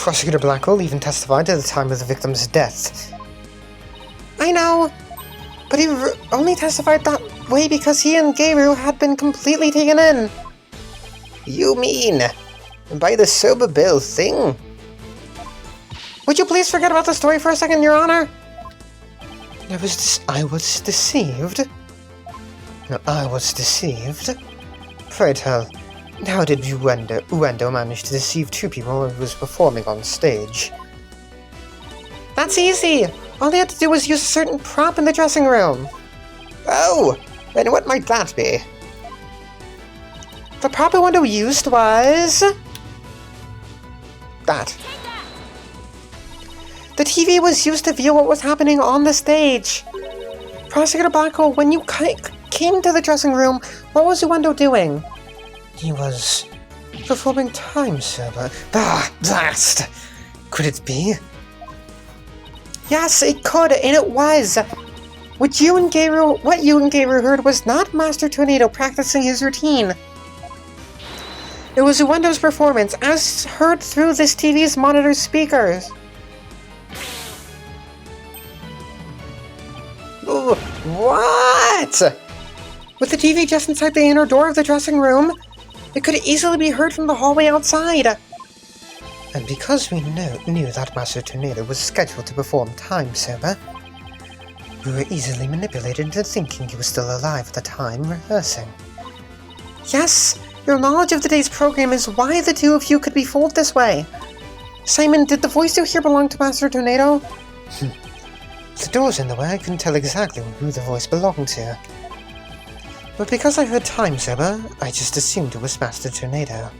A: Prosecutor Blackwell even testified to the time of the victim's death. I know, but he only testified that way because he and Geiru had been completely taken in.
D: You mean by the sober bill thing?
A: Would you please forget about the story for a second, Your Honor? I was deceived. No, I was deceived. Pray tell, how did Uendo manage to deceive two people while he was performing on stage? That's easy! All he had to do was use a certain prop in the dressing room.
D: Oh, and what might that be?
A: The prop Uendo used was... that. The TV was used to view what was happening on the stage. Prosecutor Blackwell, when you came to the dressing room, what was Uendo doing? He was performing time server. Ah, blast! Could it be? Yes, it could, and it was. What you and Geiru heard was not Master Tornado practicing his routine. It was Uendo's performance, as heard through this TV's monitor speakers.
D: What?
A: With the TV just inside the inner door of the dressing room, it could easily be heard from the hallway outside. And because we knew that Master Tornado was scheduled to perform Time Server, we were easily manipulated into thinking he was still alive at the time rehearsing. Yes, your knowledge of the day's program is why the two of you could be fooled this way. Simon, did the voice you hear belong to Master Tornado? The door's in the way, I couldn't tell exactly who the voice belonged to. But because I heard Time Server, I just assumed it was Master Tornado.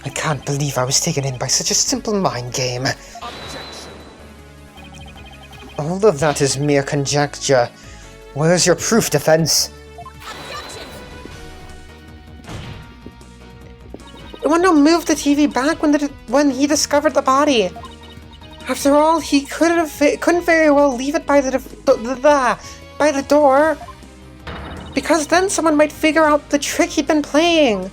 A: I can't believe I was taken in by such a simple mind game. All of that is mere conjecture. Where's your proof, defense? Uendo moved the TV back when he discovered the body. After all, he couldn't very well leave it by the door, because then someone might figure out the trick he'd been playing.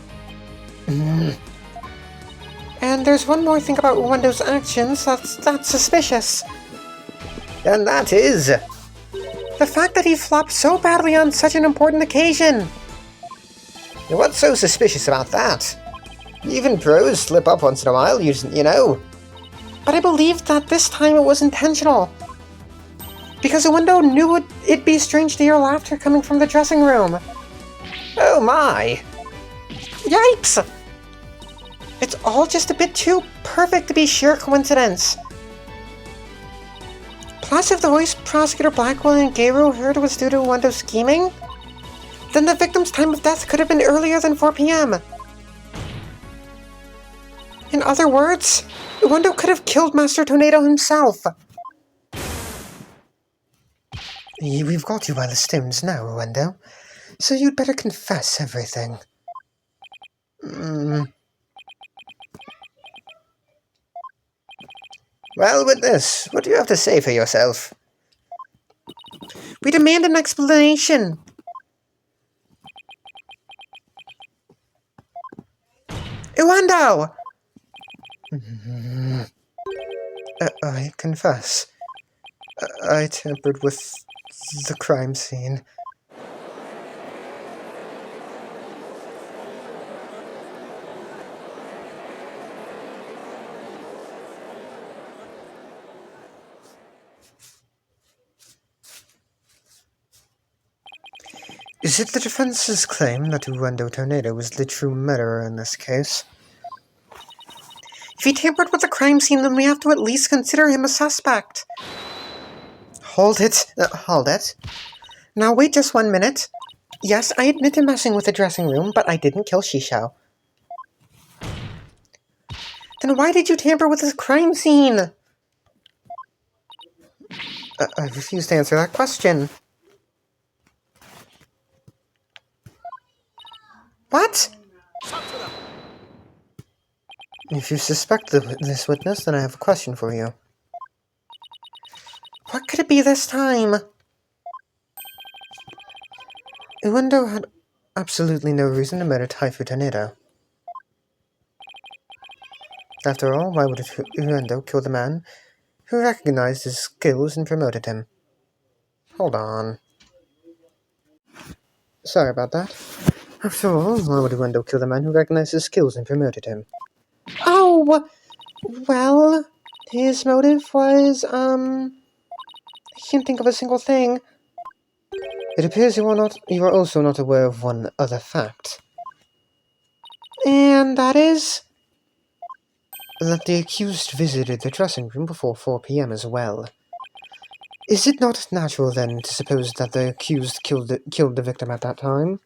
A: And there's one more thing about Uendo's actions that's suspicious.
D: And that is...
A: the fact that he flopped so badly on such an important occasion.
D: What's so suspicious about that? Even pros slip up once in a while, you know.
A: But I believe that this time it was intentional. Because Uendo knew it'd be strange to hear laughter coming from the dressing room.
D: Oh my!
A: Yikes! It's all just a bit too perfect to be sheer coincidence. Plus, if the voice Prosecutor Blackwell and Geiru heard was due to Uendo's scheming, then the victim's time of death could have been earlier than 4 p.m. In other words, Uendo could have killed Master Tornado himself. We've got you by the stems now, Uendo, so you'd better confess everything.
D: Well, witness, what do you have to say for yourself?
A: We demand an explanation. Uendo! I confess. I tampered with the crime scene. Is it the defense's claim that Uendo Tornado was the true murderer in this case? If he tampered with the crime scene, then we have to at least consider him a suspect. Hold it. Hold it. Now wait just 1 minute. Yes, I admit to messing with the dressing room, but I didn't kill Shisho. Then why did you tamper with this crime scene? I refuse to answer that question. What? If you suspect this witness, then I have a question for you. What could it be this time? Uendo had absolutely no reason to murder Typhoon Tornado. After all, why would Uendo kill the man who recognized his skills and promoted him? Hold on. Sorry about that. After all, why would Uendo kill the man who recognized his skills and promoted him? Oh! Well, his motive was, I can't think of a single thing. It appears you are also not aware of one other fact. And that is? That the accused visited the dressing room before 4 p.m. as well. Is it not natural, then, to suppose that the accused killed the victim at that time?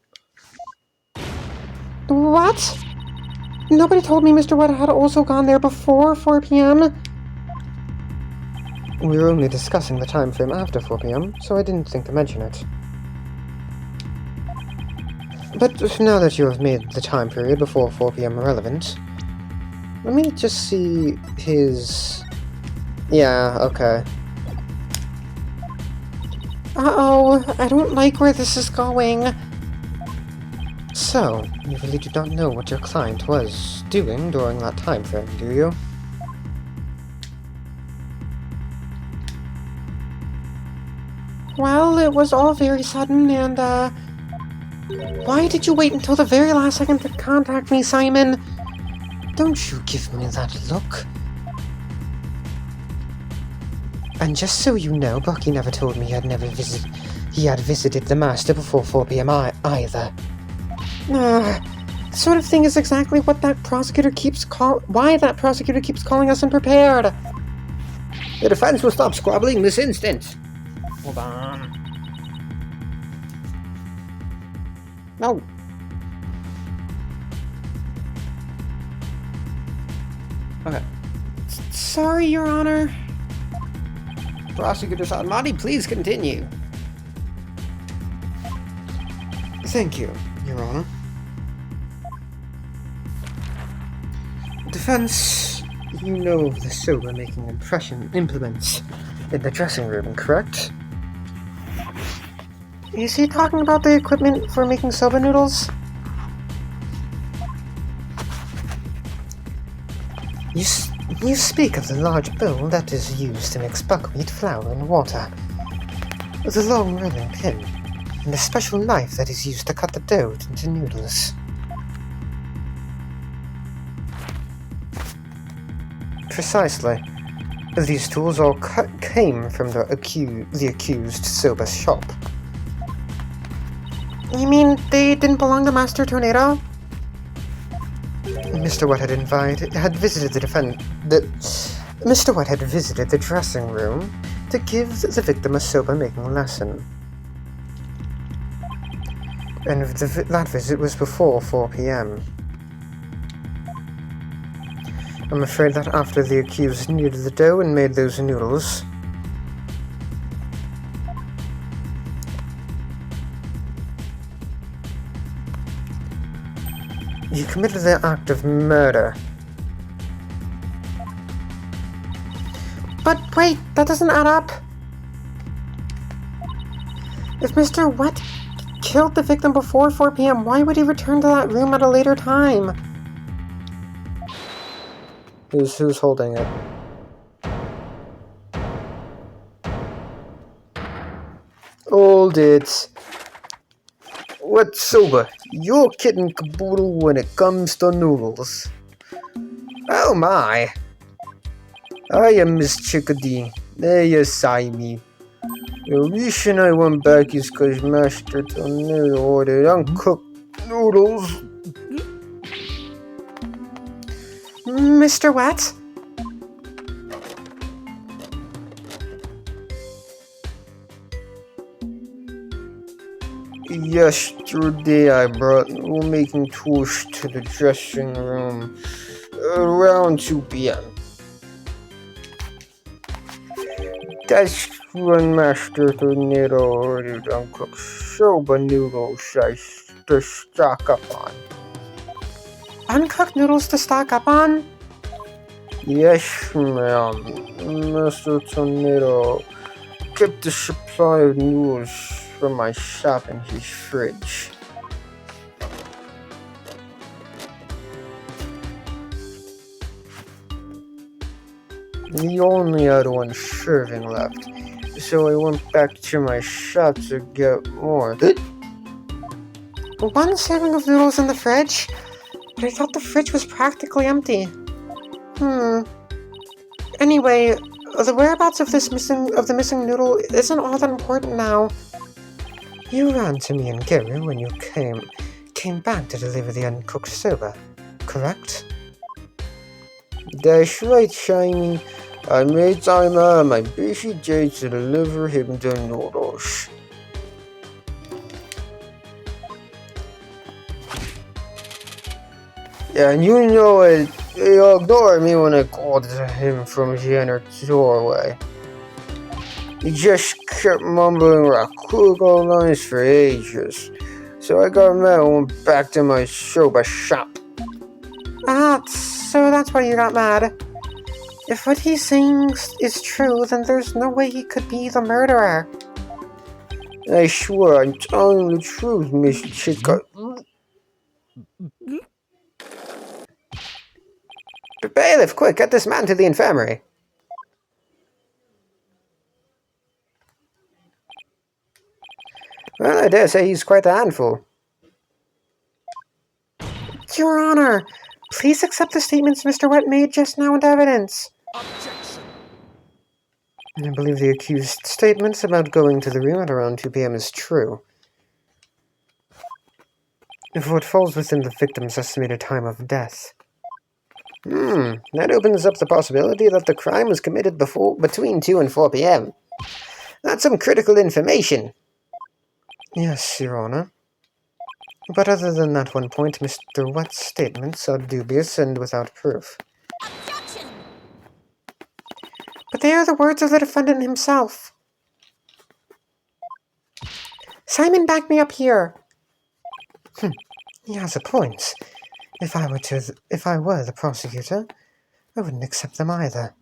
A: What? Nobody told me Mr. White had also gone there before 4 p.m.? We were only discussing the time frame after 4 p.m., so I didn't think to mention it. But now that you have made the time period before 4 p.m. irrelevant, let me just see his... Yeah, okay. Uh-oh, I don't like where this is going. So, you really do not know what your client was doing during that time frame, do you? Well, it was all very sudden, and, why did you wait until the very last second to contact me, Simon? Don't you give me that look. And just so you know, Bucky never told me he had visited the Master before 4 p.m. either. The sort of thing is exactly what that prosecutor why that prosecutor keeps calling us unprepared.
D: The defense will stop squabbling this instant.
A: Hold on. No. Okay. Sorry, Your Honor.
D: Prosecutor Salmani, please continue.
A: Thank you, Your Honor. Defense, you know of the soba making implements in the dressing room, correct? Is he talking about the equipment for making soba noodles? You speak of the large bowl that is used to mix buckwheat flour and water, the long rolling pin, and the special knife that is used to cut the dough into noodles. Precisely. These tools all came from the accused soba shop. You mean they didn't belong to Master Tornado? Mr. White had visited Mr. White had visited the dressing room to give the victim a soba making lesson. And that visit was before 4 p.m. I'm afraid that after the accused kneaded the dough and made those noodles, he committed the act of murder. But wait, that doesn't add up. If Mr. White killed the victim before 4 p.m., why would he return to that room at a later time? Who's holding it? Hold it. What soba? You're kidding caboodle when it comes to noodles. Oh my. I am Miss Chickadee. There you see me. The reason I went back is cause Master Tornado ordered uncooked noodles. Mr. What? Yesterday I brought making tools to the dressing room around 2 p.m. That's when Master Tornado ordered uncooked soba noodles to stock up on. Uncooked noodles to stock up on? Yes, ma'am. Master Tornado kept a supply of noodles from my shop in his fridge.
C: He only had one serving left, so I went back to my shop to get more.
A: One serving of noodles in the fridge? But I thought the fridge was practically empty. Anyway, the whereabouts of the missing noodle isn't all that important now. You ran to me and Gary when you came back to deliver the uncooked soba, correct?
C: That's right, Shiny. I made time out of my busy day to deliver him the noodles. Yeah, and you know it, he ignored me when I called to him from the inner doorway. He just kept mumbling Rakugo lines for ages, so I got mad and went back to my soba shop.
A: Ah, so that's why you got mad. If what he's saying is true, then there's no way he could be the murderer.
C: I swear I'm telling the truth, Miss Chica.
A: Bailiff, quick, get this man to the infirmary. Well, I dare say he's quite a handful. Your Honor, please accept the statements Mr. Wright made just now into evidence.
B: Objection.
A: I believe the accused's statements about going to the room at around 2 p.m. is true. If what falls within the victim's estimated time of death. That opens up the possibility that the crime was committed between 2 and 4 p.m. That's some critical information. Yes, Your Honor. But other than that one point, Mr. Watt's statements are dubious and without proof.
E: Objection!
A: But they are the words of the defendant himself. Simon, back me up here. He has a point. If I were the prosecutor, I wouldn't accept them either.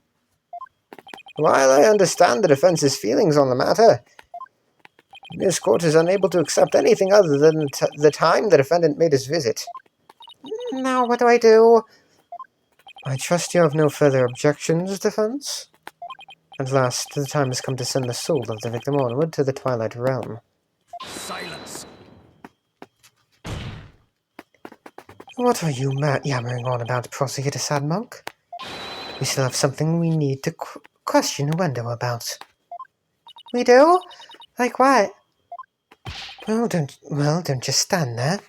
C: While I understand the defense's feelings on the matter, this court is unable to accept anything other than the time the defendant made his visit.
A: Now what do I do? I trust you have no further objections, defense? At last, the time has come to send the soul of the victim onward to the Twilight Realm.
B: Silence.
A: What are you yammering on about, Prosecutor Sadmonk? We still have something we need to question Wendo about. We do? Like what? Well, don't just stand there.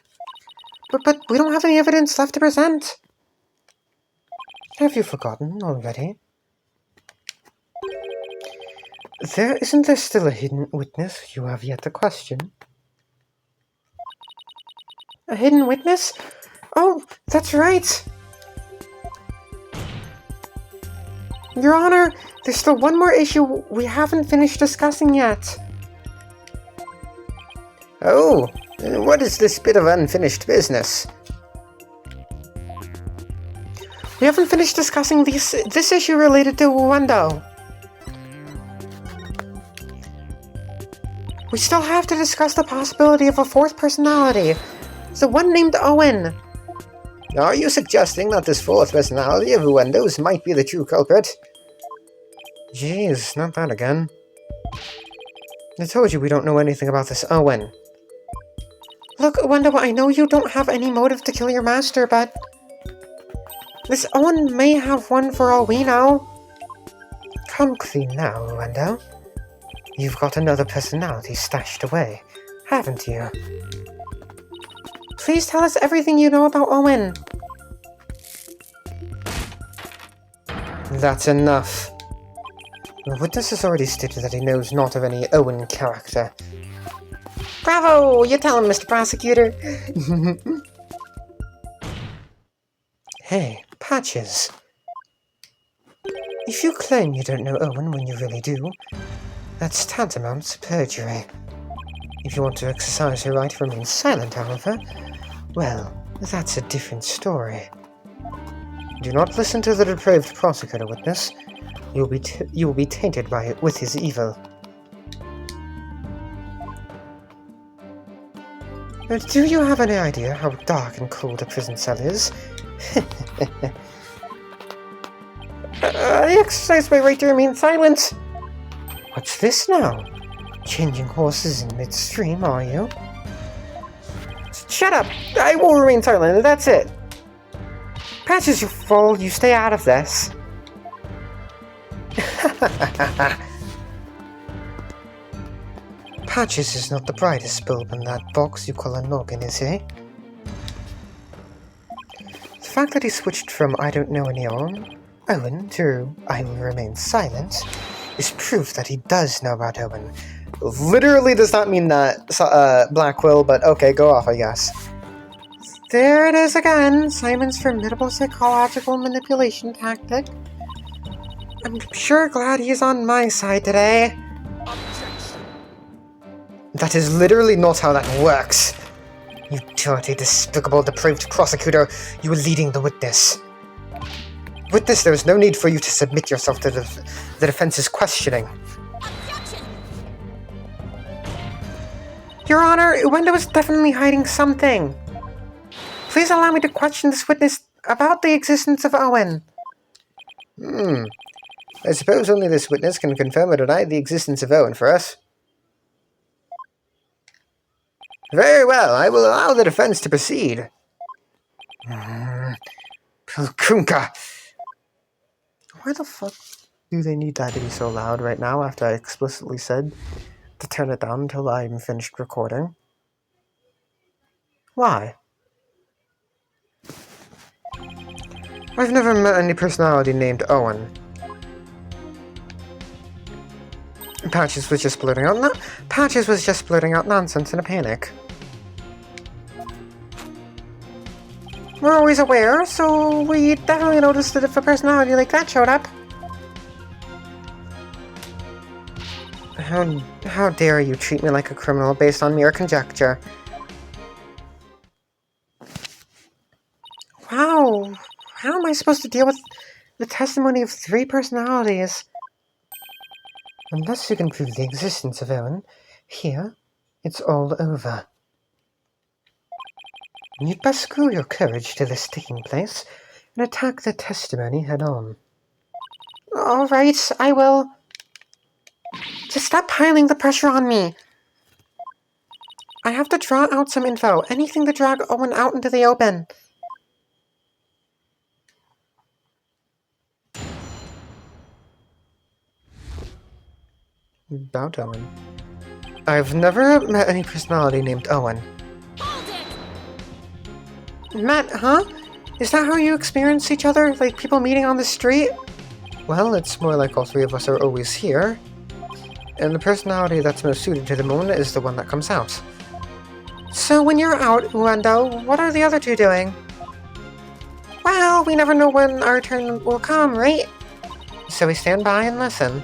A: But we don't have any evidence left to present. Have you forgotten already? Isn't there still a hidden witness you have yet to question? A hidden witness? Oh, that's right! Your Honor, there's still one more issue we haven't finished discussing yet.
C: Oh, and what is this bit of unfinished business?
A: We haven't finished discussing this issue related to Wendo. We still have to discuss the possibility of a fourth personality, the one named Owen.
C: Are you suggesting that this fourth personality of Wendo's might be the true culprit?
A: Jeez, not that again. I told you we don't know anything about this Owen. Look, Wendo, I know you don't have any motive to kill your master, but this Owen may have one for all we know. Come clean now, Wendo. You've got another personality stashed away, haven't you? Please tell us everything you know about Owen. That's enough. The witness has already stated that he knows not of any Owen character. Bravo! You tell him, Mr. Prosecutor! Hey, Patches. If you claim you don't know Owen when you really do, that's tantamount to perjury. If you want to exercise your right to remain silent, however, well, that's a different story. Do not listen to the depraved prosecutor, witness. You will be tainted with his evil. Do you have any idea how dark and cold a prison cell is? I exercise my right to remain silent. What's this now? Changing horses in midstream, are you? Shut up! I will remain silent, that's it. Patches, you fool, you stay out of this. Patches is not the brightest bulb in that box you call a noggin, is he? The fact that he switched from I don't know any Owen to I will remain silent is proof that he does know about Owen. Literally does not mean that Black will, but okay, go off, I guess. There it is again, Simon's formidable psychological manipulation tactic. I'm sure glad he's on my side today. That is literally not how that works. You dirty, despicable, depraved prosecutor, you were leading the witness. Witness, there is no need for you to submit yourself to the defense's questioning.
E: Objection!
A: Your Honor, Wendo is definitely hiding something. Please allow me to question this witness about the existence of Owen.
C: I suppose only this witness can confirm or deny the existence of Owen for us. Very well, I will allow the defense to proceed. Pilkunka! Why the fuck do they need that to be so loud right now after I explicitly said to turn it down until I'm finished recording? Why? I've never met any personality named Owen. Patches was just blurting out nonsense in a panic. We're always aware, so we definitely noticed that if a personality like that showed up. How dare you treat me like a criminal based on mere conjecture? Wow, how am I supposed to deal with the testimony of 3 personalities? Unless you can prove the existence of Owen, here, it's all over. You'd best screw your courage to the sticking place and attack the testimony head-on. All right, I will. Just stop piling the pressure on me. I have to draw out some info, anything to drag Owen out into the open. About Owen. I've never met any personality named Owen.
E: Hold it!
A: Matt, huh? Is that how you experience each other? Like people meeting on the street? Well, it's more like all 3 of us are always here. And the personality that's most suited to the moment is the one that comes out. So when you're out, Wendo, what are the other 2 doing? Well, we never know when our turn will come, right? So we stand by and listen.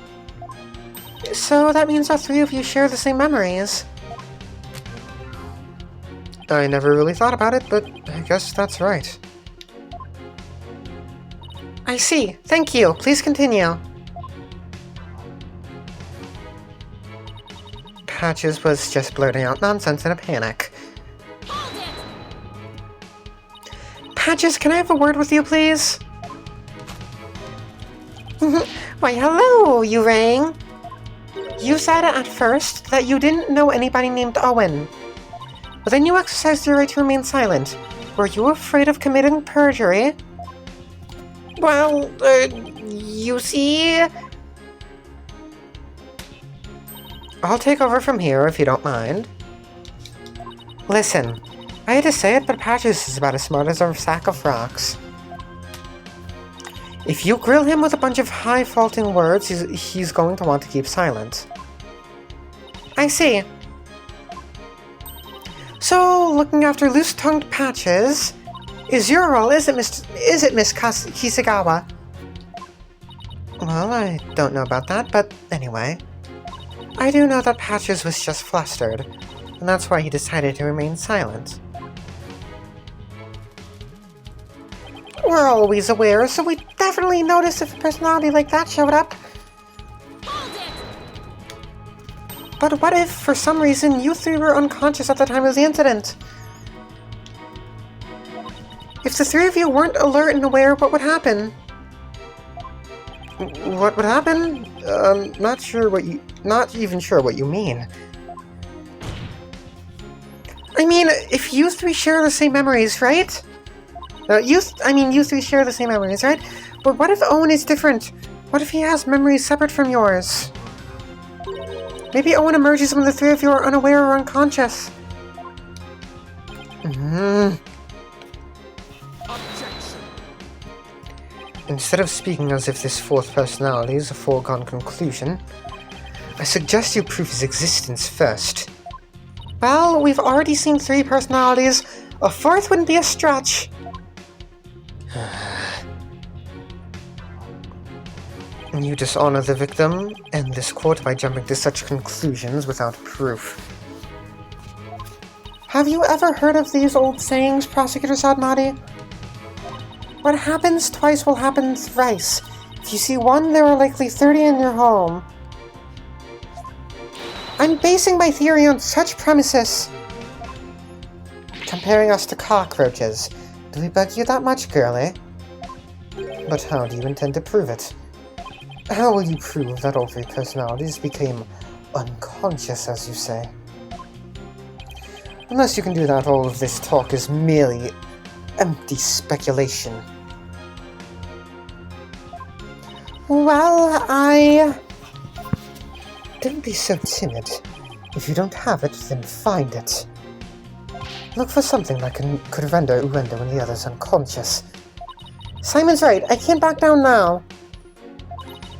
A: So that means all 3 of you share the same memories. I never really thought about it, but I guess that's right. I see. Thank you. Please continue. Patches was just blurting out nonsense in a panic.
E: Hold it!
A: Patches, can I have a word with you, please? Why, hello, you rang. You said at first that you didn't know anybody named Owen. But then you exercised your right to remain silent. Were you afraid of committing perjury? Well, you see... I'll take over from here if you don't mind. Listen, I hate to say it, but Patches is about as smart as a sack of rocks. If you grill him with a bunch of high-faulting words, he's going to want to keep silent. I see. So, looking after loose-tongued Patches is your role, is it, Miss Kisagawa? Well, I don't know about that, but anyway. I do know that Patches was just flustered, and that's why he decided to remain silent. We're always aware, so we definitely noticed if a personality like that showed up.
E: Hold it!
A: But what if, for some reason, you 3 were unconscious at the time of the incident? If the 3 of you weren't alert and aware, what would happen? What would happen? Not even sure what you mean. I mean, if you three share the same memories, right? You three share the same memories, right? But what if Owen is different? What if he has memories separate from yours? Maybe Owen emerges when the three of you are unaware or unconscious. Instead of speaking as if this fourth personality is a foregone conclusion, I suggest you prove his existence first. Well, we've already seen 3 personalities. A 4th wouldn't be a stretch. You dishonor the victim and this court by jumping to such conclusions without proof. Have you ever heard of these old sayings, Prosecutor Sadmati? What happens twice will happen thrice. If you see one, there are likely 30 in your home. I'm basing my theory on such premises. Comparing us to cockroaches. Do we bug you that much, girlie? But how do you intend to prove it? How will you prove that all 3 personalities became unconscious, as you say? Unless you can do that, all of this talk is merely empty speculation. Well, Don't be so timid. If you don't have it, then find it. Look for something that could render Uendo and the others unconscious. Simon's right, I can't back down now.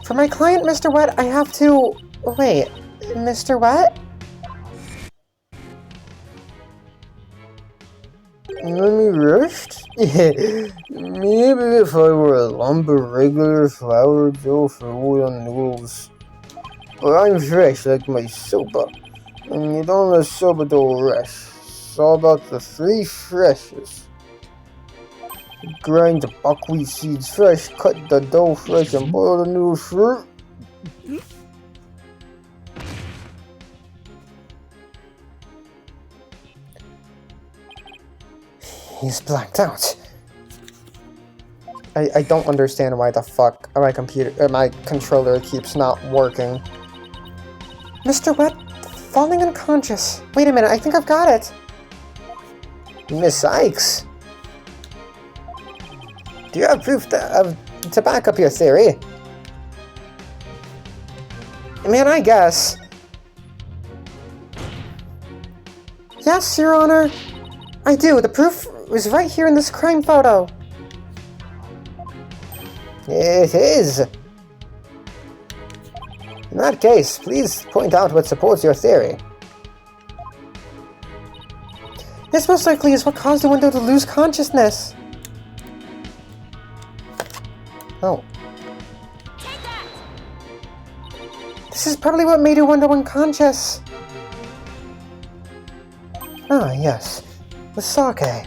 A: For my client, Mr. Wet, I have to... Wait, Mr. Wet?
C: Let me rest? Maybe if I were a lump of regular flour dough for oil noodles. But I'm fresh like my soba, and you don't let soba dough rest. It's all about the 3 freshes. Grind the buckwheat seeds fresh, cut the dough fresh, and boil the noodles fruit.
A: He's blacked out. I don't understand why the fuck my controller keeps not working. Mr. Wet, falling unconscious. Wait a minute, I think I've got it.
C: Miss Sykes, do you have proof to back up your theory?
A: Man, I guess. Yes, Your Honor. I do. The proof is right here in this crime photo.
C: It is. In that case, please point out what supports your theory.
A: This most likely is what caused the window to lose consciousness. Oh.
E: Take that!
A: This is probably what made Uendo unconscious. Ah, yes. The sake.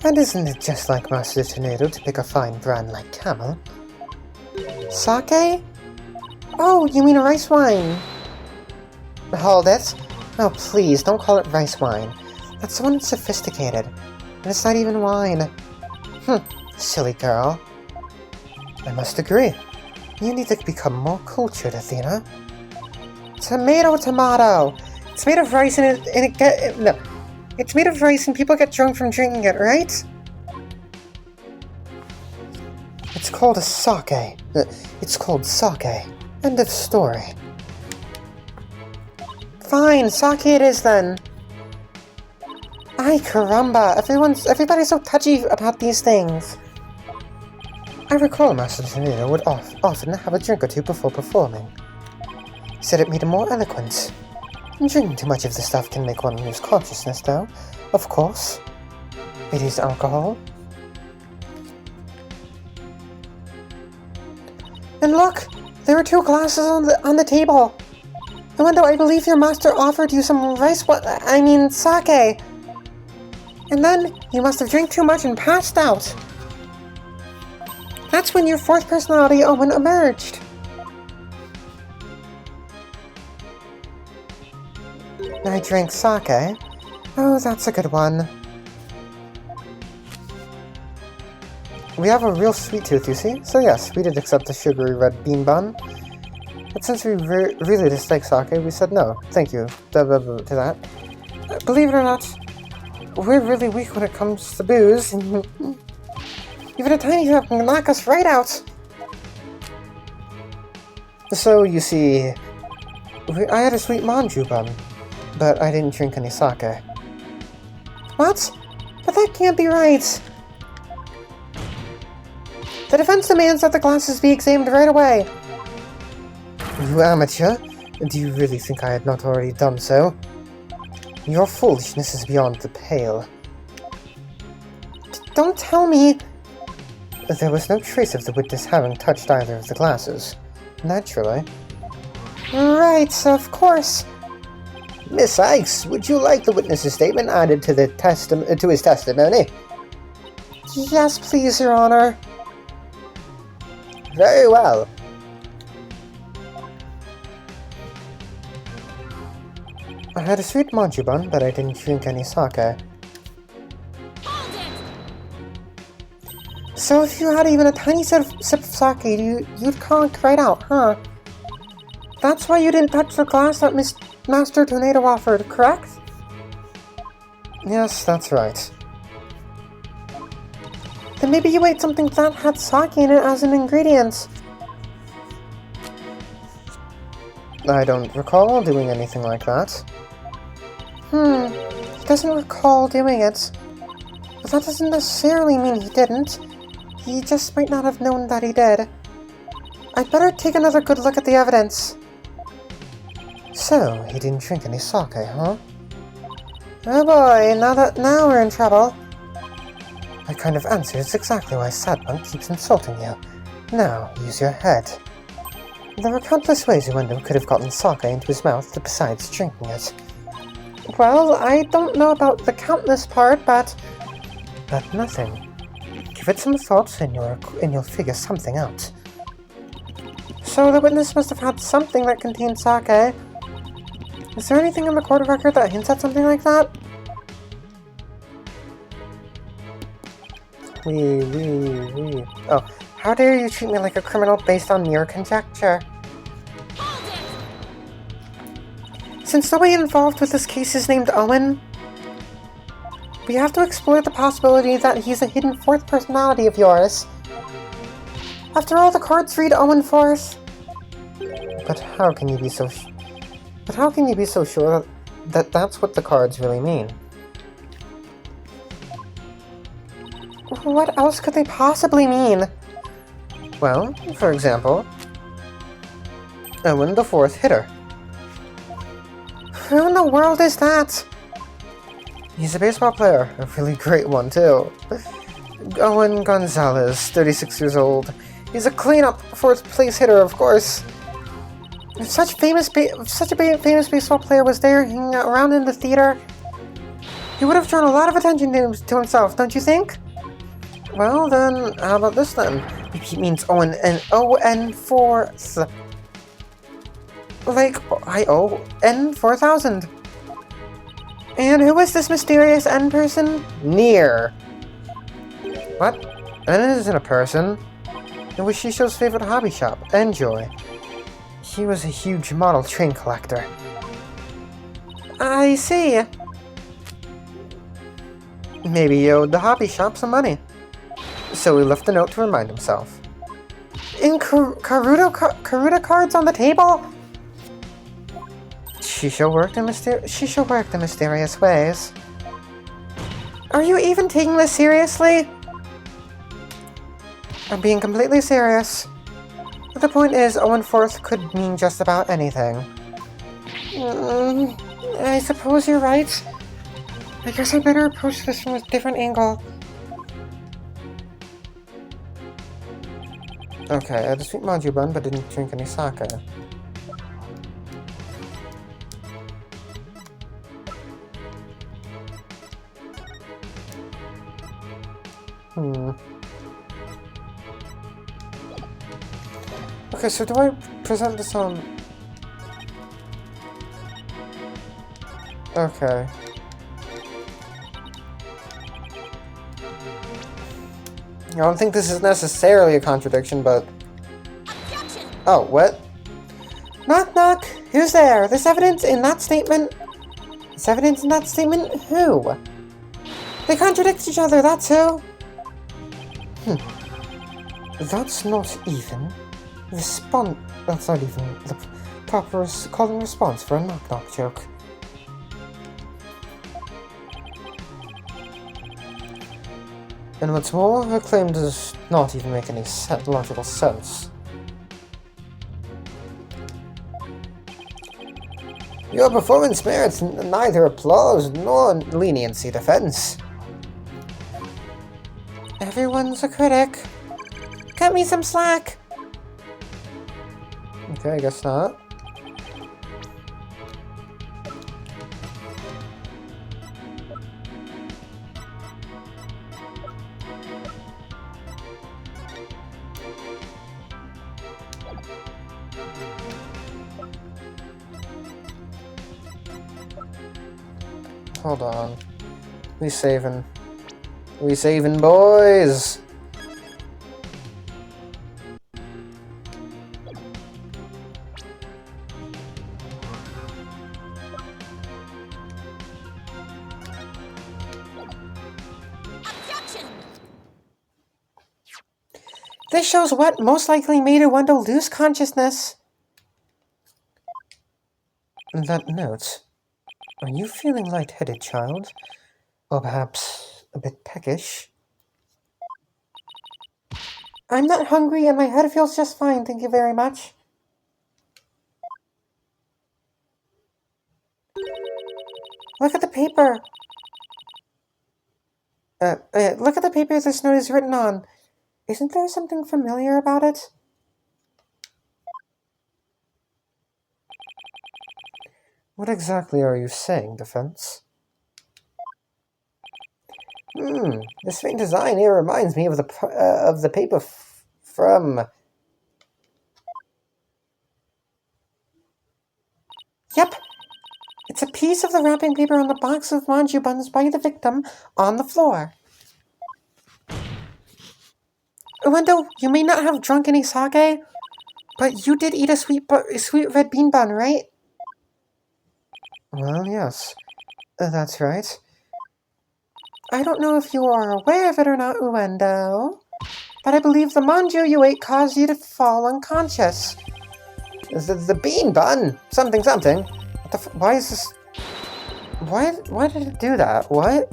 A: And isn't it just like Master Tornado to pick a fine brand like Camel? Sake? Oh, you mean a rice wine. Hold it. Oh, please, don't call it rice wine. That's so unsophisticated. And it's not even wine. Silly girl. I must agree. You need to become more cultured, Athena. Tomato. It's made of rice it's made of rice and people get drunk from drinking it, right? It's called a sake. It's called sake. End of story. Fine, sake it is then. Ay caramba, everybody's so touchy about these things. I recall Master Tornado would often have a drink or 2 before performing. He said it made him more eloquent. Drinking too much of the stuff can make one lose consciousness, though. Of course. It is alcohol. And look! There are 2 glasses on the table! Uendo, I believe your master offered you some sake! And then, you must have drank too much and passed out! That's when your 4th personality, Owen, emerged! I drank sake. Oh, that's a good one. We have a real sweet tooth, you see? So yes, we did accept the sugary red bean bun. But since we really dislike sake, we said no, thank you, to that. Believe it or not, we're really weak when it comes to booze. Even a tiny drop can knock us right out. So, you see, I had a sweet manju bun, but I didn't drink any sake. What? But that can't be right. The defense demands that the glasses be examined right away. You amateur? Do you really think I had not already done so? Your foolishness is beyond the pale. Don't tell me! There was no trace of the witness having touched either of the glasses. Naturally. Right, of course.
D: Miss Ice, would you like the witness's statement added to his testimony?
A: Yes, please, Your Honor.
D: Very well.
A: I had a sweet manju bun, but I didn't drink any sake.
E: Hold it!
A: So if you had even a tiny sip of sake, you'd conk right out, huh? That's why you didn't touch the glass that Master Tornado offered, correct? Yes, that's right. Then maybe you ate something that had sake in it as an ingredient. I don't recall doing anything like that. He doesn't recall doing it. But that doesn't necessarily mean he didn't. He just might not have known that he did. I'd better take another good look at the evidence. So, he didn't drink any sake, huh? Oh boy, now we're in trouble. That kind of answer is exactly why Sadpunk keeps insulting you. Now, use your head. There were countless ways Uendo could have gotten sake into his mouth besides drinking it. Well, I don't know about the countless part, but nothing. Give it some thought and you'll figure something out. So the witness must have had something that contained sake. Is there anything in the court record that hints at something like that? Oh, how dare you treat me like a criminal based on mere conjecture? Since nobody involved with this case is named Owen, we have to explore the possibility that he's a hidden fourth personality of yours. After all, the cards read Owen Fourth. But how can you be so sure that that's what the cards really mean? What else could they possibly mean? Well, for example, Owen the Fourth Hitter. Who in the world is that? He's a baseball player, a really great one too. Owen Gonzalez, 36 years old. He's a cleanup fourth place hitter, of course. If such a famous baseball player was there hanging around in the theater, he would have drawn a lot of attention to himself, don't you think? Well then, how about this then? Repeat means Owen and O-N fourth. Like, I-O-N 4000. And who is this mysterious N person? Near. What? N isn't a person. It was Shisho's favorite hobby shop, Enjoy. He was a huge model train collector. I see. Maybe he owed the hobby shop some money. So he left a note to remind himself. In Karuta cards on the table? Shisho worked in mysterious ways. Are you even taking this seriously? I'm being completely serious. But the point is, Owen Fourth could mean just about anything. I suppose you're right. I guess I better approach this from a different angle. Okay, I had a sweet manju bun, but didn't drink any sake. Okay, so do I present this on... Okay. don't think this is necessarily a contradiction, but...
E: Objection!
A: Oh, what? Knock, knock. Who's there? There's evidence in that statement. There's evidence in that statement? Who? They contradict each other, that's who. That's not even That's not even the proper call and response for a knock-knock joke. And what's more, her claim does not even make any logical sense. Your performance merits neither applause nor leniency, defense. Everyone's a critic. Cut me some slack. Okay, I guess not. Hold on. We saving, boys!
E: Objection!
A: This shows what most likely made Uendo lose consciousness. That note. Are you feeling lightheaded, child? Or perhaps a bit peckish? I'm not hungry and my head feels just fine, thank you very much. Look at the paper. Look at the paper this note is written on. Isn't there something familiar about it? What exactly are you saying, Defense? The strange design here reminds me of the paper from... Yep! It's a piece of the wrapping paper on the box of manju buns by the victim on the floor. Uendo, you may not have drunk any sake, but you did eat a sweet red bean bun, right? Well, yes, that's right. I don't know if you are aware of it or not, Uendo, but I believe the manju you ate caused you to fall unconscious. The bean bun? Something. Why is this... Why did it do that? What?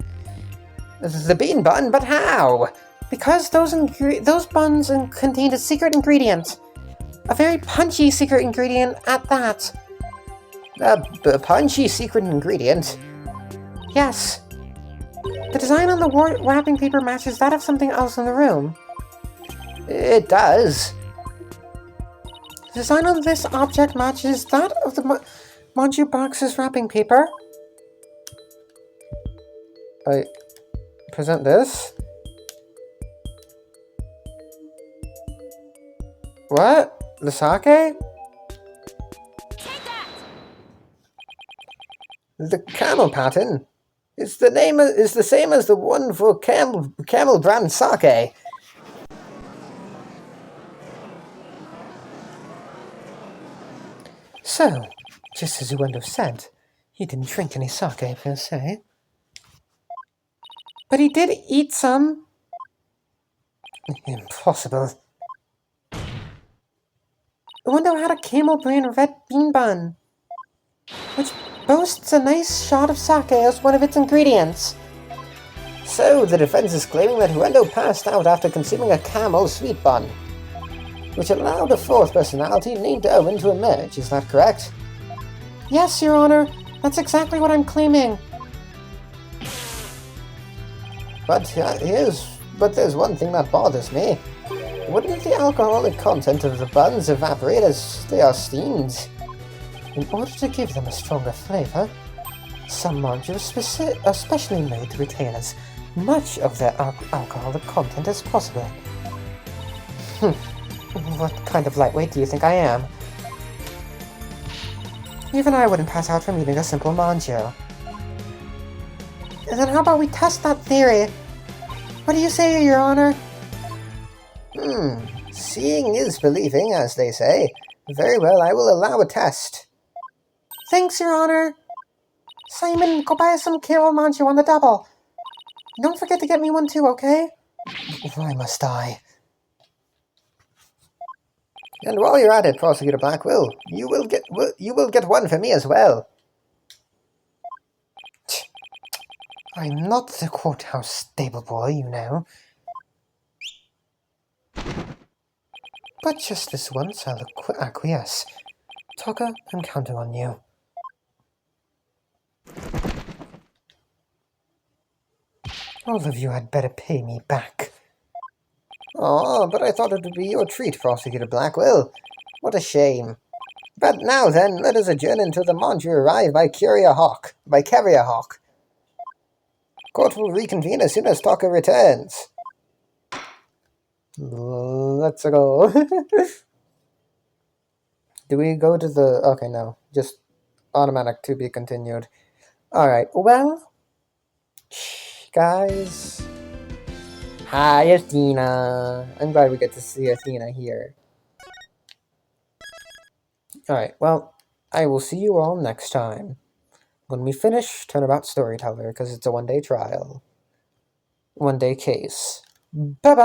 A: The bean bun? But how? Because those buns contained a secret ingredient. A very punchy secret ingredient at that. A punchy secret ingredient? Yes. The design on the wrapping paper matches that of something else in the room. It does. The design on this object matches that of the manju box's wrapping paper. I present this. What? The sake? The camel pattern is the same as the one for camel brand sake. So, just as Uendo said, he didn't drink any sake per se. But he did eat some. Impossible. Uendo had a camel brand red bean bun, which boasts a nice shot of sake as one of its ingredients. So, the defense is claiming that Uendo passed out after consuming a camel sweet bun, which allowed a fourth personality named Owen to emerge, is that correct? Yes, Your Honor, that's exactly what I'm claiming. But there's one thing that bothers me. Wouldn't the alcoholic content of the buns evaporate as they are steamed? In order to give them a stronger flavor, some manju are specially made to retain as much of their alcoholic content as possible. What kind of lightweight do you think I am? Even I wouldn't pass out from eating a simple manju. And then how about we test that theory? What do you say, Your Honor?
D: Seeing is believing, as they say. Very well, I will allow a test.
A: Thanks, Your Honor. Simon, go buy some Kale Manchu on the double. Don't forget to get me one too, okay?
D: Why must I? And while you're at it, Prosecutor Blackwell, you will get one for me as well.
A: I'm not the courthouse stable boy, you know. But just this once, I'll acquiesce. Tucker, I'm counting on you. All of you had better pay me back.
D: Oh, but I thought it would be your treat, Prosecutor Blackwell. What a shame. But now then, let us adjourn until the Manchu arrive by Carrier Hawk. Court will reconvene as soon as Tucker returns.
A: Let's go. Do we go to the... Okay, no. Just automatic to be continued. Alright, well... Guys... Hi, Athena. I'm glad we get to see Athena here. Alright, well... I will see you all next time. When we finish Turnabout Storyteller, because it's a one-day trial. One-day case. Bye-bye!